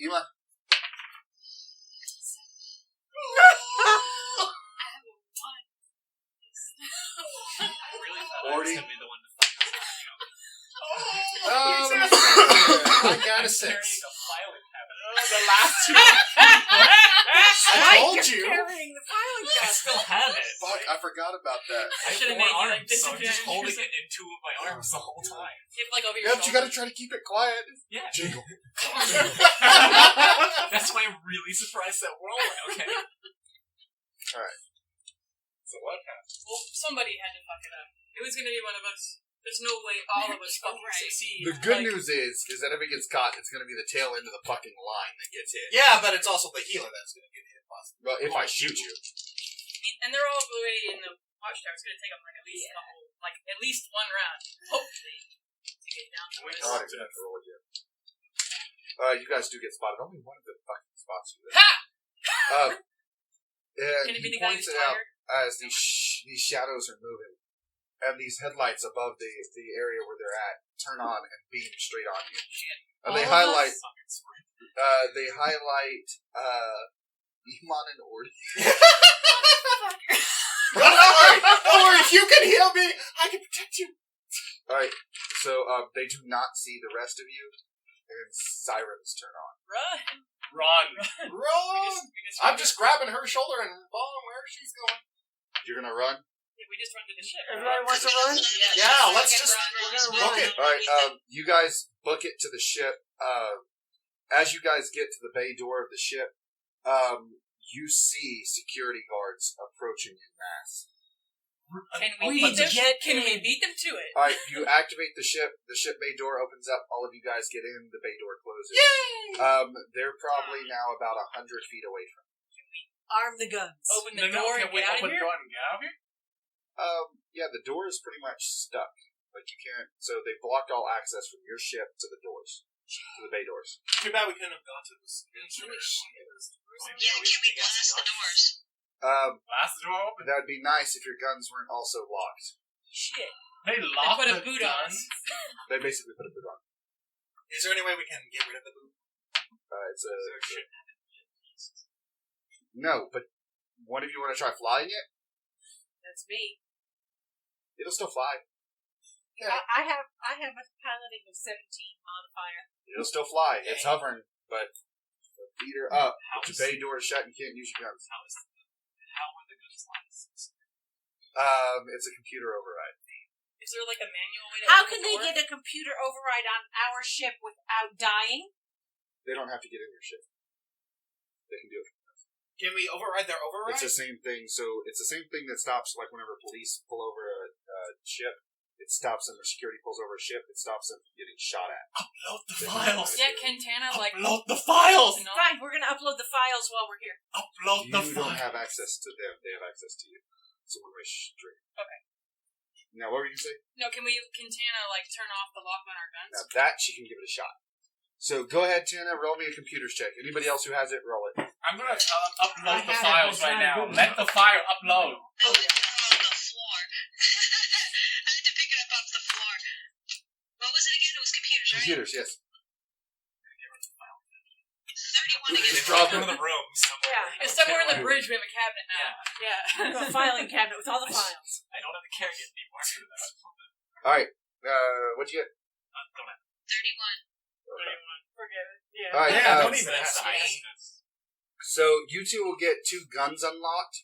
Ema. I really thought I was 40. going to be the one to fuck this thing up. I got a 6. Carrying a filing cabinet. the last two. I told you. Carrying the filing I still have it. Fuck, I forgot about that. I have should've 4 made you, like, arms, so I'm just disadvantage holding yourself. it in 2 of my arms the whole time. You have, like, over your Yeah, but you shoulder. gotta try to keep it quiet. Yeah. Jingle. That's why I'm really surprised that we're all okay. So what happened? Well, somebody had to fuck it up. It was gonna be one of us. There's no way all of us fucking succeed. The good Like, news is that if it gets caught, it's gonna be the tail end of the fucking line that gets hit. Yeah, but it's also the healer that's going to get hit. Possibly. Well, if I shoot you. and they're all the way in the watchtower. It's gonna take them like at least the whole, like at least one round, hopefully, to get down to where Oh, I didn't have to roll again. You guys do get spotted. Only one of them fucking spots you. Ha! And Can it be he the guy points who's it out tired? as these shadows are moving, and these headlights above the area where they're at turn on and beam straight on you. And they All of highlight. us? They highlight. Emon and Ori. Don't worry. If you can heal me, I can protect you. All right. So they do not see the rest of you, and sirens turn on. Run! Run! I'm just grabbing her shoulder and following where she's going. You're gonna run. Yeah, we just run to the ship. Everybody wants to run? Yeah, let's just book it. All right. You guys book it to the ship. As you guys get to the bay door of the ship, you see security guards approaching in mass. Can we beat them? Can we beat them to it? All right. You activate the ship. The ship bay door opens up. All of you guys get in. The bay door closes. Yay! They're probably now about 100 feet away from. Arm the guns. Open the door and Can we get out of open the here. door and get out of here? Yeah, the door is pretty much stuck. Like you can't. So they blocked all access from your ship to the doors, to the bay doors. Too bad we couldn't have gone to this. Yeah, can we blast the doors? Blast the door open. That'd be nice if your guns weren't also locked. Shit. They They locked put a the boot on guns. us. They basically put a boot on. Is there any way we can get rid of the boot? It's a. No, but one of you want to try flying it? That's me. It'll still fly. I have a piloting of 17 modifier. It'll still fly. It's hovering, but beat her up. How But your is- bay door is shut and you can't use your guns. How are the guns lines? It's a computer override. Is there like a manual way to How open can the they door? get a computer override on our ship without dying? They don't have to get in your ship. They can do it. Can we override their override? It's the same thing. So it's the same thing that stops, like whenever police pull over a ship, it stops them. Or security pulls over a ship, it stops them from getting shot at. Upload the files. Yeah, can Tana like Upload the files. No. Fine, we're gonna upload the files while we're here. Upload the You don't files. have access to them; they have access to you. It's a one-way street. Okay. Now, what were you saying? No, can Tana like turn off the lock on our guns? Now that she can give it a shot. So go ahead, Tana. Roll me a computer's check. Anybody else who has it, roll it. I'm gonna tell them upload the I have it, files but it's right not now. good Let enough. the file upload. Oh, it's on the floor. I had to pick it up off the floor. What was it again? It was computers, right? Computers, yes. 31 They against dropped into the room somewhere. Yeah. It's somewhere in the bridge. We have a cabinet now. Yeah. A filing cabinet with all the files. I don't have the carry anymore. All right. What'd you get? Don't have 31. Forget it. Yeah. All right. Yeah, don't it. even ask me. So you two will get 2 guns unlocked.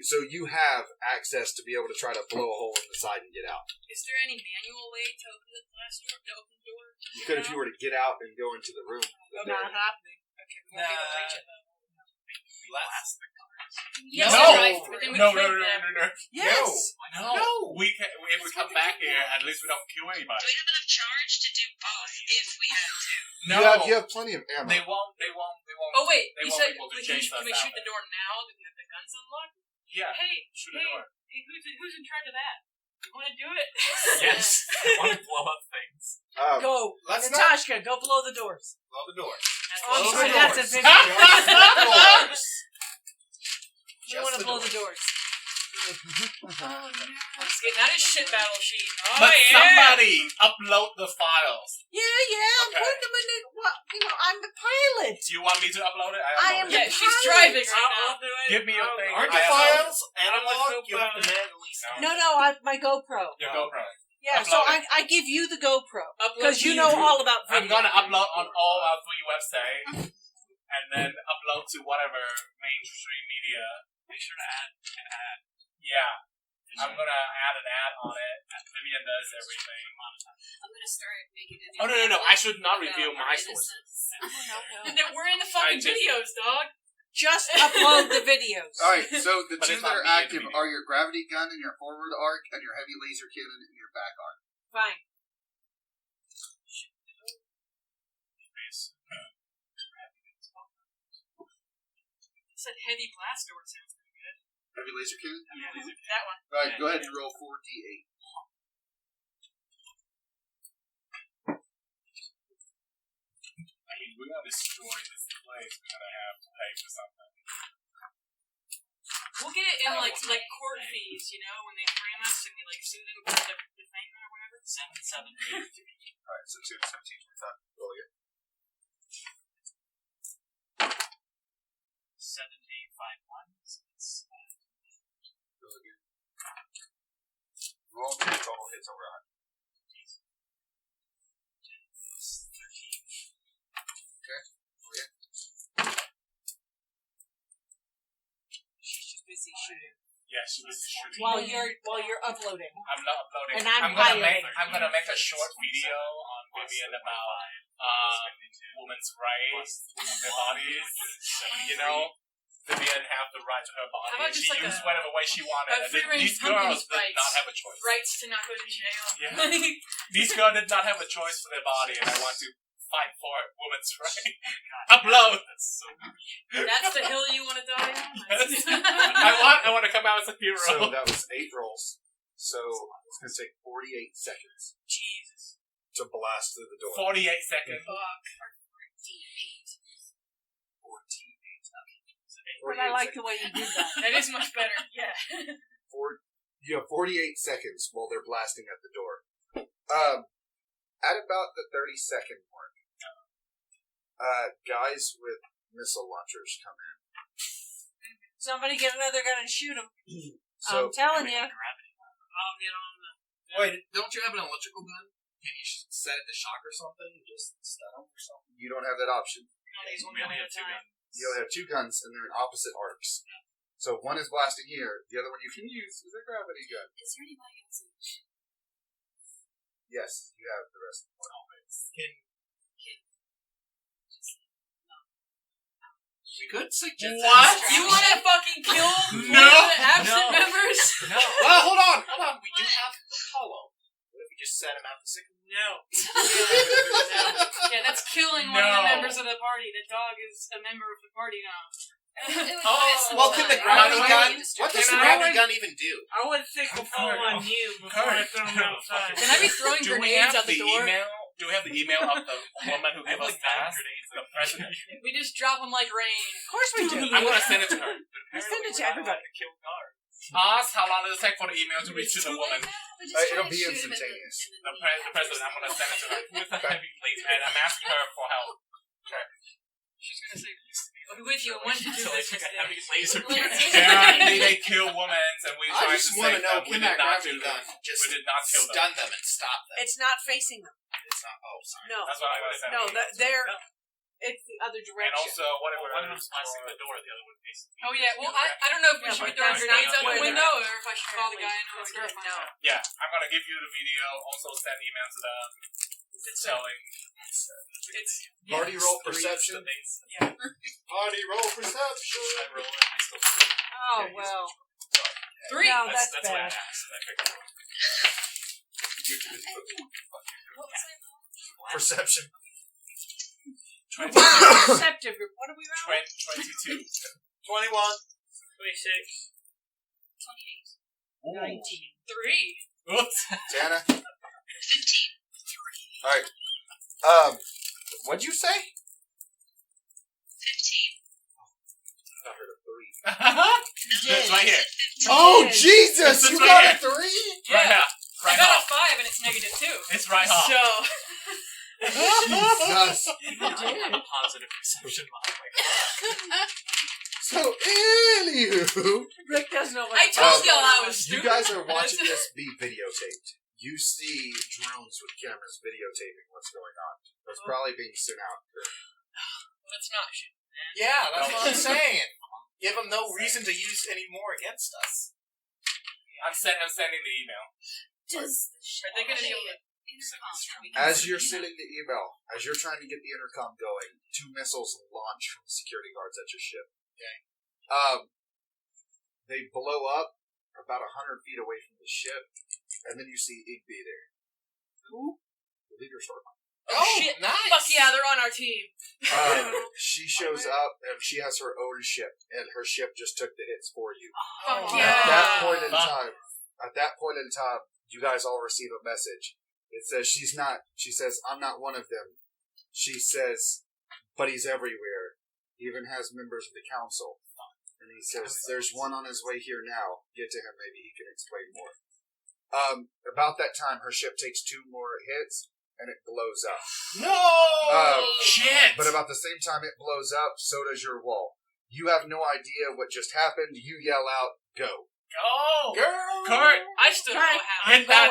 So you have access to be able to try to blow a hole in the side and get out. Is there any manual way to open the glass door? To open the door? You could if you were to get out and go into the room. Not happening. Okay, we won't be able to reach it though. Blast the Yes, No. that's right. But then we No. killed them. Yes. No. We can. If we come back here, at least we don't kill Do anybody. we have enough charge to do both if we had to? No. You have plenty of ammo. They won't. Oh wait, They you won't said be able to can chase us we out shoot the there. door now that we have the guns unlocked? Yeah. Hey, Shoot the door. who's in charge of that? You want to do it? Yes. I want to blow up things. Go. Let's not Natashka, go blow the doors. blow the door. Oh, I'm Close sorry, the that's a doors. Vivian. Doors. We want to blow the doors. Let's get that is shit battle sheet. Oh But yeah. somebody upload the files. Yeah, I'm Okay. putting them in the. Well, I'm the pilot. Do you want me to upload it? I am Yeah, the she's pilot. driving right now. do it. Give me your thing. Aren't I the upload. files analog? You have to manually scan. No, my GoPro. Your GoPro. Yeah, so Upload I give you the GoPro Upload because you to know YouTube. all about video. I'm gonna upload on all our 3 websites. and then upload to whatever mainstream media. Make sure to add an ad. Yeah. I'm gonna add an ad on it. Vivian does everything. I'm gonna start making a new Oh no! I should not reveal my sources. sources. And then we're in the fucking videos, dog. Just upload the videos. All right, so the But two it's that not are me in the active video. are your gravity gun and your forward arc, and your heavy laser cannon and your back arc. Fine. It's a heavy blast door. It sounds pretty good. Heavy laser cannon? That one. All right, go ahead and roll 4d8. I mean, we're gonna destroy this place. We're gonna have to pay for something. We'll get it in like court fees, you know, when they frame us and we like sue them for the defamation or whatever. 7, 7, 8. Alright, so 2 to 17 for that. Roll again. 7, 8, 5, 1. So it's Roll again. Roll total hits over 100. 13. Okay. She's just busy shooting. Yeah, she was shooting. While you're uploading. I'm not uploading. And I'm gonna make a short video on Vivian about women's rights, their bodies. You know, Vivian have the right to her How body. about She just like used whatever way she wanted. a free-range These girls company's did not have a choice. rights to not go to jail. Yeah. These girls did not have a choice for their body, and I want to fight for women's rights. Upload. That's so weird. That's the hill you want to die on? I want to come out as a hero. So that was 8 rolls. So it's going to take 48 seconds Jesus. to blast through the door. 48 seconds. Fuck. 48 But I like the way you did that. That is much better. Yeah. You have 48 seconds while they're blasting at the door. At about the 30-second mark, guys with missile launchers come in. Somebody get another gun and shoot him. So I'm telling you. I'll get on the. Wait, don't you have an electrical gun? Can you set it to shock or something and just stun them or something? You don't have that option. We only have 2 guns. You only have 2 guns, and they're in opposite arcs. So one is blasting here, the other one you can use is a gravity gun. Is there anybody else? Yes, you have the rest of the one. We could suggest. What? You want to fucking kill No. one of the absent No. members? No. Well, hold on. We do have Apollo. What if we just set him out to sick? No. Yeah, that's killing one of the No. members of the party. The dog is a member of the party now. Well, can the gravity gun? What does the gravity gun even do? I would think before on you before I throw him outside. Can I be throwing Do we grenades have out the the door? email? Do we have the email of the woman who gave us like 9 tasks? grenades. The president. We just drop them like rain. Of course we do. I'm gonna send it to her. Send it to everybody. To kill guards. Ask how long does it take for the email to reach to the woman. It'll be instantaneous. The president. I'm gonna send it to her with a heavy laser, and I'm asking her for help. She's gonna say, "I'll be with you. I want you to do So this." it's like a heavy instead." laser. Apparently they kill women, and we I tried just to want say to know, that we can did that not gravity do gun that. just We did not kill them. stun them and stop them? It's not facing them. It's not. Oh, sorry. No. That's what I'm gonna send. No, her. they're. It's the other And direction. also, whatever. One of them's blasting the door, the other one faces me. Oh yeah. Well, I don't know if we Yeah, should but be throwing that's grenades not out the where window or if I should call the guy in That's the good. No. Yeah, I'm gonna give you the video. Also, send email to them. Telling. It's Party roll perception. Party roll perception. I roll it. I still Oh, well. 3. No, That's that's why I bad. asked. I picked it. Perception. Perceptive. What are we rolling? 22. 21. 26. 19. 3. Oops. Tana? 15. Alright. What'd you say? 15. I heard a 3. It's right here. Oh, Yes. Jesus! It's You right got here. a 3? Right here. I Right got off. a 5 and it's -2. It's right off. So Jesus! I have a positive perception mod. Like, So, anywho, Rick doesn't know what I the told fuck y'all I going was on. you stupid. guys are watching this be videotaped. You see drones with cameras videotaping what's going on. It's probably being sent out. Let's not shoot. Yeah, that's what I'm saying. Give them no reason to use any more against us. I'm sending the email. Are they going to do it? As you're sending the email, as you're trying to get the intercom going, 2 missiles launch from the security guards at your ship. Okay. They blow up about 100 feet away from the ship, and then you see Igby there. Who? The leader storm. Oh, shit. Nice. Fuck yeah, they're on our team. She shows up, and she has her own ship, and her ship just took the hits for you. Fuck Oh, yeah. At that point in time, you guys all receive a message. It says she says, I'm not one of them. She says, but he's everywhere. He even has members of the council. And he says, there's one on his way here now. Get to him, maybe he can explain more. About that time, her ship takes 2 more hits, and it blows up. No! Shit! But about the same time it blows up, so does your wall. You have no idea what just happened. You yell out, go. Go! Girl! Kurt! I still don't know what happened. Hit that,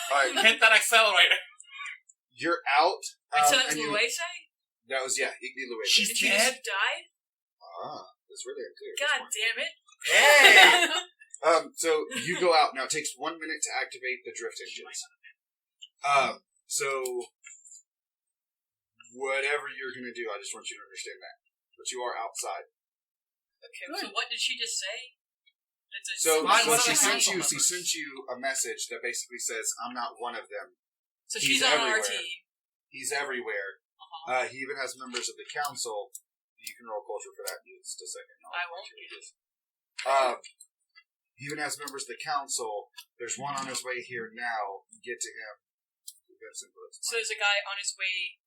Alright, hit that accelerator. you're out. So that's and you- Louise? Did That was, Igby Louise. She's she dead? just die? That's really unclear. God damn it. Hey! So you go out. Now it takes 1 minute to activate the drift engines. So whatever you're going to do, I just want you to understand that. But you are outside. Okay, so what did she just say? So she sent sent you a message that basically says, I'm not one of them. So he's she's on our everywhere. team. He's everywhere. He even has members of the council. You can roll culture for that in just a second. I won't. He even has members of the council. There's one on his way here now. Get to him. So there's a guy on his way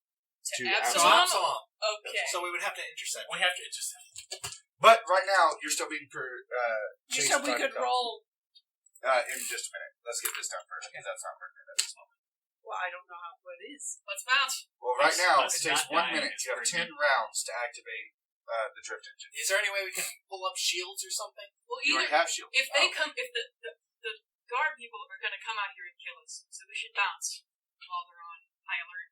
to To Absalom? Absalom. Okay. So we would have to intercept. We have to intercept. But right now, you're still being You chased said we by could the dog. roll. In just a minute. Let's get this done first, because that's not pertinent at this moment. Well, I don't know how what it is. Let's bounce. Well, right now, let's it takes not 1 die. minute. You have 10 rounds to activate the drift engine. Is there any way we can pull up shields or something? Well, You either already have shields. if they come, if the guard people are going to come out here and kill us, so we should bounce while they're on high alert.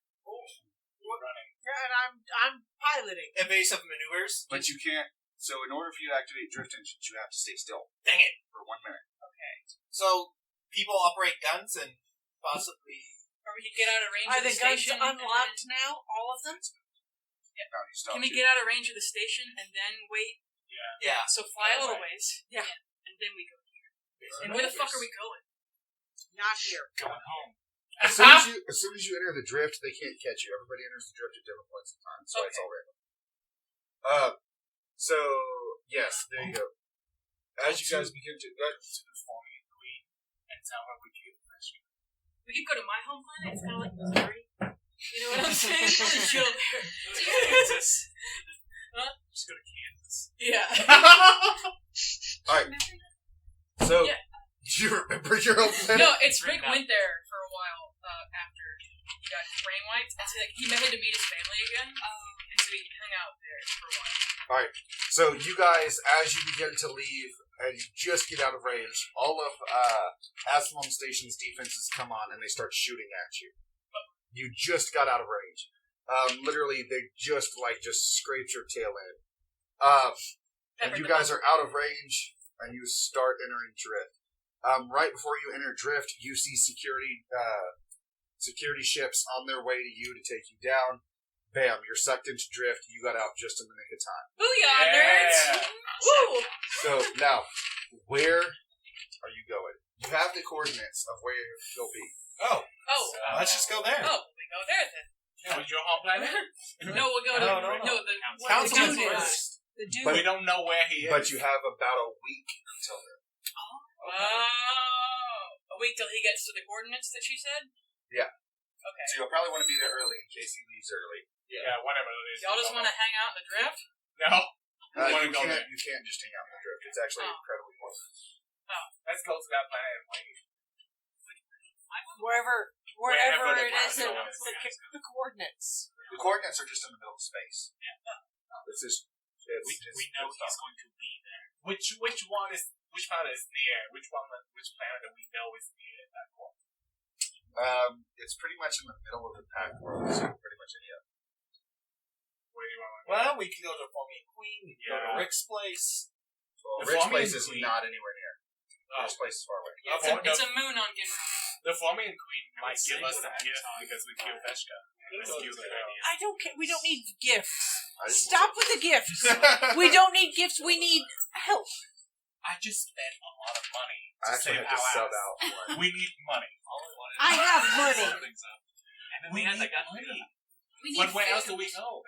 Yeah, and I'm piloting. Evasive maneuvers? But you can't. So in order for you to activate drift engines, you have to stay still. Dang it. For 1 minute. So people operate guns and possibly... Or we could get out of range Are of the the guns station. unlocked now? All of them? No, you stop. Can we get out of range of the station and then wait? Yeah. So fly a little ways. Yeah. And then we go here. And where the fuck are we going? Not here. Going home. As soon as you enter the drift, they can't catch you. Everybody enters the drift at different points in time, so it's all random. So yes, there you go. As you guys begin to inform the queen and tell her we gave the pressure. We could go to my home planet. It's kind of like Missouri. You know what I'm saying? Just chill there. Kansas. Huh? Just go to Kansas. Yeah. all right. So Yeah. you remember your own planet? No, it's Rick Right now. went there for a while after he got brain wiped. And so like, he had to meet his family again. And so he hung out there for a while. All right. So you guys, as you begin to leave and you just get out of range, all of Absalom Station's defenses come on and they start shooting at you. You just got out of range. Literally, they just scraped your tail end. And you guys are out of range and you start entering drift. Right before you enter drift, you see security ships on their way to you to take you down. Bam, you're sucked into drift. You got out just in the nick of time. Booyah, nerds! Woo! So now, where are you going? You have the coordinates of where you'll be. Oh, Oh. let's just go there. Oh, we go there then. Was your home planet? No, we'll go to No. the Councilman dude is. first. The dude. But we don't know where he is. But you have about a week until then. Oh. A week till he gets to the coordinates that she said? Yeah. Okay. So you'll probably want to be there early in case he leaves early. Yeah, whatever it is. Y'all just want to hang out in the drift? No. We want to You go there. can't just hang out in the drift. It's actually Oh. incredibly close. Let's go to that planet and wait. Wherever Wherever the it is, council is. the coordinates. The coordinates are just in the middle of space. It's just We know he's going to be there. Which planet is near? Which planet that we know is near that point? It's pretty much in the middle of the pack world, so pretty much any of it. Where do you want to go? Well, we could go to Formian Queen. We could go to Yeah. Rick's place. Well, The Rick's Formian place is Queen. not anywhere near. Oh. Rick's place is far away. Yeah, it's a moon on Ginra. The Formian Queen might would give say us go a to gift Anton. because we killed Veshka. Rescue the idea. I don't care. We don't need gifts. I just- Stop with the gifts. We don't need gifts. We need help. I just spent a lot of money I to actually save had to our sub ass. out one. We need money. All I wanted I was have to money. set things up. And then We we had need that gun money. We need But where food. else do we go?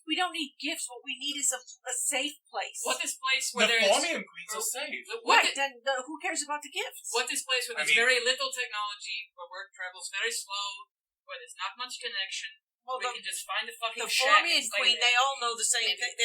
We don't need gifts. What we need is a safe place. What this place The where there's Formian Queen's are safe. what, Right, then who cares about the gifts? what this place where I there's mean- very little technology, where work travels very slow, where there's not much connection. Well, We can just find a fucking the shack and Formian stay Queen, there. they all know the same thing.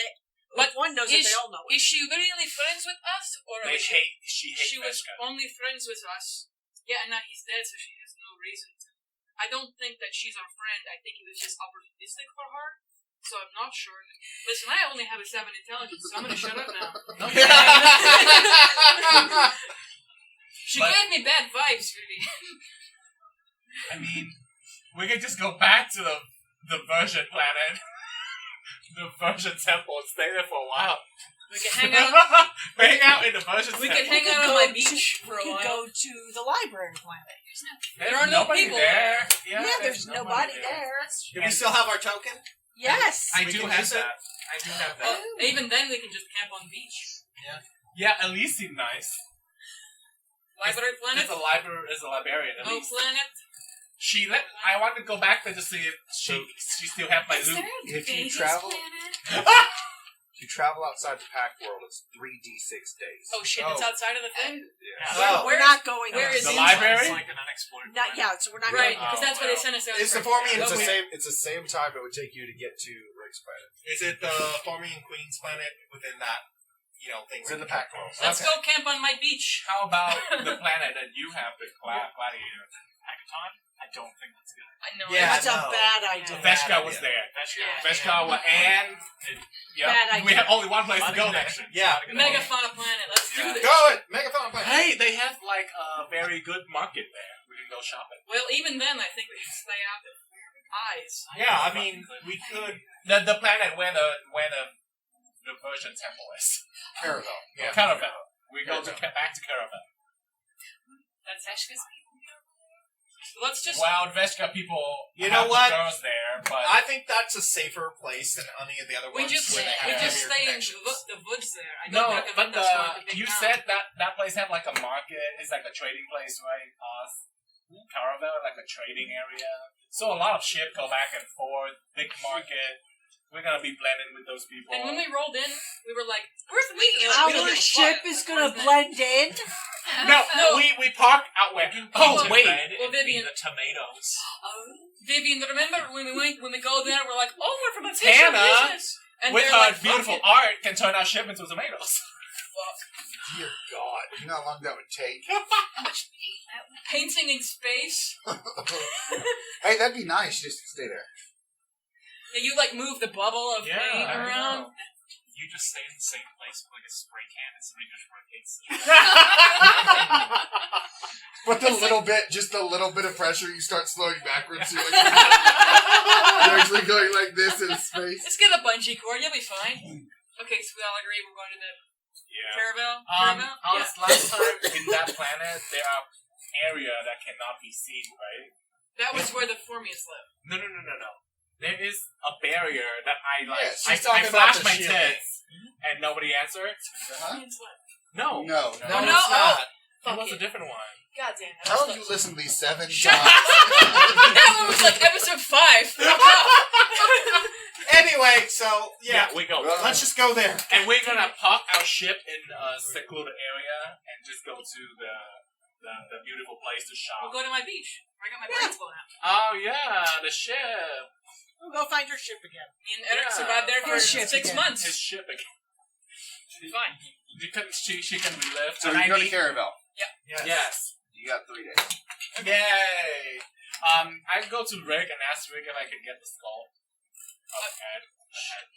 But If one knows it, they all know it. Is she really friends with us, or They is she hates she was Veshka. only friends with us? Yeah, and now he's dead, so she has no reason to. I don't think that she's our friend. I think he was just opportunistic for her. So I'm not sure. Listen, I only have a 7 intelligence, so I'm gonna shut up now. She But- gave me bad vibes, really. I mean, we could just go back to the Virgin planet, the Virgin temple, and stay there for a while. We can hang out. Hang out in the Virgin We temple. can hang out on my beach for a We could while. go to the library planet. There are no nobody people there. Yeah, there's nobody there. Do we still have our token? Yes. I We do can have use it? that. I do have that. Well, even then, we can just camp on beach. Yeah, at least seem nice. Library planet. There's a library. There's a librarian. At No least planet. she let. I wanted to go back there to see if she still had my Is loot. there a If you Vegas travel- planet? If you travel outside the pack world, it's 3d6 days. Oh shit! It's outside of the thing. Yeah. Well, We're not going where there. is The it? library? It's like an unexplored Not, planet. yeah, so we're not Right, going because there. that's where they sent us out. It's the first. Formian It's the Queen. same. It's the same time it would take you to get to Rick's planet. Is it the Formian Queen's planet within that, thing? It's in the where pack world. Let's go camp on my beach. How about the planet that you have, the gladiator? Hackathon? I don't think that's good. I know. Yeah. That's a no. bad idea. Veshka was there. Veshka and Bad idea. we have only one place to go there. Yeah. Megafauna planet. Let's do this. Go it! Megaphone planet. Hey, they have like a very good market there. We can go shopping. Well, even then, I think we should stay out of eyes. Yeah, I mean, we could. The planet where the Virgin temple is. Caravel. Yeah. Caravel. We go back to Caravel. That's Veshka's people. Let's just. Wild Veshka people. You have know what? The girls there, but I think that's a safer place than any of the other We ones. just where they have stay in connections. the woods there. I know no. Dracovin But does want the big you town. said that place had like a market. It's like a trading place, right? Caravel, like a trading area. So a lot of shit go back and forth. Big market. We're gonna be blending with those people. And when we rolled in, we were like, "Where's the meat?" Our ship is going to blend in. No, No. we park out where. Oh Well, wait. Well, Vivian, The tomatoes. Vivian, remember when we go there, we're like, "Oh, we're from a official Tana, business," and With they're her like, beautiful "Fuck it." art, can turn our ship into tomatoes. Dear God. You know how long that would take? Painting in space. Hey, that'd be nice just to stay there. Yeah, you like move the bubble of Yeah, paint I around. You just stay in the same place with like a spray can and somebody just rotates the But just a little bit of pressure, you start slowing backwards. You're, like, you're actually going like this in space. Let's get a bungee cord. You'll be fine. Okay, so we all agree we're going to the Caravel. Last time in that planet, there are area that cannot be seen, right? That was where the Formians live. No. There is a barrier that I like. Yeah, she's I talking about flash the my ship. tits, and nobody answered. Huh? Formians live. No, No. No, no, it's not. it Fuck was a it. different one. God damn it. How did you listen to these 7 Shut times? That one was like episode 5. Anyway, so, yeah. we go. Let's just go there. And we're gonna park our ship in a secluded area and just go to the beautiful place to shop. We'll go to my beach. I got my brains blown out. Oh yeah, the ship. We'll go find your ship again. Me and Eric Yeah. survived there for His ship 6 again. months. His ship again. Should be fine. She can relive. So And you I go to need- Caravel. Yes. You got 3 days. Yay! I go to Rick and ask Rick if I can get the skull. Oh, the head.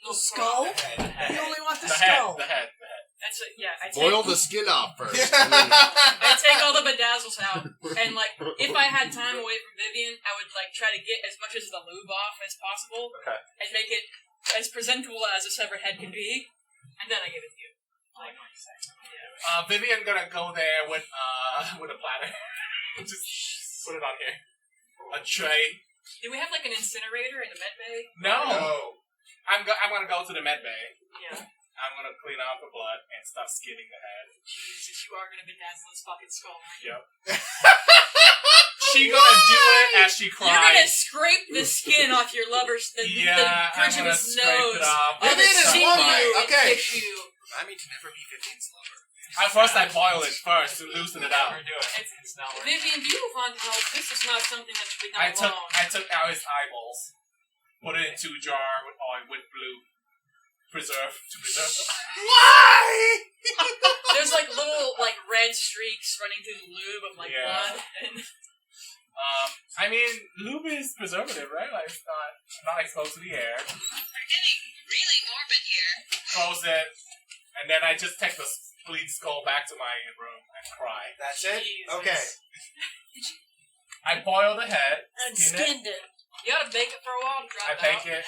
No Skull? problem. You only want the The head. skull. The head. That's it. Yeah, I take, Boil the skin off first. I take all the bedazzles out, and like if I had time away from Vivian, I would like try to get as much as the lube off as possible, Okay. and make it as presentable as a severed head can be, and then I give it to you. Vivian gonna go there with a platter. Just put it on here. A tray. Do we have like an incinerator in the med bay? No. I'm gonna go to the med bay. Yeah. I'm gonna clean out the blood and start skinning the head. Jesus, you are gonna bedazzle his fucking skull. Yep. She gonna do it as she cries. You're gonna scrape the skin off your lover's the bridge of his nose. Vivian is one way. Okay. Tissue. I mean to never be Vivian's lover. At first, I boil it first to loosen it out. Never do it. It's not working. Vivian, do you want help? This is not something that should be done alone. I took out his eyeballs, put it into a jar with oil with blue preserve to preserve. Why? There's like little like red streaks running through the lube of like blood. And I mean, lube is preservative, right? Like it's not exposed to the air. We're getting really morbid here. Close it, and then I just take the bleed skull back to my room and cry. That's it? Jesus. Okay. I boil the head, And skin it. skinned it. you gotta bake it for a while to dry I it bake out. it.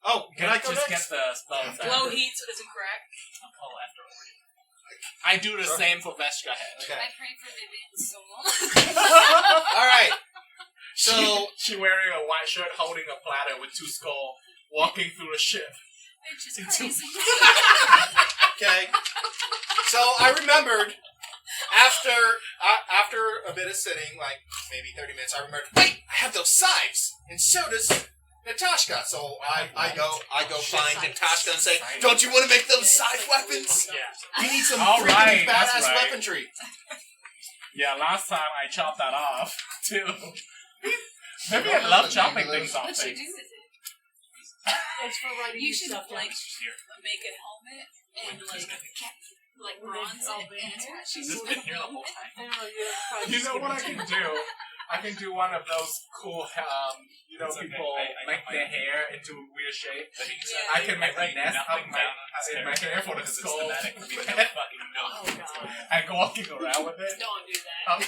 Oh, can I go just next? get the bones out. Low heat so it doesn't crack. I'll call afterward. I do the same for Veshka head. Okay. I pray for Vivian's soul. Alright. So, she wearing a white shirt, holding a platter with 2 skulls, walking through a ship. It's just crazy. okay. So I remembered after a bit of sitting, like maybe 30 minutes, I remembered, wait, I have those scythes, and so does Natashka. So I go find Natashka and say, don't you want to make those scythe weapons? Yeah. We need some All freaking right, badass that's right. weaponry. Yeah, last time I chopped that off, too. Maybe I love chopping things off What'd she things. do with it? It's for writing You should stuff down. like make a helmet and like bronze it and attach it Has this to been the here the whole helmet. time? You know what I can do? I can do one of those cool, It's okay. people I make got their my- hair into a weird shape. Yeah. I can make a write nest up nothing down in my hair for the because it's skull. thematic for me to fucking know what's going on. And go walking around with it. Don't do that.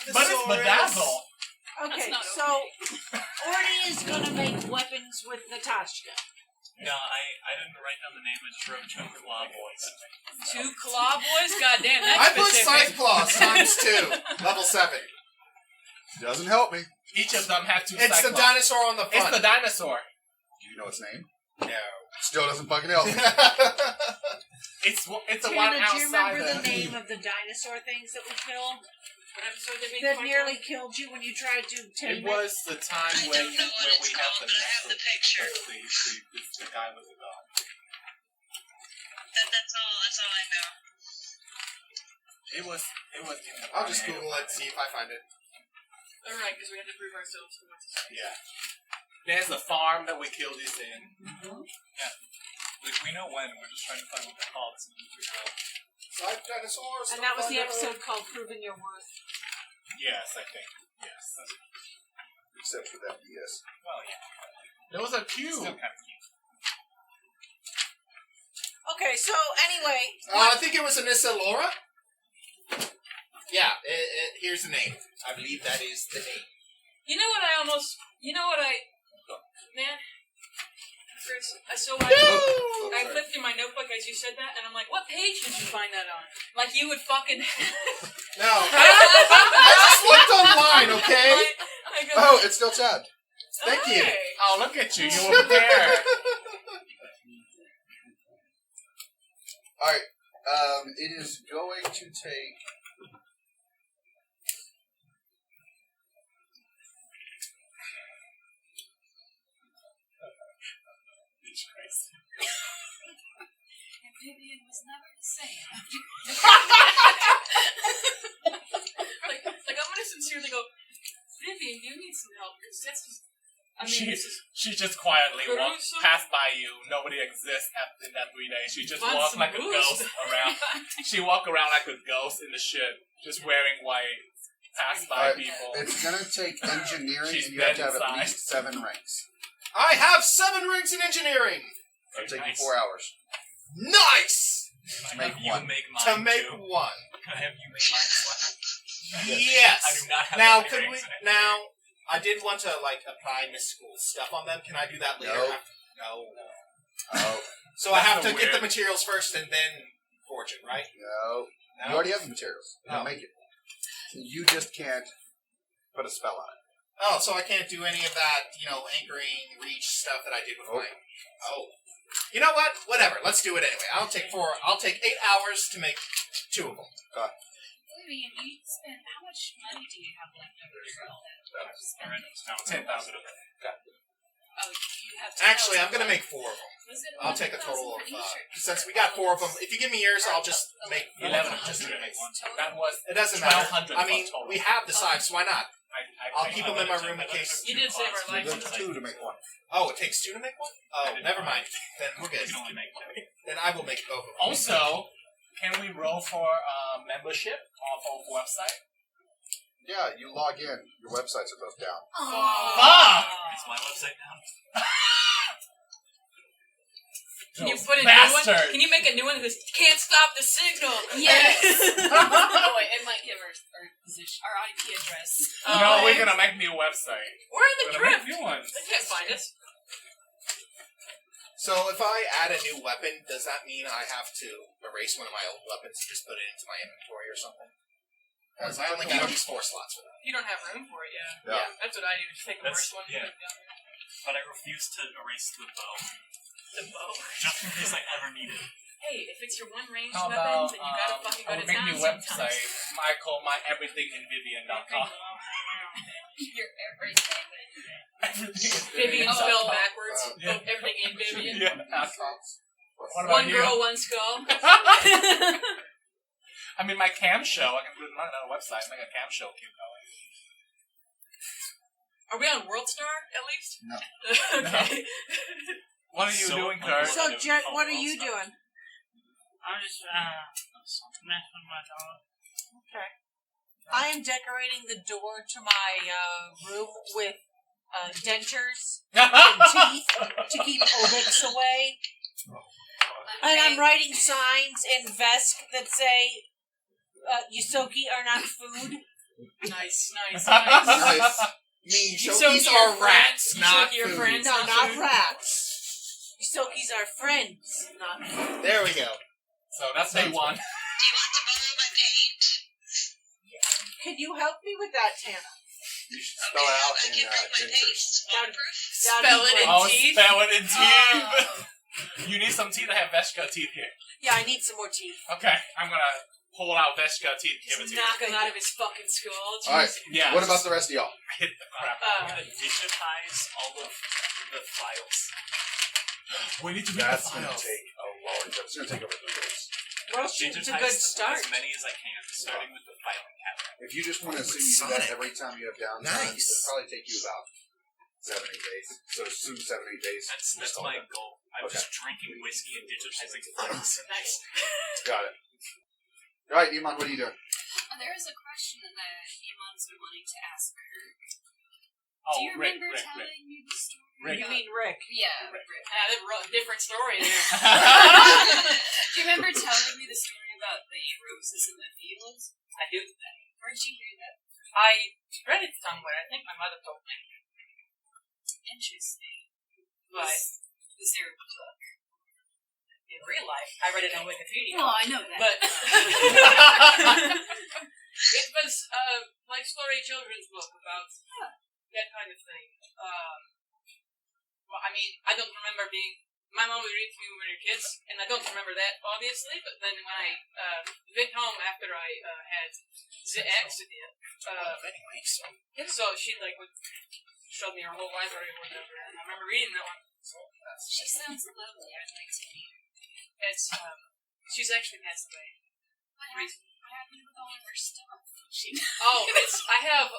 But it's bedazzle. Okay, That's not so Orny is gonna make weapons with Natashka. No, I didn't write down the name. I just wrote 2 Claw Boys. 2 claw boys? God damn, that's I put specific. scythe claws ×2, level 7. Doesn't help me. Each of them have 2 It's the cyclops. dinosaur on the It's front. the dinosaur. Do you know its name? No. Still doesn't fucking help me. It's the Tana, one do you remember outside the name of the dinosaur things that we killed? What episode did we That find nearly killed you when you tried to It tame it? was the time I when don't know what it's we have called, the but I have the picture. the guy with the dog. That's all I know. It was in the I'll just Google it, see if I find it. Alright, because we had to prove ourselves. So much. Yeah. There's a farm that we killed this in. Like, we know when, we're just trying to find what they're called so we can figure out. Scythe dinosaurs. And that was the episode called Proving Your Worth. Yes, I think. Yes. Except for that BS. Well, yeah. There was a cube. Still kind of cute. Okay, so anyway, I think it was Anissa Laura. Yeah, here's the name. I believe that is the name. Man, Chris, I flipped through my notebook as you said that, and I'm like, what page did you find that on? Like, you would fucking... No. I just looked online, okay? I go, Oh, it's still tabbed. Thank you. "Okay." Oh, look at you. You were prepared. Alright. It is going to take. And Vivian was never the same. like, I'm gonna sincerely go, Vivian, you need some help, because that's just... She just quietly walked Gruesome. past by you. Nobody exists in that 3 days. She just Want walked some like a booze? ghost around. She walked around like a ghost in the ship, just wearing white, passed by Alright, people. it's gonna take engineering, She's and you have to dead have at inside. least 7 ranks. I have 7 ranks in engineering. It'll take Nice. you 4 hours. Nice! To make You one. make mine To make too. one. Can I have you make mine as well? Yes. I do not have Now, any could we? rings in it. Now, I did want to like apply mystical stuff on them. Can I do that later? No. No. Oh, So I have That's to get the weird. materials first and then forge it, right? no. No. You already have the materials. Oh. Now make it. You just can't put a spell on it. Oh, so I can't do any of that, anchoring, reach stuff that I did with Nope. mine. Oh. You know what? Whatever. Let's do it anyway. I'll take 8 hours to make 2 of them. Vivian, you spent how much money do you have left over for all that? Now 10,000 of it. Oh, you have. Actually, I'm gonna make 4 of them. Was it I'll take a total of 11,000 for each, or since we got 4 of them. If you give me yours, I'll just make 11 of them. Just to make one. That was It doesn't matter. 1,200 I mean, total. we have the sides, so why not? I'll I keep them in my room in case. You did save our lives. There's 2 to make one. Oh, it takes 2 to make one. Oh, never mind. Then we're good. You can only make one. Then I will make both of them. Also, can we roll for membership off of website? Yeah, you log in. Your websites are both down. Fuck! Is my website down? Can you put a new Bastard. one? Can you make a new one that says, can't stop the signal? Yes. Boy, it might give our position. Our IP address. No, we're gonna make new website. We're in the We're gonna make drift. new ones. They can't find us. So if I add a new weapon, does that mean I have to erase one of my old weapons and just put it into my inventory or something? Because I only have these 4 slots for that. You don't have room for it, yeah. Yeah. That's what I do. Just take the That's- worst one. yeah. And put it down there. But I refuse to erase the bow. The bow. Just in case I ever need it. Hey, if it's your one ranged How weapon, about then you gotta fucking I go would to make town new sometimes. website. Michael, my everything in Vivian.com. Your everything. Everything is Vivian Vivian.com. spelled backwards. Yeah. Oh, everything in Vivian. Yeah. What about One you? girl, one skull. I mean, my cam show. I can put it on a website. Make a cam show keep going. Are we on WorldStar at least? No. Okay. What are you So- doing, Kirk? So, Jet, what are you doing? I'm just messing with my dog. Okay. I am decorating the door to my room with dentures and teeth to keep Obix away. And I'm writing signs in Veshka that say, Yusoki are not food. Nice. Nice. Me, So Shokis your are friends- rats, you not Shoki your food. friends. No, Not not food. rats. Yusokis are friends, not food. There we go. So that's day one. Do you want to borrow my paint? Can you help me with that, Tana? You should spell it out I in can bring my paint. dentures. Waterproof. Spell it in Oh, teeth. spell it in teeth. You need some teeth. I have Veshka teeth here. Yeah, I need some more teeth. Okay, I'm gonna pull out Veshka teeth. Give it Just to you. knock him out of his fucking skull. All right. Jeez. Yeah. What about the rest of y'all? Hit the crap. I'm gonna digitize all of the files. We need to make That's the going to files. take a long time. It's going to take over 3 days. Well, it's a Digitize good start. as many as I can, starting with the filing cabinet. If you just want to assume you do that every time you have downtime, Nice. it'll probably take you about 7-8 days. So assume 7-8 days. That's Install my it. goal. I'm Okay. just drinking whiskey and digitizing files. Nice. Got it. All right, Emon, what are you doing? There is a question that Emon's been wanting to ask Kirk. Oh, Do you Rick, remember Rick, Rick. telling me the story? Rick. You mean Rick? Yeah, Rick. Different story there. Do you remember telling me the story about the roses in the fields? I do. Where'd you hear that? I read it somewhere. I think my mother told me. Interesting. But Was there a book? in real life, I read it on Wikipedia. No, I know that. But it was like story children's book about that kind of thing. Well, I mean, I don't remember being. My mom would read to me when we were kids, and I don't remember that obviously. But then when I went home after I had the accident, so she like would show me her whole library or whatever, and I remember reading that one. She sounds lovely. I'd like to meet her. It's she's actually passed away. What happened with all of her stuff? Oh, it's I have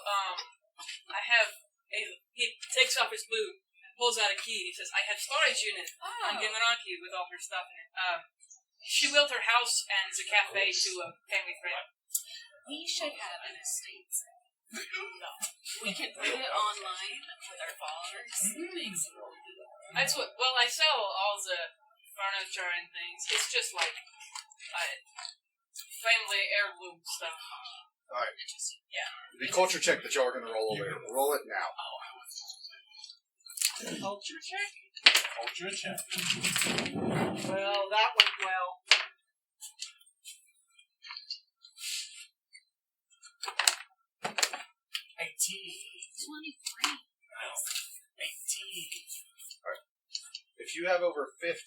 he takes off his boot, pulls out a key, and he says, "I have storage unit on Gengaraki with all her stuff in it." She built her house and the cafe to a family friend. We should have an estate sale. We can put it online with our followers. Make some money. That's what. Well, I sell all the furniture and things. It's just like family heirloom stuff. Alright. Yeah. The culture check that y'all are going to roll over. Roll it now. Culture check? Culture check. Well, that went well. If you have over 15,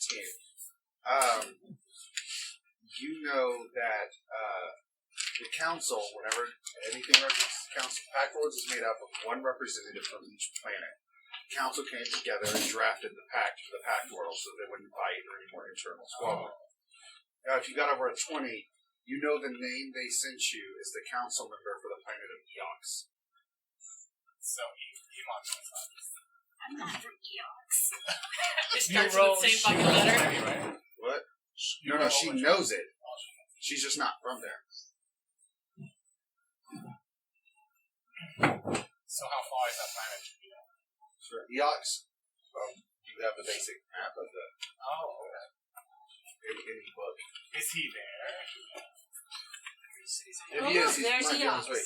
you know that the council, whenever anything represents the council, Pact Lords is made up of one representative from each planet. The council came together and drafted the pact for the Pact World so they wouldn't fight or any more internal squabbling. Now, if you got over a 20, you know the name they sent you is the council member for the planet of Eox. So, Emon knows that. I'm not from Eox. This starts with the same fucking letter. Anyway. What? No, she knows it. She's just not from there. So how far is that planet? For Eox, you have the basic map of the in the book. Is he there? If he is, he there's might be on his way.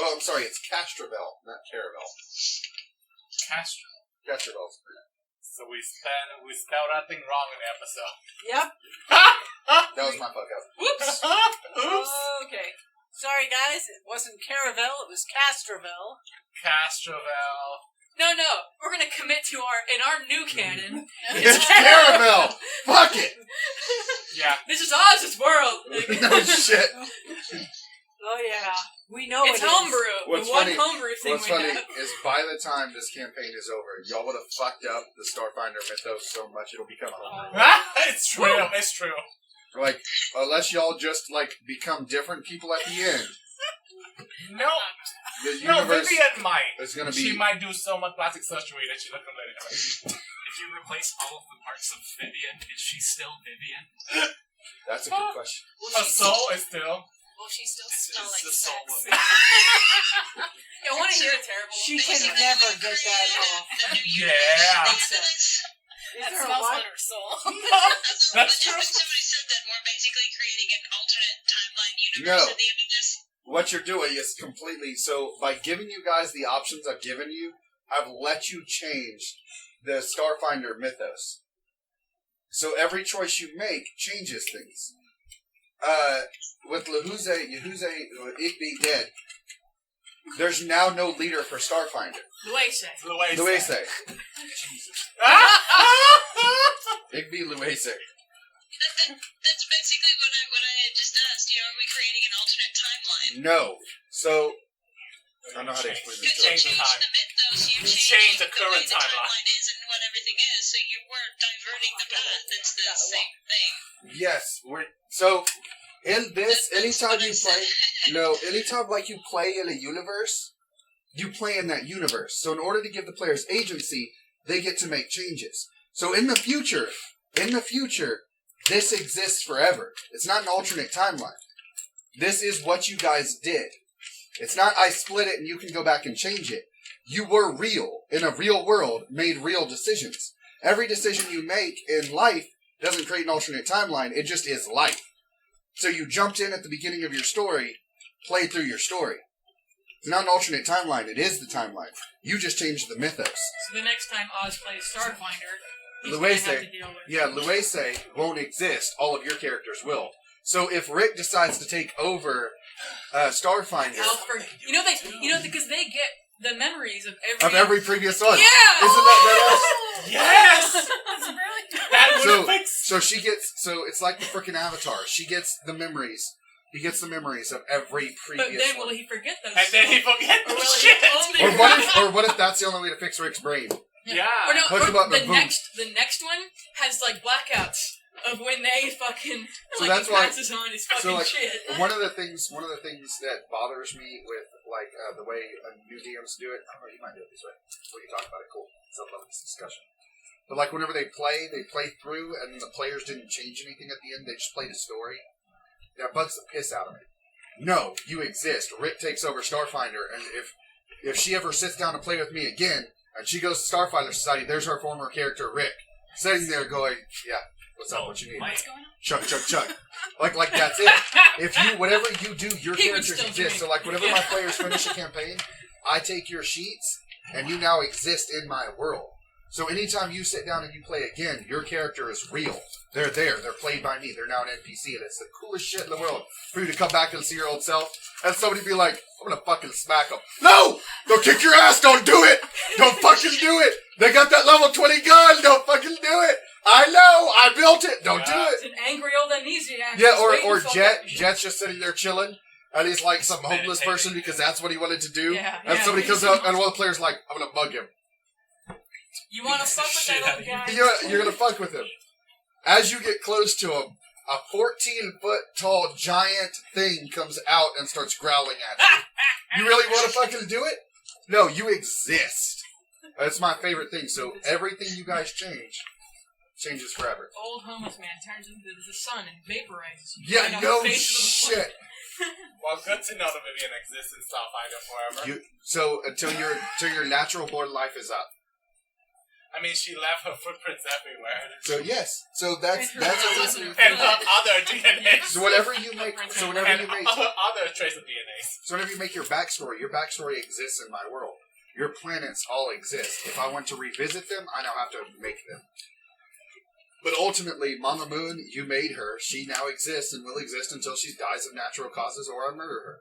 Oh, I'm sorry, it's Castrovel, not Caravel. Castro. Castrovel's the planet. So we spelled that thing wrong in the episode. Yep. That was my fuck up. Whoops. Oops. Okay. Sorry, guys. It wasn't Caravel. It was Castrovel. Castrovel. No. We're gonna commit to our new canon. It's Caravel! Fuck it! Yeah. This is Oz's world. No shit. Oh, yeah. We know It's it is. homebrew. What's the one funny- homebrew thing What's we funny have. is by the time this campaign is over, y'all would have fucked up the Starfinder mythos so much it'll become homebrew. It's true. It's true. Like, unless y'all just, like, become different people at the end, No. the No, universe Vivian might. is going to She be... might do so much plastic surgery that she looks completely. If you replace all of the parts of Vivian, is she still Vivian? That's a good question. Her soul is still. Will she still It's smell like the soul sex? of it. I want to hear a terrible. She can never get that off. Yeah. Is That there a smells what? on her soul. That's true. Somebody said that we're basically creating an alternate timeline universe No. at the end of this. What you're doing is completely... So, by giving you guys the options I've given you, I've let you change the Starfinder mythos. So every choice you make changes things. With Yehuze being dead, there's now no leader for Starfinder. Luese. Luese. Igby Luese. That's basically what I had just asked. Are we creating an alternate timeline? No. So, I don't know how to explain Because this. you Change the changed time. the mythos, you You changed changed the the current way the timeline is and what everything is, so you were diverting the path. It's the same thing. Yes. So, in this, That's anytime what I you said. play... anytime like you play in a universe, you play in that universe. So in order to give the players agency, they get to make changes. So in the future, this exists forever. It's not an alternate timeline. This is what you guys did. It's not I split it and you can go back and change it. You were real, in a real world, made real decisions. Every decision you make in life doesn't create an alternate timeline, it just is life. So you jumped in at the beginning of your story, played through your story. It's not an alternate timeline, it is the timeline. You just changed the mythos. So the next time Oz plays Starfinder, he's going to have to deal with. Yeah, Luese won't exist. All of your characters will. So if Rick decides to take over Starfinder Alfred, because they get the memories of every previous one, Yeah. isn't that Yes. That's really That So- would fix. so she gets? So it's like the freaking Avatar. She gets the memories. He gets the memories of every But previous then one. will he forget those? And then he forget Or the will shit. he only Or what if that's the only way to fix Rick's brain? Yeah. Or no, Push or the button, the boom. next one has like blackouts of when they fucking So like that's he why- passes on his fucking So like shit. one of the things that bothers me with like the way new DMs do it. I don't know. You might do it this way. What you talk about it, cool. It's a lovely discussion. But like whenever they play through, and the players didn't change anything at the end. They just played a story. That bugs the piss out of me. No, you exist. Rick takes over Starfinder, and if she ever sits down to play with me again, And she goes to Starfighter Society. There's her former character, Rick, sitting there going, yeah, what's up, what you need? What's going on? Chug, chug, chug. Like that's it. If you, whatever you do, your He would characters still exist. drink. So like whenever my players finish a campaign, I take your sheets, and you now exist in my world. So anytime you sit down and you play again, your character is real. They're there. They're played by me. They're now an NPC, and it's the coolest shit in the world for you to come back and see your old self, and somebody be like, I'm gonna fucking smack them. No! Don't kick your ass! Don't do it! Don't fucking do it! They got that level 20 gun! Don't fucking do it! I know! I built it! Don't do It's it! an angry old amnesiac. Yeah, just waiting or for Jet. that- Jet's just sitting there chilling, and he's like some homeless Meditating. person because that's what he wanted to do. Yeah, And yeah. somebody comes up, and one of the players like, I'm gonna mug him. You want to fuck with Shit that out old of guy? You're gonna fuck with him. As you get close to him, a 14-foot tall giant thing comes out and starts growling at you. You really want to fucking do it? No, you exist. That's my favorite thing. So everything you guys changes forever. Old homeless man turns into the sun and vaporizes you. Yeah, Right on no the face of the shit. Well, good to know that Vivian exists in Starfighter forever. So until your natural born life is up. I mean, she left her footprints everywhere. So yes. So that's And her other DNA. so whenever you make And other trace of DNAs. So whenever you make your backstory exists in my world. Your planets all exist. If I want to revisit them, I now have to make them. But ultimately, Mama Moon, you made her. She now exists and will exist until she dies of natural causes or I murder her.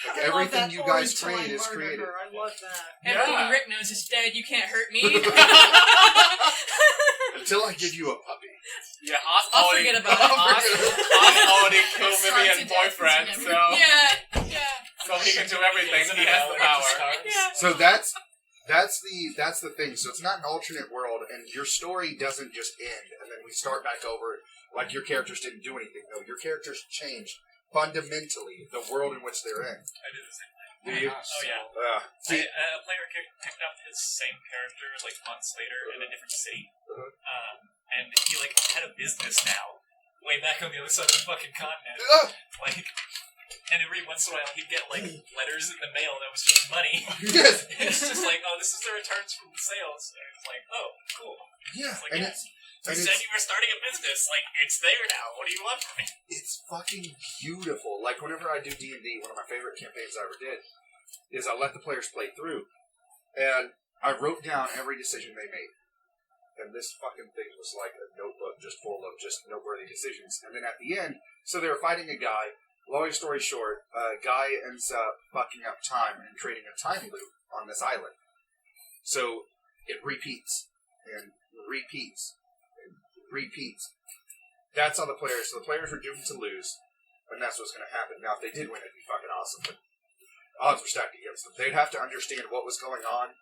Like everything you guys create is created. I love that. Everyone Rick knows is dead. You can't hurt me. Until I give you a puppy. Yeah, I'll forget about it. Us already killed Starts Vivian's to death boyfriend, and so yeah. so he can do everything. He has the power. Yeah. So that's the thing. So it's not an alternate world, and your story doesn't just end, and then we start back over like your characters didn't do anything. No, your characters changed fundamentally the world in which they're in. I did the same thing. Do you? Oh yeah. See, A player picked up his same character like months later in a different city, and he like had a business now, way back on the other side of the fucking continent. Like, and every once in a while he'd get like letters in the mail that was just money. yes. It's just like, oh, this is the returns from the sales. And it's like, oh, cool. Yeah, It's like, and yeah. and You said you were starting a business. Like, it's there now. What do you want from me? it's fucking beautiful. Like whenever I do D&D, one of my favorite campaigns I ever did is I let the players play through, and I wrote down every decision they made. And this fucking thing was like a notebook just full of just noteworthy decisions. And then at the end, so they were fighting a guy. Long story short, a guy ends up fucking up time and creating a time loop on this island. So it repeats and repeats and repeats. That's how the players were doomed to lose, and that's what's going to happen. Now, if they did win, it'd be fucking awesome, but odds were stacked against them. They'd have to understand what was going on.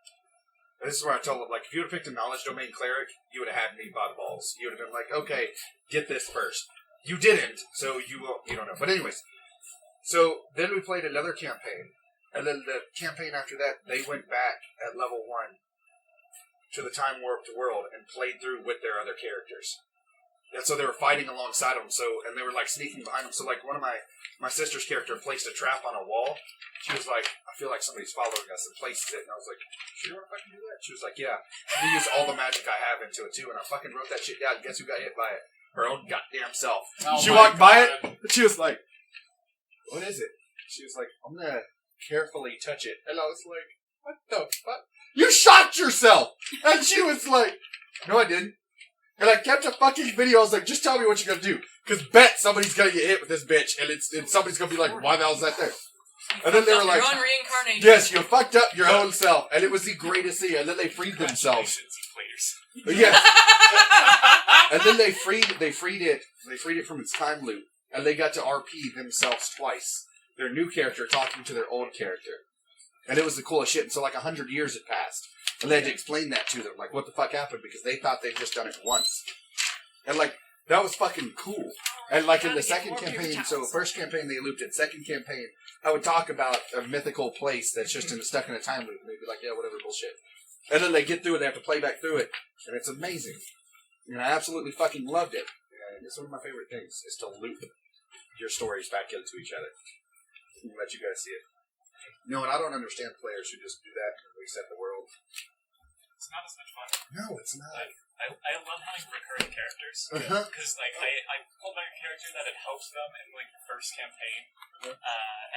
And this is where I told them, like, if you would have picked a knowledge domain cleric, you would have had me by the balls. You would have been like, okay, get this first. You didn't, so you don't know. But anyways, so then we played another campaign, and then the campaign after that, they went back at level 1 to the time warped world and played through with their other characters. And so they were fighting alongside them, and they were like sneaking behind them. So like one of my sister's character placed a trap on a wall. She was like, I feel like somebody's following us, and places it. And I was like, sure you want to fucking do that? She was like, yeah. We use all the magic I have into it too. And I fucking wrote that shit down. Guess who got hit by it? Her own goddamn self. Oh She my walked by God. it, and she was like, what is it? She was like, I'm gonna carefully touch it. And I was like, what the fuck? You shot yourself! And she was like, no I didn't. And I kept a fucking video. I was like, just tell me what you're gonna do. Because bet somebody's gonna get hit with this bitch. And somebody's gonna be like, why the hell is that there? And then they were like, your own reincarnation. yes, you fucked up your own self. And it was the greatest thing. And then they freed themselves. Congratulations, you players. Yes. And then they freed it from its time loop. And they got to RP themselves twice. Their new character talking to their old character. And it was the coolest shit. And so like 100 years had passed. And they had to explain that to them. Like, what the fuck happened? Because they thought they'd just done it once. And like, that was fucking cool. And like in the second campaign, so first campaign they looped it. Second campaign, I would talk about a mythical place that's just stuck in a time loop. And they'd be like, yeah, whatever, bullshit. And then they get through it, they have to play back through it. And it's amazing. And I absolutely fucking loved it. And it's one of my favorite things, is to loop your stories back into each other. And let you guys see it. No, and I don't understand players who just do that and reset the world. It's not as much fun. No, it's not. I love having recurring characters because I pulled my character that had helped them in like the first campaign,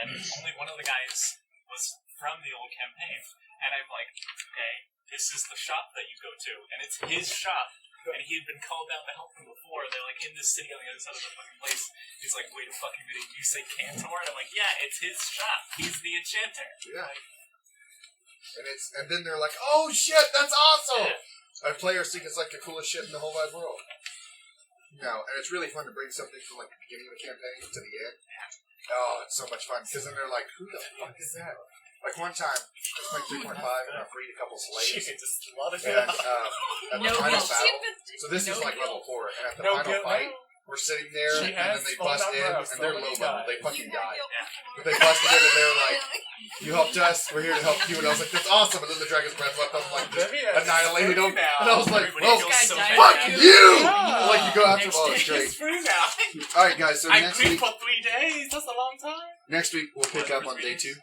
and only one of the guys was from the old campaign, and I'm like, okay, this is the shop that you go to, and it's his shop. And he had been called down to help them before. They're like in this city on the other side of the fucking place. He's like, wait a fucking minute, you say Cantor? And I'm like, yeah, it's his shop. He's the enchanter. Yeah. Like, And then they're like, oh shit, that's awesome! Yeah. Our players think it's like the coolest shit in the whole wide world. No, and it's really fun to bring something from like the beginning of the campaign to the end. Oh, it's so much fun. Because then they're like, who the fuck is that? Like one time, I played 3.5 and I freed a couple slaves. She just slaughtered And it. at the final battle, so this is like level 4, and at the final fight, we're sitting there, She and has then they phone bust in, numbers, and they're so low many level, guys. they fucking die. But they busted in, and they're like, you helped us, we're here to help you, and I was like, that's awesome, and then the dragon's breath left up, like, just Vivian is annihilated them, free now. and I was like, everybody well, feels so This guy bad. fuck died. you! Yeah. Like, you go after Next all day. straight. It's free now. Alright, guys, so I next week, agreed for 3 days. That's a long time. next week, we'll pick up on day 2.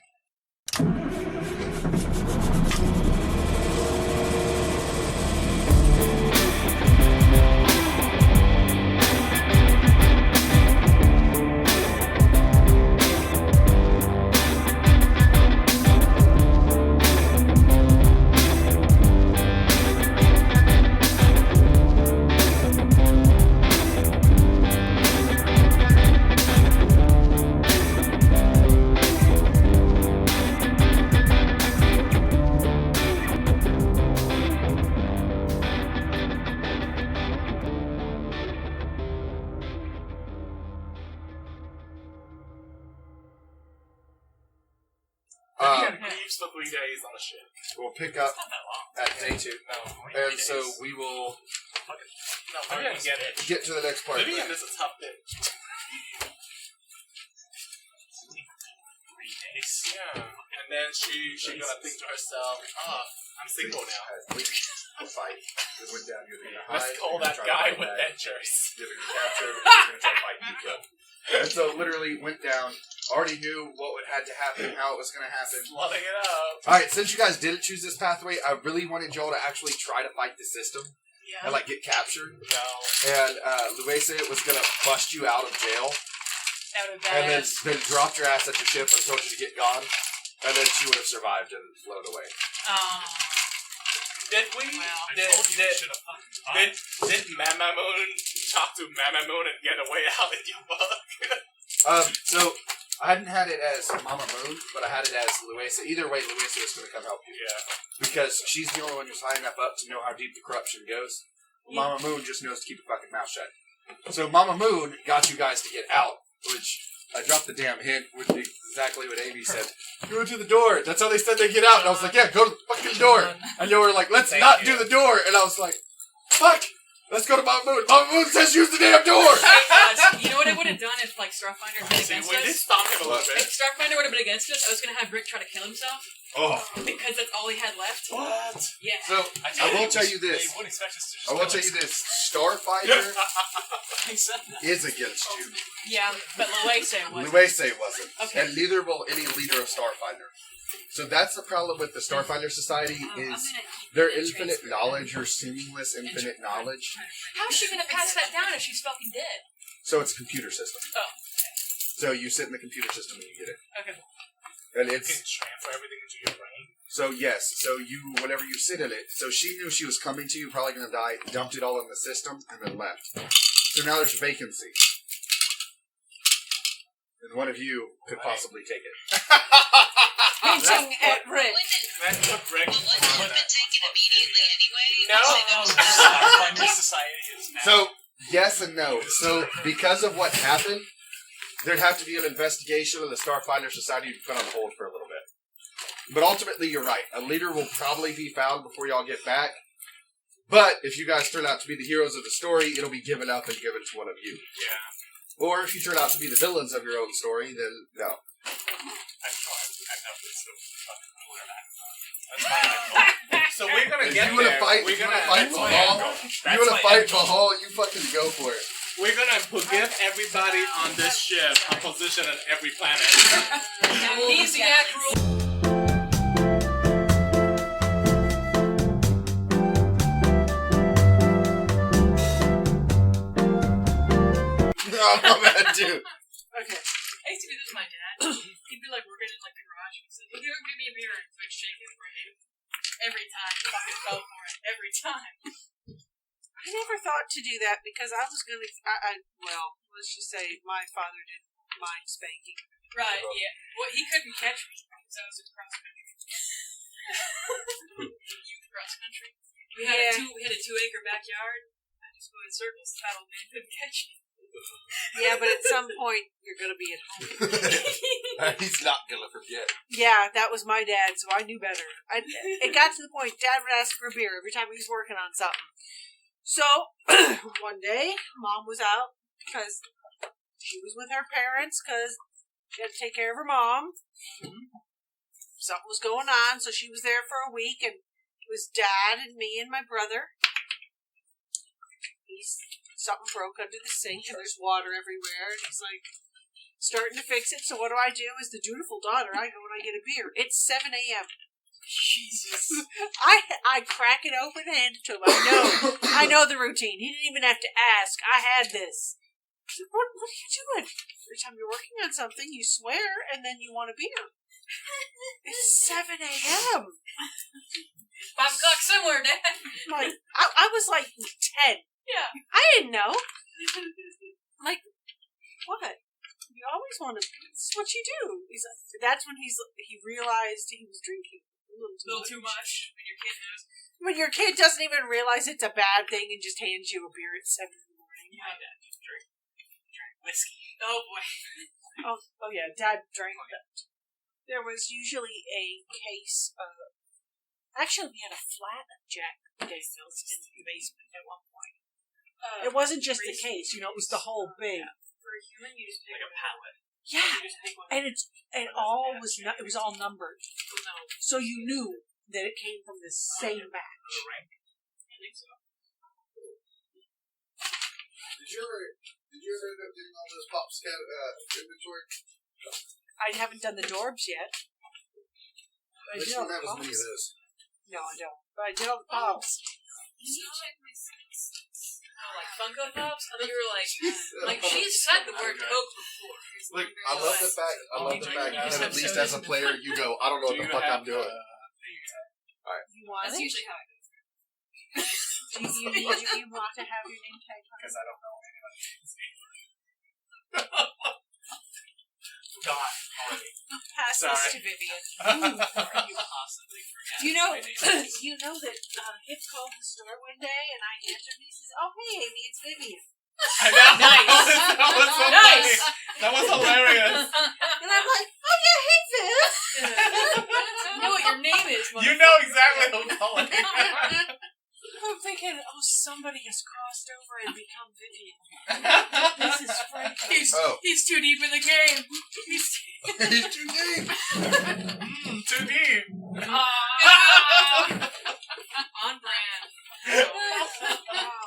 Vivian leaves for 3 days on a ship. We'll pick up It's not that long. at day 2, No, and so we will No, Vivian get it. get to the next part. Vivian is a tough bitch. 3 days. Yeah. And then she gonna think to herself, I'm single now. We'll fight. We went down here to Let's hide. call We're gonna that try to guy fight with back. dentures. You're gonna capture. We're gonna try to fight you, kill. And so, literally, went down. Already knew what would had to happen, how it was gonna happen. Slotting it up. All right, since you guys didn't choose this pathway, I really wanted y'all to actually try to fight the system and like get captured. No. And Luisa was gonna bust you out of jail, That would and then badass. dropped your ass at your ship and told you to get gone, and then she would have survived and flown away. Did we? Wow. I told you you should have fucking Did Mama Moon talk to Mama Moon and get away out in your book? So I hadn't had it as Mama Moon, but I had it as Luisa. Either way, Luisa was going to come help you. Yeah. Because she's the only one who's high enough up to know how deep the corruption goes. Mama Moon just knows to keep her fucking mouth shut. So Mama Moon got you guys to get out, which I dropped the damn hint with exactly what Amy said. Go to the door. That's how they said they get out. And I was like, yeah, go to the fucking door. And you were like, let's not do the door. And I was like, fuck. Let's go to Mama Moon. Mama Moon says use the damn door. You know what I would have done if like Starfinder had been See, against we did us? stop him a little If bit. Starfinder would have been against us, I was gonna have Rick try to kill himself Oh. because that's all he had left. What? Yeah. So I will tell you this. They wouldn't expect us to just I will tell you this. Starfighter I said that. is against you. Yeah, but Luisa was. Luisa wasn't. Okay. And neither will any leader of Starfinder. So that's the problem with the Starfinder Society is their infinite knowledge, or seamless infinite knowledge. How's she gonna pass that down if she's fucking dead? So it's a computer system. Oh. So you sit in the computer system and you get it. Okay. And You it's can transfer everything into your brain. so yes. So you whenever you sit in it. So she knew she was coming to you, probably going to die. Dumped it all in the system and then left. So now there's a vacancy. And one of you could possibly take it. Hinting at Rick. That's what Rick Well, wouldn't it have been taken immediately anyway? No. Because they know Starfinder Society is now. So yes and no. So because of what happened, there'd have to be an investigation of the Starfinder Society to put on hold for a little bit. But ultimately, you're right. A leader will probably be found before y'all get back. But if you guys turn out to be the heroes of the story, it'll be given up and given to one of you. Yeah. Or if you turn out to be the villains of your own story, then no. I know this so fucking cool or not. That's my So we're gonna If get you wanna there. fight- We're if you wanna gonna fight that's Mahal, why I go. You want to fight Mahal, you fucking go for it. We're gonna give everybody on this ship a position on every planet. Amnesiac rule. Oh, man, dude. Okay. I used to do this with my dad. He'd be like working in like the garage. He'd say, "Hey, give me a beer," and so I'd shake his brain. Every time, fucking fell for it. Every time. I never thought to do that because I was going to. Well, let's just say my father didn't mind spanking. Right? Yeah. Well, he couldn't catch me because I was in cross country. Youth cross country. We had a 2-acre backyard. I just go in circles. That old man couldn't catch me. Yeah, but at some point you're going to be at home. He's not gonna forget. Yeah, that was my dad, so I knew better. It got to the point Dad would ask for a beer every time he was working on something. So, one day, Mom was out because she was with her parents because she had to take care of her mom. Something was going on, so she was there for a week, and it was Dad and me and my brother. Something broke under the sink, and there's water everywhere, and he's like, starting to fix it, so what do? As the dutiful daughter, I go and I get a beer. It's 7 a.m. Jesus. I crack it open and hand it to him. I know the routine. He didn't even have to ask. I had this. I said, what are you doing? Every time you're working on something, you swear, and then you want a beer. It's 7 a.m. 5 o'clock somewhere, Dad. Like, I was like 10. Yeah. I didn't know. Like, what? You always want to. This is what you do. That's when he realized he was drinking a little too much. When your kid knows. When your kid doesn't even realize it's a bad thing and just hands you a beer at 7 in the morning. My dad just drank whiskey. Oh boy. Oh yeah, Dad drank that. There was usually a case of. Actually, we had a flat of Jack Daniels in the basement at one point. It wasn't just the case, it was the whole thing. For a human, you just pick like a pallet. Yeah, and it was all numbered, so you knew that it came from the same batch. I think so. Did you ever end up doing all this pop scat inventory? I haven't done the Dorbs yet. I don't have as many of those. No, I don't. But I did all the pops. Like Funko Pops? I thought you were like she's said the word Coke before. Look, I love the fact that at least as a player you go, I don't know what the fuck I'm doing. Alright. You want That's it? usually how it goes. Do you want to have your name tag? Because I don't know anybody's name. God. Pass this to Vivian. You possibly forget. You know that Hip called the store one day and I answered and he says, "Oh hey Amy, it's Vivian." I know. Nice. That was so Nice. funny. That was hilarious. And I'm like, "Oh yeah, hey Viv." You know what your name is, You know exactly who calling. I'm thinking, oh, somebody has crossed over and become Vivian. This is frightening. He's too deep in the game. He's too deep. Too deep. On brand. Wow.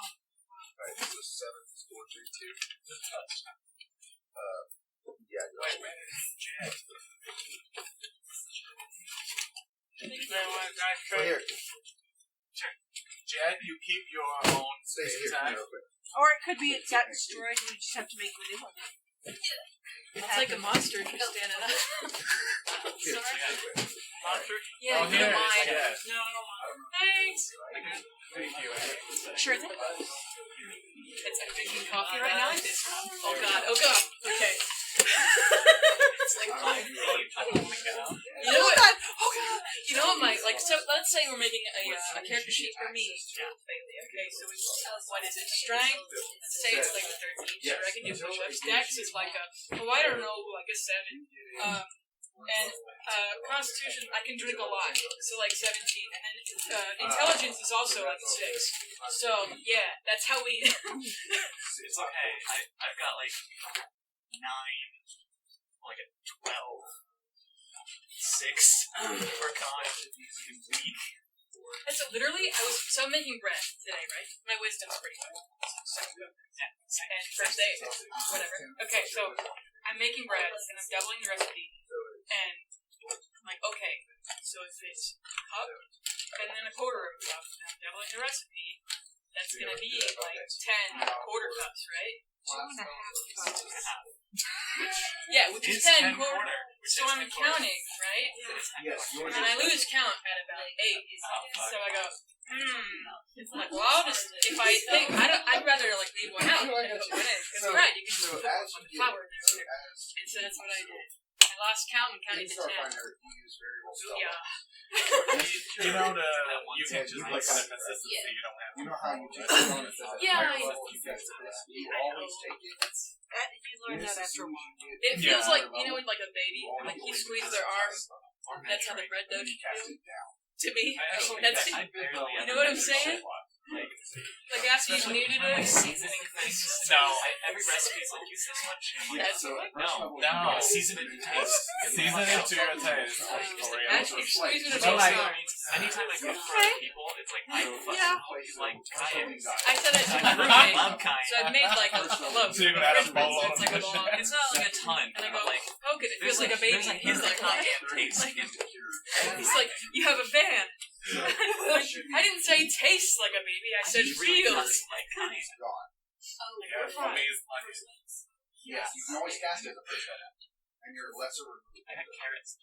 Alright, so 7, 4, 3, 2. Yeah, Wait, where is Jed? right here. Jed, you keep your own Stay here tag. real quick. Or it could be it got destroyed and you just have to make a new one. It's like a monster just standing up. Sorry. Monster? Yeah, Oh, you here don't it is, mind. I guess. No, I don't mind. Thanks. Thank you. Sure thing. It's like drinking coffee right now. Oh god. Oh god. Okay. It's like my You know what? Oh god. You know what? So let's say we're making a character sheet for me. Okay, so it's what is it? Strength. Let's say it's like a 13. Sure, I can do pull-ups. Dex is like I don't know, like a 7. And Constitution, I can drink a lot, so like 17. And then Intelligence is also like a 6. So yeah, that's how we. It's okay. I've got like 9, like a 12, 6 for con. Weak. And so literally, I'm making bread today, right? My wisdom's pretty high. and first aid, whatever. Okay, so I'm making bread and I'm doubling the recipe, and I'm like, okay, so if it's a cup and then a quarter of a cup, and I'm doubling the recipe, that's gonna be like 10 quarter cups, right? 2.5 cups. Yeah, which is 10 quarter. So I'm counting, right? Yes, yours And I lose count at about 8. So I go, I'm like, well, I'll just, if I think, I'd rather like leave one out than put one in. Because bread, you can just put as one you flour in there. And so that's what I did. I lost count and counted to 10. Yeah. You know you can just look at the consistency. You don't have. You know how you just on it. Yeah, You always take it. If you learn that after a while. It feels like, you know, like a baby, like you squeeze their arm, that's how the bread dough should feel. To me, that's, you know what I'm saying? Like after you've kneaded it. Seasoning things. No. Every recipe is like, use this much. That's what? No. Season it to taste. Season it to your taste. Actually, squeezing it But like, Anytime I cook for other people, it's like, I fucking always like Cain. I said that to my I roommate. love Cain. So I've made like a loaf. So you're gonna have to For bowl instance, on like a long. It's not like a ton, And I but go, like, poke it. It feels like a baby. There's a He's hint like, of Cain taste in he's like, you have a van. I didn't say tastes like a baby. I said feels. like Cain. yeah, for me, it's like, Yeah, you can always cast it as a fish head. And your lesser. I had carrots.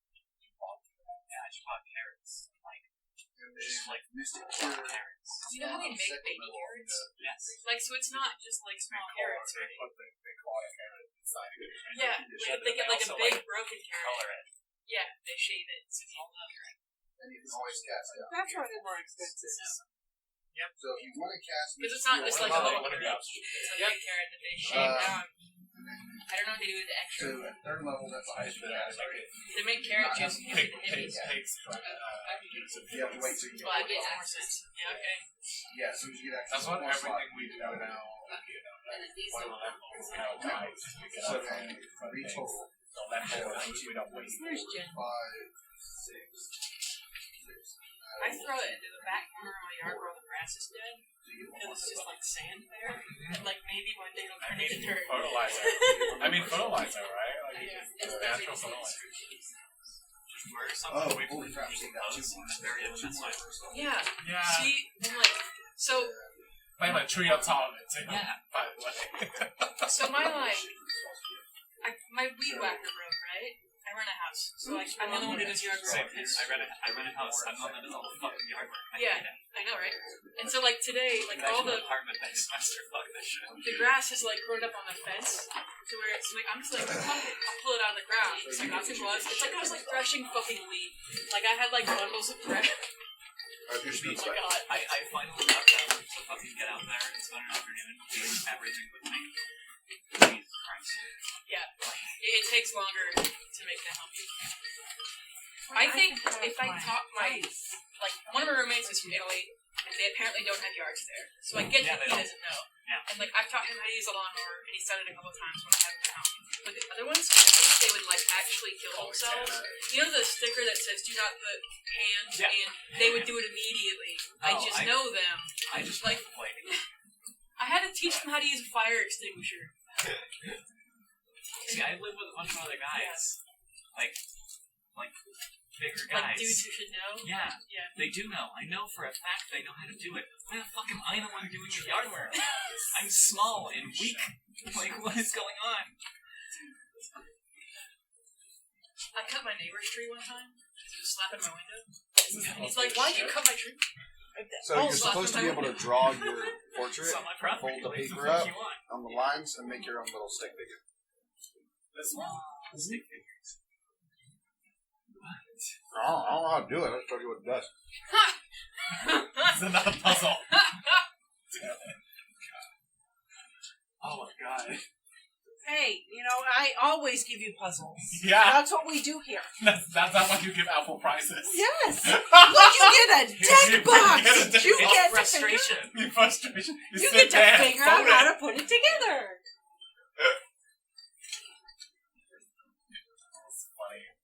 Yeah, I just bought carrots. Like Mystic Cure. carrots. You know how they make baby carrots? Yes. Like, so it's not just like small carrots, right? they call it carrot inside of it. Yeah, they get like a also, big like, broken carrot. Color it. Yeah, they shave it. So it's all up. And you can always cast it. That's why they're more expensive. So if you want to cast Because it's not just like a little What carrot. about It's a big carrot that they shave down. I don't know what they do with the extra. So at third level, that's the highest for that. They make carrot juice and give it to babies. You have to wait till you Well, I get get more sense. Yeah, okay. Yeah, so you get access That's what to more slot. everything we do now. So then, three total. We don't waste. Where's Jen? 5, 6, 7, I throw it into the back corner of my yard where the grass is dead. Because it's just like sand there. And like maybe one day it'll turn into dirt. Fertilizer. I mean, fertilizer, right? Like, it's natural fertilizer. Where some Oh, of the way holy crap, see that too. it's very expensive. Yeah. Yeah. See, I'm like, so By the tree of tolerance. Yeah. By the way. So my my weed whacker broke, right? I run a house, so like I'm the only one who does yard Same. work. I rent a house. I'm the one that does all the fucking yard work. Yeah, I know, right? And so like today, like all the apartment next semester. Fuck this shit. grass is like grown up on the fence to where it's like I'm just like I'll pull it out of the ground. It's like not too close. It's like I was like threshing fucking wheat. Like I had like bundles of bread. Alright, here's Oh the my god. I finally got down to fucking get out there and spend an afternoon doing everything with me. Jesus Christ. Yeah, it takes longer to make that healthy. I think if I taught my like one of my roommates is from Italy, and they apparently don't have yards there, so I get Yeah, that they he don't. doesn't know. Yeah. And like I've taught him how to use a lawnmower, and he's done it a couple times when I haven't been home. But the other ones, I think they would like actually kill themselves. You know the sticker that says "Do not put hands Yeah. in"? They would do it immediately. I Oh, just I- know them. I just Like- like I had to teach them how to use a fire extinguisher. see, I live with a bunch of other guys, like bigger guys. Like dudes who should know. Yeah, Yeah. they do know. I know for a fact they know how to do it. Why the fuck am I the one doing the yard work? I'm small and weak. Like, what is going on? I cut my neighbor's tree one time. He was slapping my window. And he's like, "Why'd you cut my tree?" So you're supposed to be able to draw your portrait, It's on my property. fold the What paper fuck up you want? on the lines, and make your own little stick figure. This one? The stick figures. I don't know how to do it. I'll show you what it does. It's another puzzle. Oh my god. Hey, I always give you puzzles. Yeah. That's what we do here. That's not what you give Apple prizes. Yes. Look, you get a deck You box. get a deck You box. get to Frustration. Your frustration. You sit get to there and figure out fold how it. to put it together.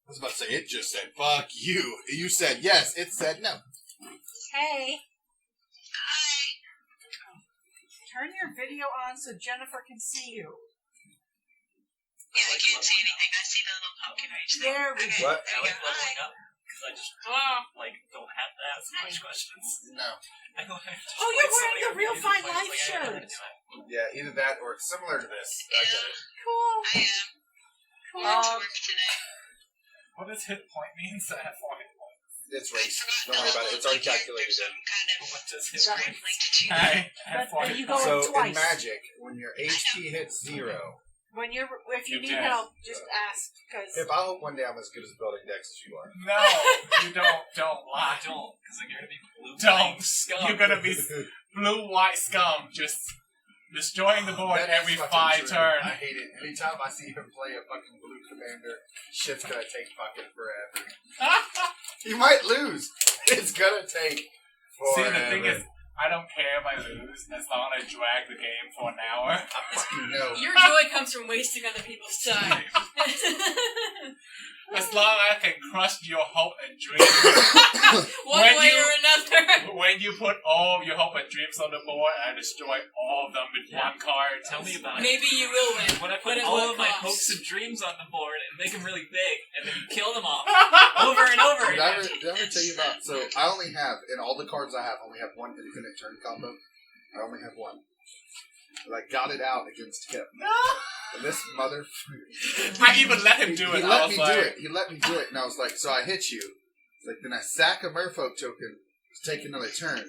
I was about to say, it just said, fuck you. You said yes, it said no. Hey. Turn your video on so Jennifer can see you. Yeah, I can't see anything. I see the little pumpkin right there. There we go. What? I like leveling up because I just don't have to ask much questions. No. I just Oh, you're played so wearing many the Real RPG Fine games, Life like, I don't know how shirt. to do it. Yeah, either that or it's similar to this. I get it. Cool. I am. Cool. I went to work today. What does hit point mean? So I have 4 hit points. It's I race. forgot Don't worry about it. It's already calculated Some in. kind of What does hit Sorry. point? linked to you. I have 4 But hit you go points. So twice. in Magic, when your HP hits 0, If you You need can. help, just ask. Because Pip, I hope one day I'm as good as building decks as you are. No, you don't I lie. don't, because I'm going to be blue. Don't. Scum. You're gonna be blue-white scum, just destroying the board That is every fucking 5 true. turns. I hate it. Anytime I see him play a fucking blue commander, shit's gonna take fucking forever. He might lose. It's gonna take See, forever. the thing is, I don't care if I lose as long as I drag the game for an hour. I fucking know. Your joy comes from wasting other people's time. As long as I can crush your hope and dreams. One When way you- or another. When you put all of your hope and dreams on the board, I destroy all of them with one card. Tell me about it. Maybe you will win. When I put But at all what of my cost? hopes and dreams on the board and make them really big, and then you kill them all over and over Did I, again. did I ever tell you about? So I only have, in all the cards I have, I only have one infinite turn combo. I only have one. But I got it out against Kip. And this mother. I even let him do it. He I let was me like, do it. He let me do it, and I was like, so I hit you. It's like, then I sack a Merfolk token to take another turn.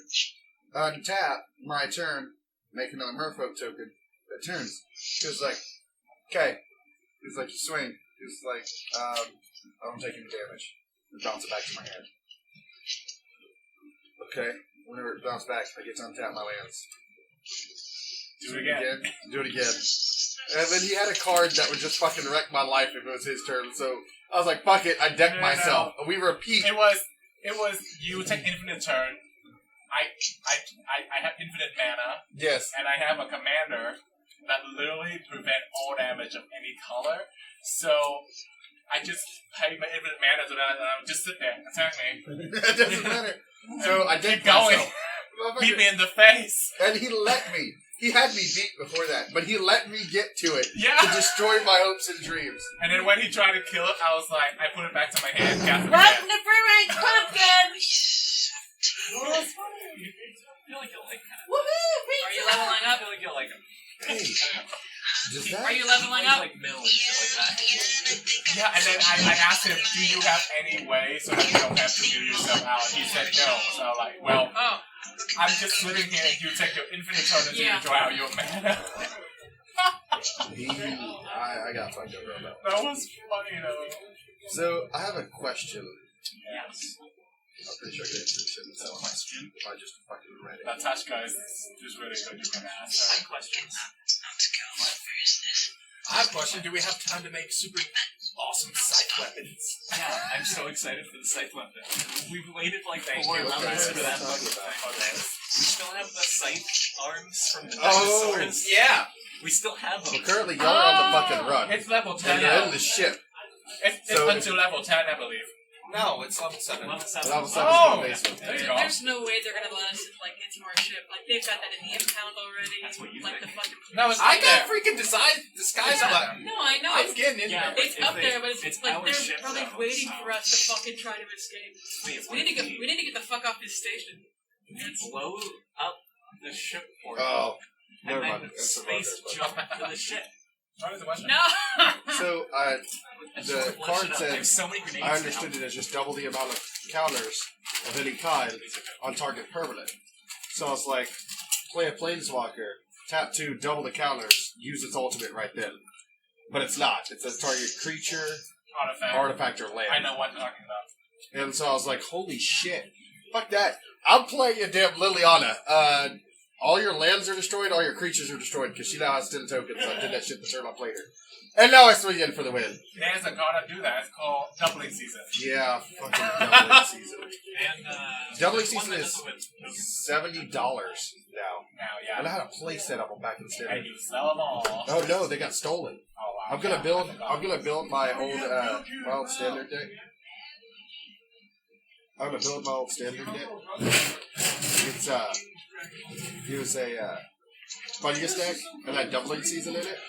Untap my turn, make another Merfolk token that turns. He was like, okay. He was like, you swing. He was like, I don't take any damage. And bounce it back to my hand. Okay. Whenever it bounced back, I get to untap my lands. do it again. Do it again. And then he had a card that would just fucking wreck my life if it was his turn. So I was like, fuck it. I decked No. myself. We repeat. It was you take infinite turn. I have infinite mana, Yes. and I have a commander that literally prevent all damage of any color. So I just pay my infinite mana so that I just sit there, attack me. It doesn't matter. So I Keep decked going. myself. Beat me in the face. And he let me. He had me beat before that, but he let me get to it Yeah. to destroy my hopes and dreams. And then when he tried to kill it, I was like, I put it back to my hand, cast it welcome again. to Free Range Pumpkin. I feel like you'll like that. Woohoo! Are you leveling I up? feel like you'll like them. Hey, does Are that? you leveling up? Like mill and shit like that. Yeah, and then I asked him, do you have any way so that you don't have to do yourself out? And he said no. So I'm like, well, Oh. I'm just sitting here and you take your infinite turn until Yeah. you draw out your mana. I got fucked over on that. That was funny though. So I have a question. Yes. I'm pretty sure I can answer this in the question if I just fucking read it. Natashka is just really good. You can ask I her. have questions. Where is this? I have a question. Do we have time to make super awesome scythe weapons? Yeah, I'm so excited for the scythe weapon. We've waited like Thank 4 you. months Okay, for that let's fucking talk about thing. We still have the scythe arms from the Oh, dinosaurs. Yeah. We still have them. Well, currently y'all are on the fucking run. It's level 10 And you're now. in the ship. It's So until level 10, I believe. No, it's level 7. Level 7. And all of a sudden Oh! it's in the basement. There you go. There's no way they're gonna let us like get to our ship. Like they've got that in the impound already. That's what you like think. the fucking. No, it's I up there. got freaking disguise button. No, I know. I'm getting in Yeah, there. It's If up they- there, but it's it's like our they're ship, probably though, waiting so- for us to fucking try to escape. We need to get the fuck off this station. And blow up the ship port. Oh, and never then mind. It's a space motor, jump to the ship. What is the question? No. So And the just flush card it up. said, There's so many grenades I understood it as just double the amount of counters of any kind on target permanent. So I was like, play a planeswalker, tap 2, double the counters, use its ultimate right then. But it's not. It's a target creature, artifact, or land. I know what you're talking about. And so I was like, holy shit. Fuck that. I'm playing a damn Liliana. All your lands are destroyed, all your creatures are destroyed, because she now has 10 tokens. I did that shit the turn I played her. And now I swing in for the win. There's a card that do that. It's called Doubling Season. Yeah, fucking doubling season. And Doubling one season that is doesn't win. $70 now. Now, And I yeah. had a play set up on back in And standard. you sell them all. Oh no, they got stolen. Oh, wow. I'm gonna build my old standard deck. I'm gonna build my old standard deck. It's it was a fungus deck, and I had doubling season in it.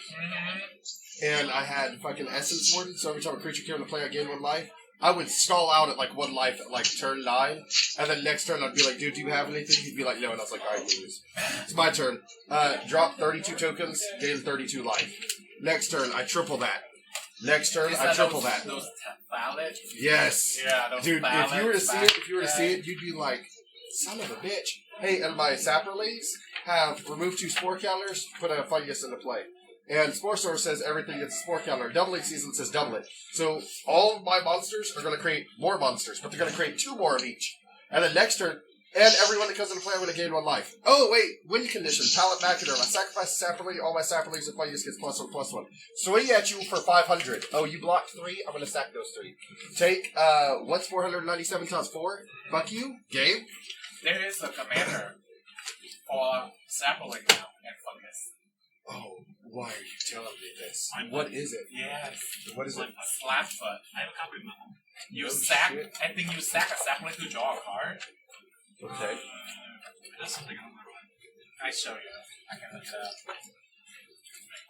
And I had fucking essence warded, so every time a creature came to play, I gained 1 life. I would stall out at like 1 life at like turn 9, and then next turn I'd be like, dude, do you have anything? He'd be like, no, and I was like, alright, lose. It's my turn. Drop 32 tokens, gain 32 life. Next turn, I triple that. Next turn, I triple that. Those valid? Yes. Yeah, those dude, valid, if you were to see it, you'd be like, son of a bitch. Hey, and my saprolings have remove 2 spore counters, put a fungus into play. And Spore Source says everything gets a spore counter. Doubling season says double it. So all of my monsters are going to create more monsters, but they're going to create 2 more of each. And then next turn, and everyone that comes into play, I'm going to gain 1 life. Oh, wait, win condition, Pallet Macaderm. I sacrifice a saproling, all my saprolings and fungus gets +1/+1. Swing at you for 500. Oh, you blocked 3? I'm going to sack those 3. Take, what's 497 times 4? Fuck you, game. There is a commander for sapling now and fungus. Oh, why are you telling me this? What is it? Yes. What is it? Slapfoot. I have a copy of that. You No sack, shit. I think you sack a sapling to draw a card. Okay. That's something I don't remember. I show you. I can look it up.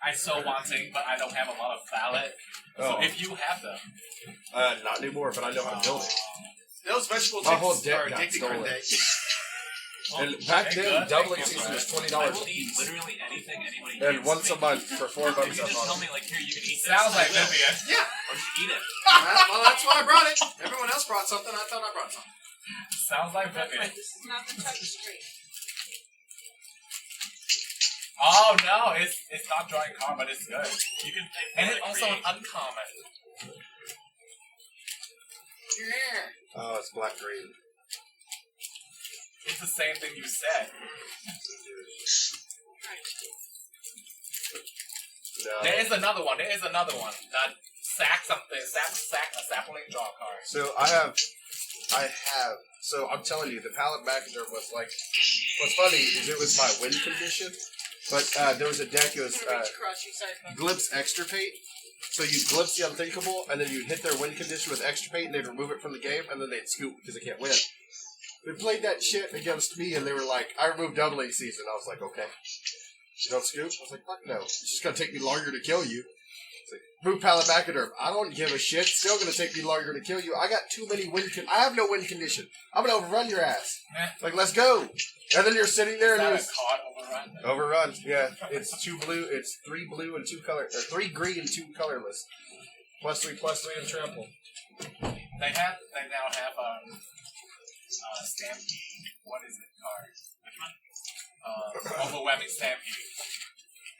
I'm so wanting, but I don't have a lot of ballot. Oh. So if you have them, Not anymore, but I know how to build it. Those vegetable My whole chips deck are got addicting, stolen. aren't they? And back okay, then, good. doubling Thank you, season was Brad. I $20 will a eat piece. literally anything anybody And gives once me. a month for $4 You can a just tell month. me, like, here, you can eat this. sounds like I will. Vivian. Yeah. Or just eat it. Well, that's why I brought it. Everyone else brought something. I thought I brought something. Sounds like That's Vivian. right, this is not the touch screen. Oh no, it's not drawing card, but it's good. You can pay for And it, it's also an create. uncommon. Yeah. Oh, it's black green. It's the same thing you said. No. There is another one. That sack something. Sack a sapling draw card. So so I'm telling you, the Pallet Macaderm was like, what's funny is it was my win condition, but there was a deck, it was Glimpse Extirpate. So you'd glimpse the unthinkable, and then you'd hit their win condition with Extirpate, and they'd remove it from the game, and then they'd scoop because they can't win. They played that shit against me, and they were like, I removed doubling season. I was like, okay. You don't scoop? I was like, fuck no. It's just going to take me longer to kill you. It's like, move Pallet Macaderm. I don't give a shit. Still going to take me longer to kill you. I got too many I have no win condition. I'm going to overrun your ass. Like, let's go. And then you're sitting there, Is and that you're... a card overrun? Overrun, yeah. It's 2 blue, it's 3 blue and 2 color, 3 green and 2 colorless. +3/+3 and trample. They now have Stampede. What is it card? Overwhelming Stampede.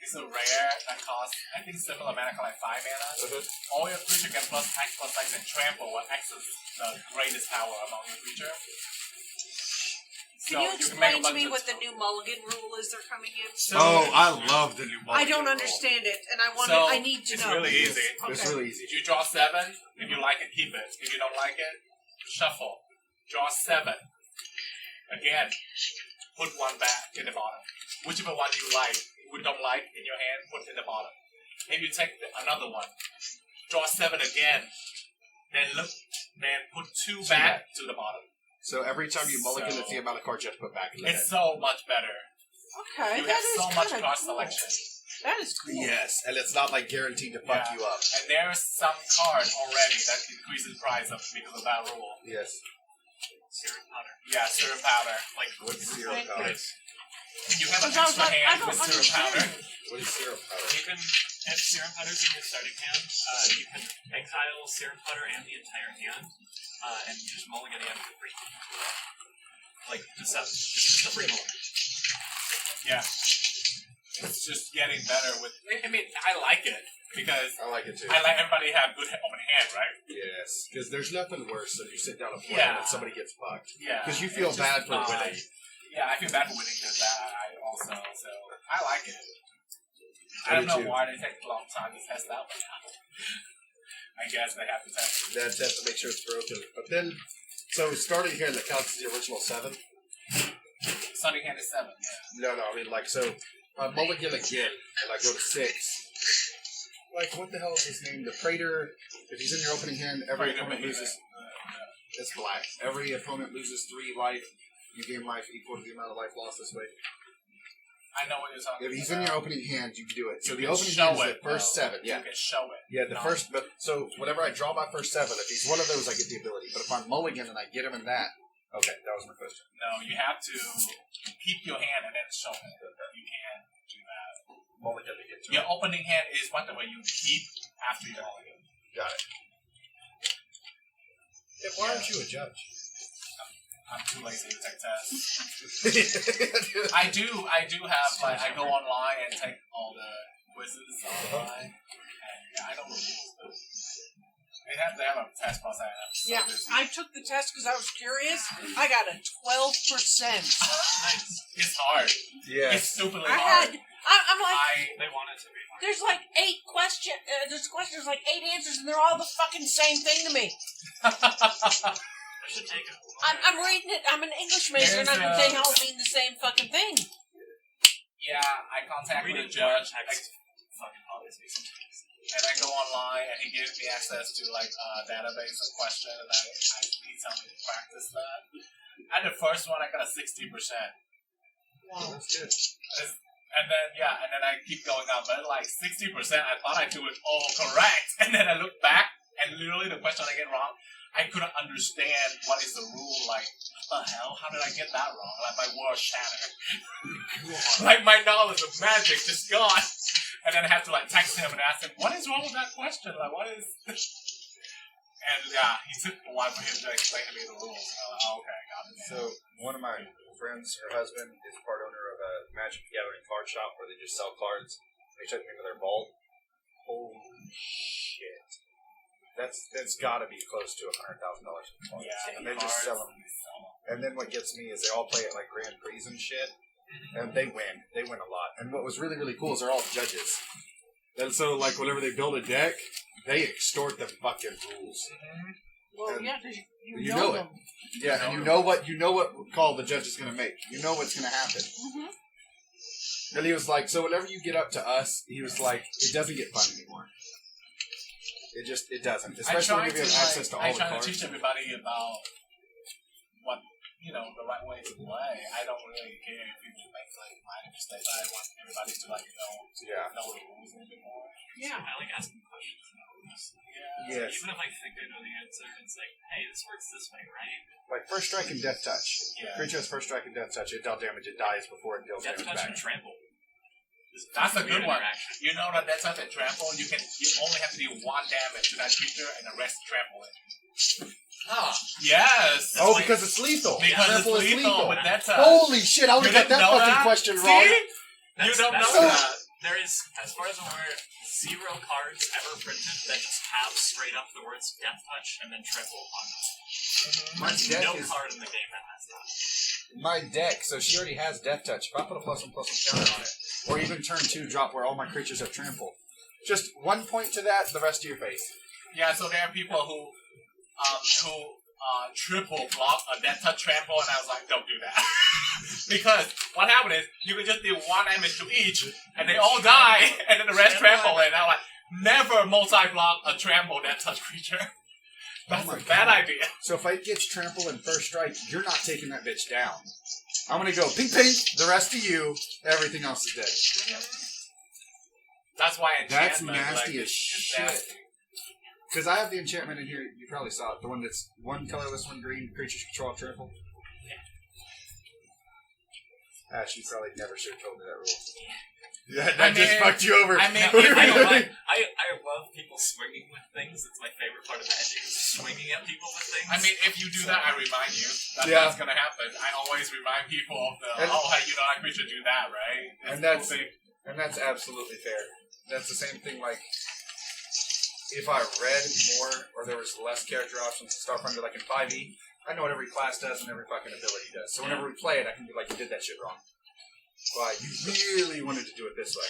It's a rare that costs, I think, similar mana, like 5 mana. All your creature can +X and trample, where X is the greatest power among your creature. Can you explain to me what the new mulligan rule is they're coming in? So, I love the new I don't understand it, and I need to it's know. really easy. It's really easy. You draw 7. If you like it, keep it. If you don't like it, shuffle. Draw 7. Again, put 1 back in the bottom. Whichever one you like, don't like in your hand, put in the bottom. If you take another one, draw 7 again. Then put 2 back to the bottom. So every time you mulligan, it's the amount of cards you have to put back in the It's so much better. Okay, You that have is so much kinda card cool. selection. That is cool. Yes, and it's not like guaranteed to fuck Yeah. you up. And there's some card already that increases price up because of that rule. Yes. Syrup powder. Yeah, syrup powder. Like, What's syrup powder? you have an Because I was extra like, I hand don't with syrup powder. understand. What is syrup powder? You can, if syrup powder's in your starting hand, you can exile syrup powder and the entire hand, and just mulligan the end for free. Like, just a free mulligan. Yeah. It's just getting better with. I mean, I like it because I like it too. I like everybody to have good open hand, right? Yes, because there's nothing worse than you sit down and play Yeah. and somebody gets fucked. Yeah. Because you feel It's bad just for not- winning. Yeah, I feel bad for winning because I also, so I like it. I I don't do know too. why they take a long time to test out, but I guess they have to test it. That's to make sure it's broken. But then, so starting hand that counts as the original 7. Starting hand is 7. Yeah. No, I mean like so. Mulligan again, and I go to 6. Like what the hell is his name? The Praetor. If he's in your opening hand, every Praetor opponent Behemoth. loses. It's black. Every opponent loses 3 life. You gain life equal to the amount of life lost this way. I know what you're talking If he's about. in your opening hand, you can do it. So You the can opening show hand is it, the first though. 7. Yeah. You can show it. Yeah, the No. first. But so whenever I draw my first 7, if he's one of those, I get the ability. But if I'm mulligan and I get him in that, okay, that was my question. No, you have to keep your hand and then show it. You can't do that. Mulligan to get to Your him. opening hand is one where you keep after your mulligan. Got it. Then why aren't you a judge? I'm too lazy to take tests. I do have, like, I go online and take all the quizzes online. And yeah, I know the rules, but they have a test process. Yeah, I took the test because I was curious. I got a 12%. It's hard. Yeah. It's stupidly I'm hard. like, They want it to be hard. there's like 8 questions. There's questions like 8 answers, and they're all the fucking same thing to me. I should take it. I'm reading it. I'm an English major, and they all mean the same fucking thing. Yeah, I contact with a Reading judge, text fucking bothers me sometimes. and I go online, and he gives me access to, like, a database of questions, and he tells me to practice that. And the first one, I got a 60%. Wow. That's good. And then I keep going up, but like 60%, I thought I do it all correct. And then I look back, and literally the question I get wrong, I couldn't understand what is the rule, like, what the hell? How did I get that wrong? Like, my world shattered. Like, my knowledge of magic just gone. And then I have to, like, text him and ask him, what is wrong with that question? Like, what is... And, yeah, he took a while for him to explain to me the rules. And I was like, oh, okay, got it. So one of my friends, her husband, is part owner of a Magic the Gathering card shop where they just sell cards. They check into their vault. Holy shit! That's got to be close to $100,000 in cards, Yeah, and they just sell them. And then what gets me is they all play at like Grand Prix and shit, and they win. They win a lot. And what was really really cool is they're all judges. And so like whenever they build a deck, they extort the fucking rules. Well, And yeah, because you know them. it. Yeah, and you know what call the judge is going to make. You know what's going to happen. Mm-hmm. And he was like, so whenever you get up to us, he was like, it doesn't get fun anymore. It doesn't. Especially when you have access to all the I try to cards. teach everybody about what, the right way to play. I don't really care if you make, like, minor mistakes. I want everybody to, like, know the rules a little bit more. Yeah. I like asking questions. Yes. Even if I think I know the answer, it's like, hey, this works this way, right? Like first strike and death touch. Yeah. Creature has first strike and death touch. It dealt damage. It dies before it deals Death damage touch back. and trample. That's a good one. Interaction. You know that that's not a trample. You only have to do 1 damage to that creature, and the rest trample it. Oh, Yes. Oh, because it's lethal. Because Trample it's is lethal with that touch. Holy shit! I would You have got didn't that know fucking that? question See? wrong. You don't know that. There is, as far as I'm aware, 0 cards ever printed that just have straight up the words death touch and then trample on them. My There's deck no is card in the game that has that. my deck. So she already has death touch. If I put a +1/+1 counter on it, or even turn 2 drop where all my creatures have trample, just 1 point to that, the rest to your face. Yeah, so there are people who triple block a death touch trample, and I was like, don't do that. Because what happened is, you can just do 1 damage to each, and they all die, and then the rest trample, and I'm like, never multi-block a trample death touch creature. That's a bad idea. So if it gets trample in first strike, you're not taking that bitch down. I'm gonna go pink, pink. The rest of you, everything else is dead. That's why That's enchantment, nasty like, as is shit. nasty. Because I have the enchantment in here. You probably saw it. The one that's 1 colorless, 1 green. Creatures control trample. Ash, you probably never should have told me that rule. Yeah, that just fucked you over. I don't mind. I love people swinging with things. It's my favorite part of magic, is swinging at people with things. I mean, if you do that, I remind you. That's what's going to happen. I always remind people of And- hey, that creature do that, right? And that's absolutely fair. That's the same thing, like, if I read more, or there was less character options to start from, like in 5e, I know what every class does and every fucking ability does. So whenever we play it, I can be like, you did that shit wrong. But you really wanted to do it this way.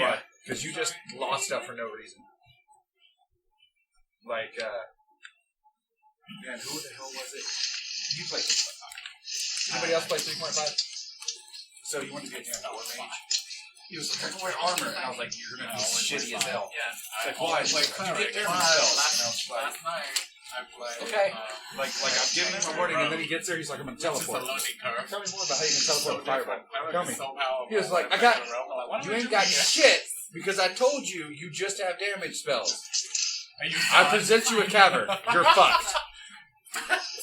Yeah. Because you just lost stuff for no reason. Like, man, who the hell was it? You played 3.5. Anybody else play 3.5? So you wanted to be a war mage? He was like, I can wear armor. And I was like, you're going to be shitty as hell. Yeah. It's like, why? It's like, you get air spells. And I was like, Last night, I play. Okay. Like I'm giving him a warning, and then he gets there. He's like, I'm gonna It's just a teleport. learning curve. Tell me more about how you can teleport a fireball. Tell me. So powerful. He was like, Like, I got. in a row. I'm like, why don't You we ain't do got that? shit because I told you just have damage spells. Are you I done? present you a cavern. You're fucked.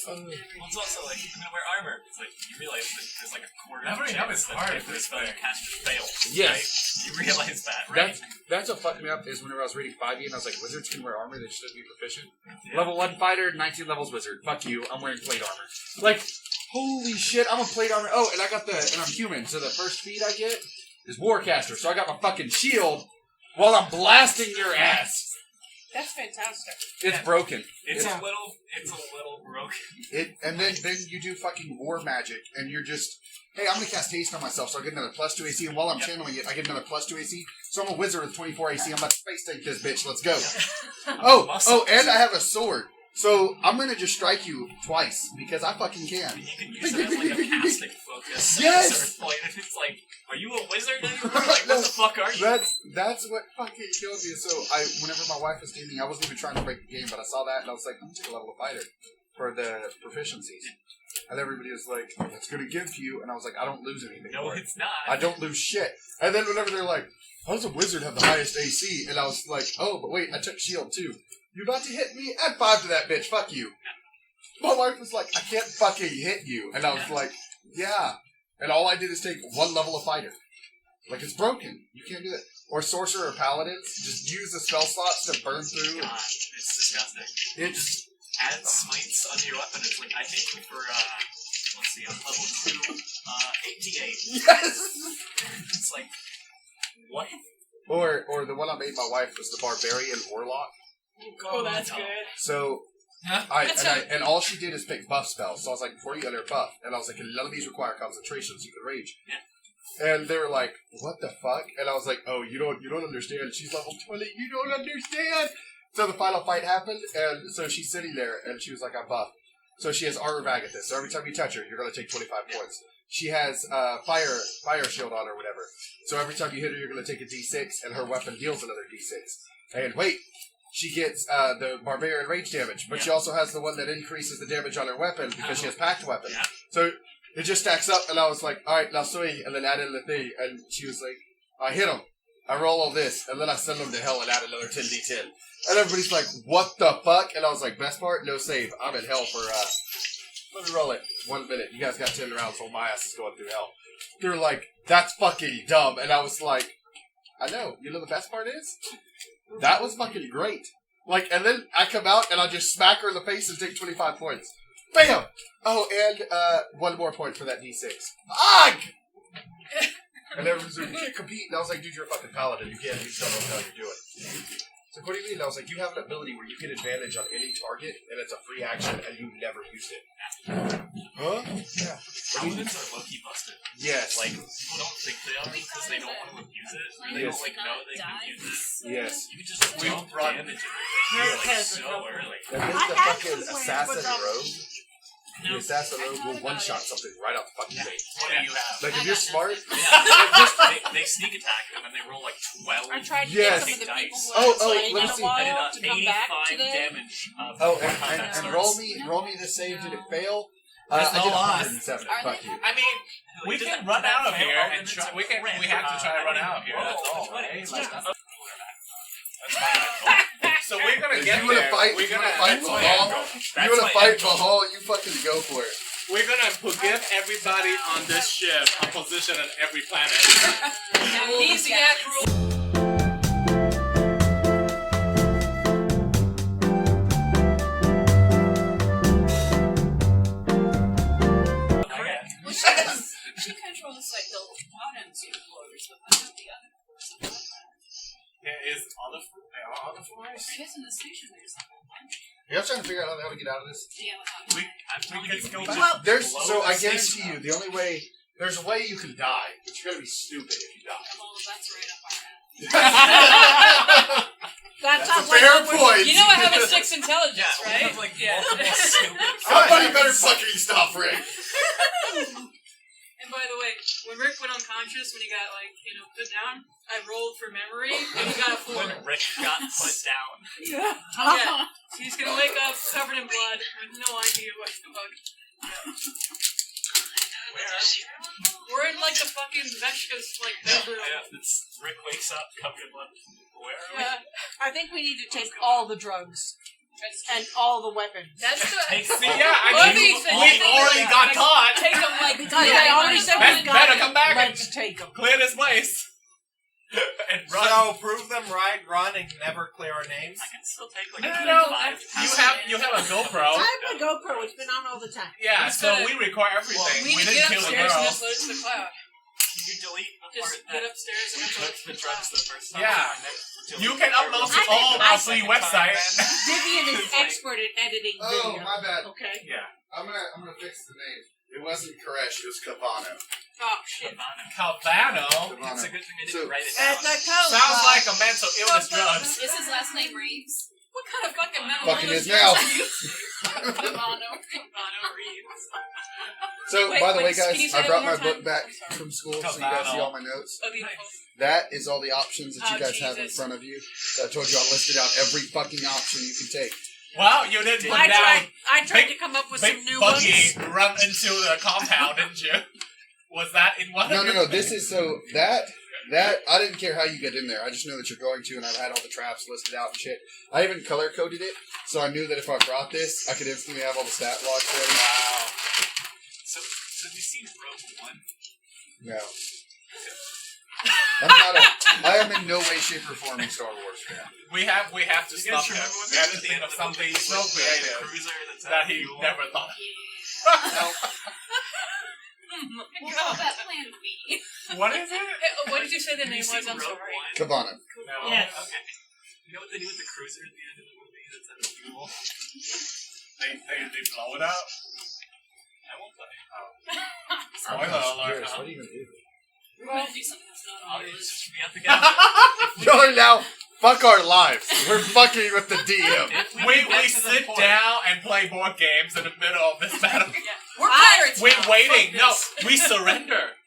Well, it's also like, you're gonna wear armor. It's like, you realize that there's like a quarter of Levering the up chance is that hard if for this this spell you thing. cast just fails. Yes. Right? You realize that, right? That's what fucked me up is whenever I was reading 5e and I was like, wizards can wear armor, they should be proficient. Yeah. Level 1 fighter, 19 levels wizard. Fuck you, I'm wearing plate armor. Like, holy shit, I'm a plate armor. Oh, and I'm human, so the first feat I get is Warcaster, so I got my fucking shield while I'm blasting your ass. That's fantastic. It's broken. It's a little broken. And then you do fucking war magic, and you're just, hey, I'm gonna cast haste on myself, so I get another +2 AC, and while I'm channeling it, I get another +2 AC. So I'm a wizard with 24 AC. I'm about to space tank this bitch. Let's go. Oh, and I have a sword. So I'm gonna just strike you twice because I fucking can. You can use it as like a casting focus. Yes! Sort of point. It's like, are you a wizard anymore? Like, what the fuck are you? That's what fucking killed me. So whenever my wife was gaming, I wasn't even trying to break the game, but I saw that and I was like, I'm gonna take a level of fighter for the proficiencies. And everybody was like, that's gonna give to you, and I was like, I don't lose anything. No, it's not. I don't lose shit. And then whenever they're like, how does a wizard have the highest AC? And I was like, oh, but wait, I took shield too. You about to hit me? Add 5 to that bitch. Fuck you. My wife was like, I can't fucking hit you. And I was like, yeah. And all I did is take 1 level of fighter. Like, it's broken. You can't do that. Or sorcerer or paladins. Just use the spell slots to burn through. God, it's disgusting. It just Add smites onto your weapon. It's like, I think for, let's see, on level 2, 8d8. Yes! It's like, what? Or the one I made my wife was the barbarian warlock. Oh, that's good. So and all she did is pick buff spells. So I was like, before you enter buff, and I was like, none of these require concentration, so you can rage. Yeah. And they were like, what the fuck? And I was like, oh, you don't understand. She's level 20. You don't understand. So the final fight happened, and so she's sitting there, and she was like, I'm buff. So she has Armor Vagathus. So every time you touch her, you're going to take 25 points. She has fire shield on or whatever. So every time you hit her, you're going to take a d6, and her weapon deals another d6. And wait, she gets the barbarian rage damage, but she also has the one that increases the damage on her weapon because she has packed weapon. Yeah. So it just stacks up, and I was like, all right, now swing, and then add in the thing. And she was like, I hit him. I roll all this, and then I send them to hell and add another 10d10. And everybody's like, what the fuck? And I was like, best part, no save. I'm in hell for, let me roll it. 1 minute. You guys got 10 rounds, so my ass is going through hell. They're like, that's fucking dumb. And I was like, I know. You know the best part is? That was fucking great. Like, and then I come out and I just smack her in the face and take 25 points. Bam! Oh, and 1 more point for that d6. Ugh! And everyone's like, you can't compete. And I was like, dude, you're a fucking paladin. You can't do something how you're doing. So what do you mean? I was like, you have an ability where you get advantage on any target, and it's a free action, and you've never used it. Huh? Yeah. Paladins are low-key busted. Yes. Like, people don't think they are because they don't want to abuse it. Or they Yes. don't, like, know they can use it. Yes. You can just dump damage into it, like, so early. And then the fucking assassin rogue. The assassin rogue will one-shot something right out the fucking gate. What do you have? Like, if you're smart... They sneak attack them and they roll like 12. I tried to Yes. get some of the people who Oh, are playing let me in a see. I did while to come back 85 today. damage. Oh, combat and starts. roll me the save. Did it fail? There's I no did loss. 107. Are Fuck they? you. I mean, we Does can that- run does that out of fail? here Then and it's try. a We crit. have to try to run out of here. That's all. Roll. Right? It's Like, just- so we're gonna If get you wanna there. fight- We're you gonna wanna fight that's Mahal? my end goal. You That's want my to fight end goal. Mahal? You fucking go for it. We're gonna give everybody on this ship a position on every planet. Easy at rule. She controls like the bottom 2 floors, but not the other floors. There is other floors. I guess in the station there's like a bunch. You're trying to figure out how to get out of this? Yeah, I'm telling you, go just back. There's blow so the I station guarantee you, up. the only way there's a way you can die, but you're gonna be stupid if you die. well, that's right up our alley. That That's sounds a fair like point. You know I have a 6 intelligence, Yeah, we right? have like multiple stupid. Somebody better fucking stop Rick. And by the way, when Rick went unconscious, when he got put down, I rolled for memory, and he got a 4. When Rick got put down. Yeah. He's gonna wake up covered in blood with no idea what the fuck. Where are we? We're in like the fucking Veshka's like bedroom. Rick wakes up covered in blood. Where are we? Yeah. I think we need to take all the drugs and all the weapons. That's the. See, I mean, we already got caught. Take them like Because I already said we got Better it. come back and Let's take them. clear this place. And run. So prove them right, run, and never clear our names. I can still take like No, a 5 you have a GoPro. I have a GoPro. It's been on all the time. Yeah, It's so gonna- we record everything. We We need to didn't get kill the upstairs and girl. upload to the cloud. Can you delete the Just part get that upstairs and we upload took to the the drugs cloud. the first time? Yeah. And then You can upload to all I our free websites. Vivian is expert at editing Oh, video. my bad. Okay. Yeah. I'm gonna fix the name. It wasn't Koresh, it was Cavano. Oh shit. Calvano It's a good thing I didn't So- write it At down. the coast. sounds like a mental illness drugs. Is his last name Reeves? What kind of fucking mental Fucking illness is now. drugs are you? Bono. Reeves. So, Wait, by the way, wait, can you guys, say I that brought one my more book time? back I'm sorry. from school so you guys see all my notes. Oh, beautiful. That is all the options that you Oh, guys have in Jesus. front of you. I told you I listed out every fucking option you can take. Well, you didn't put I down tried Big- to come up with some big new buggy ones. run into the compound, didn't you? Was that in one No, of no, your no. This is so that I didn't care how you get in there. I just know that you're going to, and I've had all the traps listed out and shit. I even color coded it, so I knew that if I brought this, I could instantly have all the stat blocks ready. Wow. So have you seen Rogue One? No. I am in no way, shape, or form a Star Wars fan. We have to You guys stop him. remember when We have to they think had of the something movie so with the creative cruiser that's that out he of fuel? never thought of. What about that plan B? What is it? What did you say the Have name you was? seen I'm Rogue sorry. One? Cabana. No. Yes. Okay. You know what they do with the cruiser at the end of the movie that's out of fuel? They blow it up. I won't play. Spoiler alert. Curious, Huh? what do you even do? We're gonna do something that's not on Oh, your it's list. just we have to get. Joey, now, fuck our lives. We're fucking with the DM. If We get to the sit point- down and play board games in the middle of this battle. We're pirates. We're now. waiting. Fuck No, this. we surrender.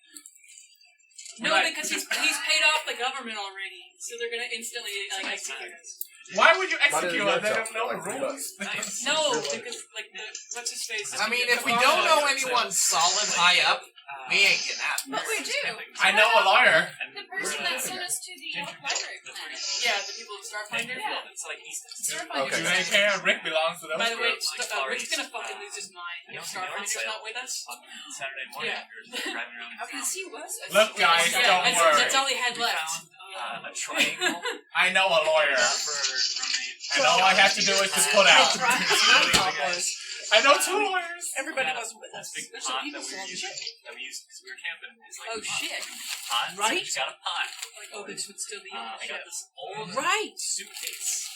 No, Like- because he's paid off the government already, so they're gonna instantly like execute us. Why would you Why execute didn't us? you They tell? don't know the Like, rules. Nice. No, because like the what's his face? I mean, if we don't know anyone solid high up, we ain't getting out. But we do. I know a lawyer. The person that sent us to the library planet. Yeah, the people of Starfinder. Yeah. It's like East. Starfinder. Do they care? Rick belongs to those By the way, groups. Rick's gonna fucking lose his mind if Starfinder's not with us. Saturday morning, Yeah. we were just driving around. Because he was. Look, guys, Yeah, don't that's, worry. that's all he had We left. found a triangle I know a lawyer. for roommate. And all I have to do is just put out. I know 2 lawyers. Everybody Yeah. wasn't with us. Big There's some pond people that we still were on the using, ship. that we used because we were camping. It's like Oh shit! pond. So we Right. just got a pond. Like Obix would still be on I the got ship. this old Right. suitcase.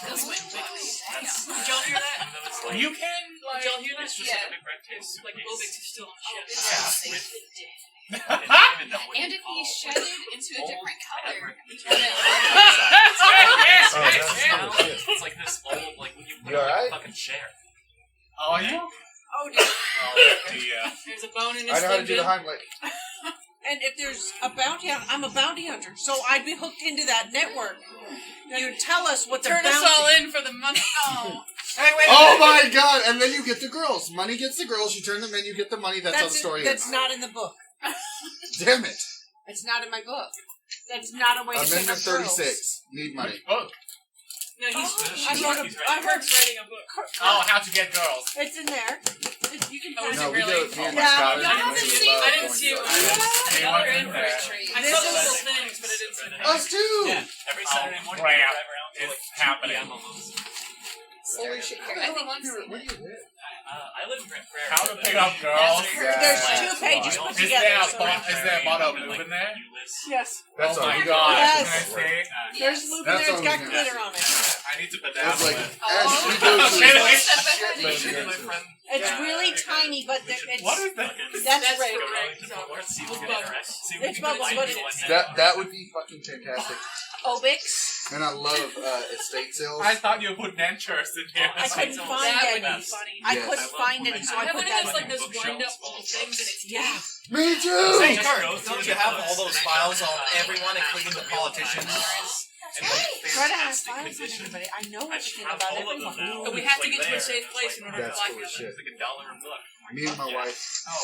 Those went well. Did y'all hear that? And that was like, You can, Did y'all hear that? it's just like a big red case Like suitcase. Obix is still on the ship. Yeah. With the dead. I didn't even know what And you if he call shedded into a different color, It's like this old, like when you put You on like, alright? a fucking chair. Oh, you? Oh, dear. Oh, dear. There's a bone in I his know how to thing, do the Bill. Heimlich. And if there's a bounty hunter, I'm a bounty hunter, so I'd be hooked into that network. You tell us what the Turn bounty. us all in for the money. Oh, Hey, wait a Oh minute. my god! And then you get the girls. Money gets the girls. You turn them in. You get the money. That's how the story That's is. not in the book. Damn it! It's not in my book. That's not a way to pick Amendment up girls. 36. Need money. Book. no, he's. I wrote a. I heard. writing a book. Oh, how to get girls. It's in there. You can Oh, find is it. No, it we really? do. Me and Yeah. Scott Y'all haven't seen- I didn't see it. They Y'all weren't are in in for there. a treat. I This saw is- little things, but I didn't see them. Us too. Yeah. Every Saturday morning, we crap. drive around to It's like happening. 2 p.m. almost. Holy shit. I think once Where do you live? I live in Grand Prairie. How to pick up girls. There's Yeah. 2 pages Is put Is there together. a so- is there a bottle of lube in there? Yes. That's Oh all my you god. got. Can I Yes. see? There's lube in That's there. It's all got we know. glitter on it. I need to put that It's like, with. as we go Oh, through really? this shit, My friend. It's Yeah. really tiny, but it's. What is that? That's right. Let's see if we It's can bubbles. interact. See if we It's can bubbles, find but people it's- in there. that would be fucking fantastic. Obix. And I love estate sales. I thought you put dentures in here. I couldn't That find That any. would be funny. I Yes. couldn't find any, so I Have put one of that those in. like those wind up little things, and it's Yeah. Me So too. Hey, just Kirk, go through don't the you have books all those and files make on sure, everyone, including the politicians? And like, try to have fantastic files on condition. everybody. I know I should everything have about all of them everyone. now. But we have to Like get to a there. safe place in order to That's lock cool it as up. shit. It's like $1 a book. Me and my wife,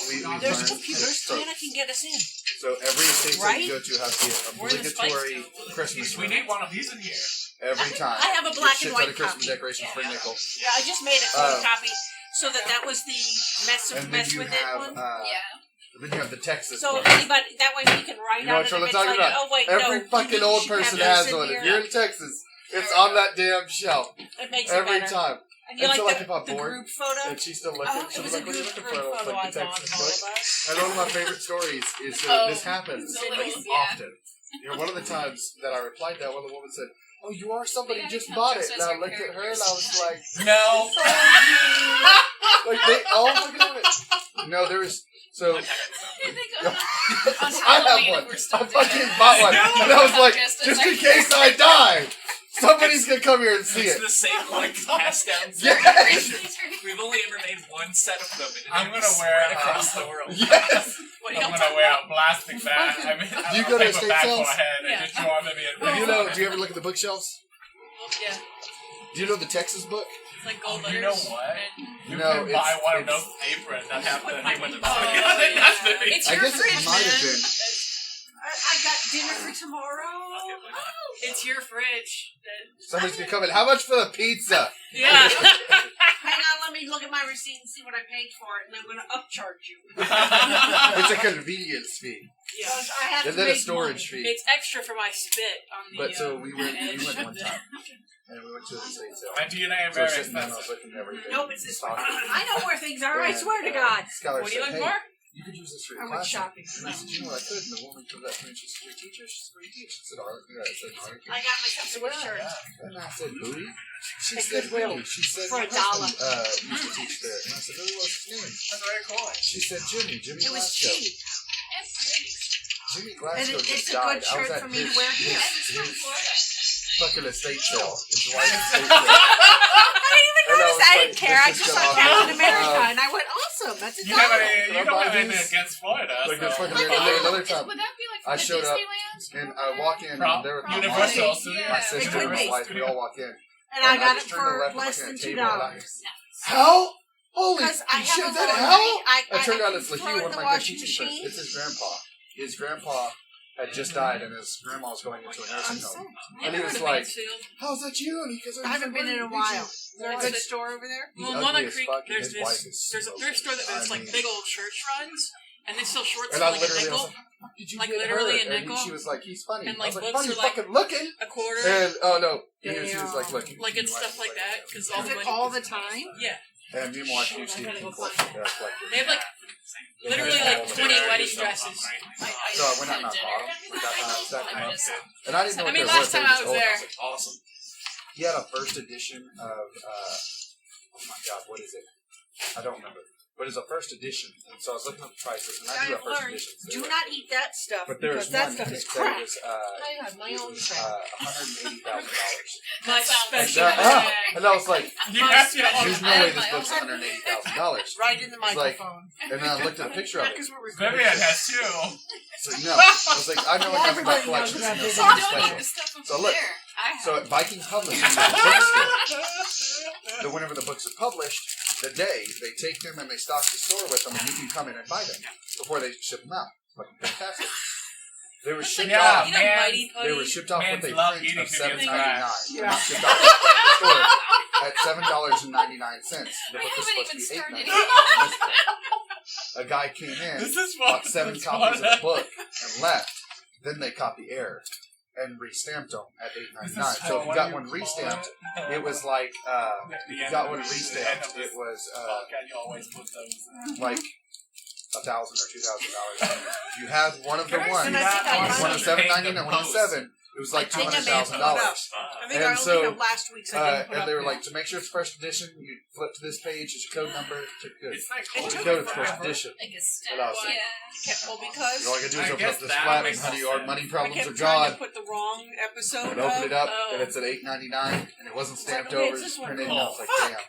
we There's learned computers. so, Tana can get us in. so every estate that Right? you go to has the We're in the spice obligatory town. Christmas We room need one of these in here. every time. I have a black Shit and ton white of Christmas copy. decorations for a nickel. Yeah, I just made a colored Um, copy so that was the mess And then mess you with it have, one. then you have the Texas So one. anybody that way we can write You know on what it. I'm If it's talking like, about? oh wait, Every no, fucking you old should have person this has in one. here. If you're in Texas, it's on that damn shelf It makes every it better. time. And you And so, like like, if I'm the bored, group photo? And she's still looking. Oh, She it was was a like, "What are you group looking for?" I was photo like, I "The was on Texas of all book." of us. And one of my favorite stories is Oh, this happens Cindy's, often. You know, one of the times that I replied that, one of the woman said, "Oh, you are somebody Yeah, who just no, bought just it." as And I our looked at her and I was characters. like, No. like they all fucking have it. No, there was so. I have one. I fucking bought one, and I was like, just in case I die, somebody's gonna come here and see It's it. the same like passed down Yes. We've only ever made one set of them. And I'm it gonna wear spread across the world. Yes. I'm gonna wear a plastic bag. I mean, Do you a go to paper estate bag for sales? a head and Yeah. just draw them in. You know? Do you ever look at the bookshelves? Yeah, Do you know the Texas book? it's like gold Oh, you letters. know what? And You No, can buy it's- one of it's- those aprons that have the name of the Oh, That's the yeah. thing. It's I your guess fridge, it might have man. been. I got dinner for tomorrow. It's your fridge. Somebody's gonna come in. How much for the pizza? Yeah. Hang on, let me look at my receipt and see what I paid for it, and I'm going to upcharge you. It's a convenience fee, Yeah. Because I have and to then a make storage money. fee. It's extra for my spit on the. But so we went edge. one time, and we went to the estate sale. My DNA is So we're very sitting there and I was expensive. looking at everything. Nope, it's this one. Talking. I know where things are, I And, swear to God. Skylar What are you said, looking "Hey, for? you could use this for I your went class." shopping. And I said, "You know what I could?" And the woman comes up to me and she said, "You're a teacher?" She said, "What do you teach?" I said, "Art." Yeah, I said, "Art." I got myself some insurance. And I said, "Who?" She At said, Goodwill. "Really?" She said, For "Your $1. husband, used to teach there." And I said, "Really? What's his name?" That's very cool. She said, "Jimmy. Jimmy It was Glasgow." cheap. Jimmy And Glasgow it's just a died. good I was shirt at for me to his- wear here. his fucking estate sale. His wife's estate sale. I didn't even And I notice. was I like, didn't care. I this just is saw awesome. Captain America, Um, and I went, awesome. That's a You have dollar. any, Can I you don't buy have anything these? against Florida. Like so. this fucking Like, another time. would that be like I the showed up, Disneyland? and I walk in, Pro- and there were Universal my Studios. sister It and could my be. wife. We all walk in. And I got it just turned to the for left, less looking than at the table, and I- $2. Hell? Holy Because I have shit, a is that little hell? thing. I turned I out can it's like throw you, it in one of the my good washing teaching friends. machine. It's his grandpa. His grandpa had just died, and his grandma was going into a nursing home. And he was like, "How's that you?" And he goes, I haven't been in a while. Is there a good store over there? He's Well, in Walnut ugly as Creek, fuck, and there's his wife this. is There's a store that has I like mean- big old church runs, and they sell shorts And for I like a literally, I was nickel, like, "How did you Like, get literally her?" a And nickel. she was like, "He's funny." And, I was like, like, books "Funny, are, like, fucking looking." a quarter. And oh no, and she was Damn. like, "Look, Like, it's stuff like that, 'cause all Is the it money- all the time? Yeah, And me and my wife used to I gotta eat go people. find They're like, they have like literally like 20 wedding dresses. so I went out and I bought them. We got them stacked them up. And I didn't know what I mean, they last were. time They I were was just there. old. I was like, awesome. He had a first edition of, oh my god, what is it? I don't remember. But it's a first edition. And so I was looking up the prices, and I do I've have first learned, editions. do not eat that stuff But there was because that one stuff that is said crap. it was, I have my own crap. $180,000. My special Yeah, bag. And I was like, You have to there's no way this book's $180,000. Right in the It's like- microphone. And then I looked at a picture of it. Because we're recording. Vivian has two. So no, I was like, I know enough about Everybody knows collections. about You know, this. something Don't special. eat the stuff over So look, there. I have. So at Viking Publishing, bookstore, whenever the books are published, the day they take them and they stock the store with them, and you can come in and buy them before they ship them out. Fucking fantastic. They were shipped Yeah, off. You know, man. Mighty They were Putty. shipped off Man's with a love print eating of Vivian's $7.99. Yeah. Not shipped off to the store at $7.99. The book was haven't supposed to even be started. $8.99. A guy came in, This is bought fun. 7 copies of the book, and left. Then they caught the error and restamped them at $8.99. So if you got one restamped, it was like if you got one restamped, it was You always put those. like $1,000 or $2,000. If you had one of the ones, And I think I one of finally- $7.99 and one of 7, it was like I think I may have $200,000. caught up. I think And I only so, have last week's. I didn't put and up they were yet. like, to make sure it's first edition, you flip to this page, it's your code number, to the It's like It to took code me it's first forever. edition. Like a step. And I was like, Well, because all I gotta do is I open guess up this that flap and makes honey, sense. our money I problems kept are trying gone. to put the wrong episode And open it up, Oh. and it's at $8.99, and it wasn't stamped okay, over, it's it's this one. printed, and Oh, I was like, fuck.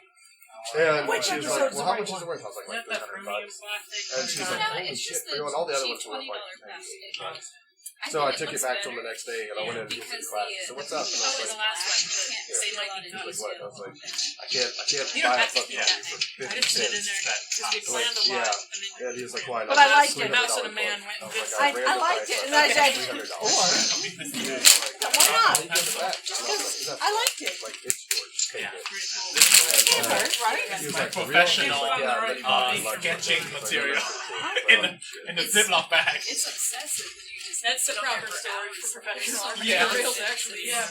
damn. And Which she was episode's like, the well, how right much is one? it worth? I was like, Not that $300. premium plastic. And she's No, like, holy it's shit, just the all the other cheap ones were worth $20 like plastic. 98 bucks. So I took it back to him the next day, and I went in and visit the class. So what's up? And I was the like, last one. They might be like good. what? I was like, I can't You don't buy a have to fucking do movie that. for I 50 just put it in cents. there because we Like, planned a yeah. lot. And then Yeah, he was like, why not? But I liked the it. mouse and a man went and did I liked it, and I said, why not? I liked it. Like, it's yours. Take Yeah. it. It hurt, right? He was My like, for real? professional, He was like, yeah, and then he bought me lunch. sketching Like, material. like, in the Ziploc bag. It's obsessive. You just That's the sit on proper there for story hours. for professional. Yeah. Reels, actually, yeah.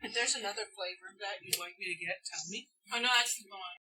If there's another flavor that you'd like me to get, tell me. Oh no, that's the one.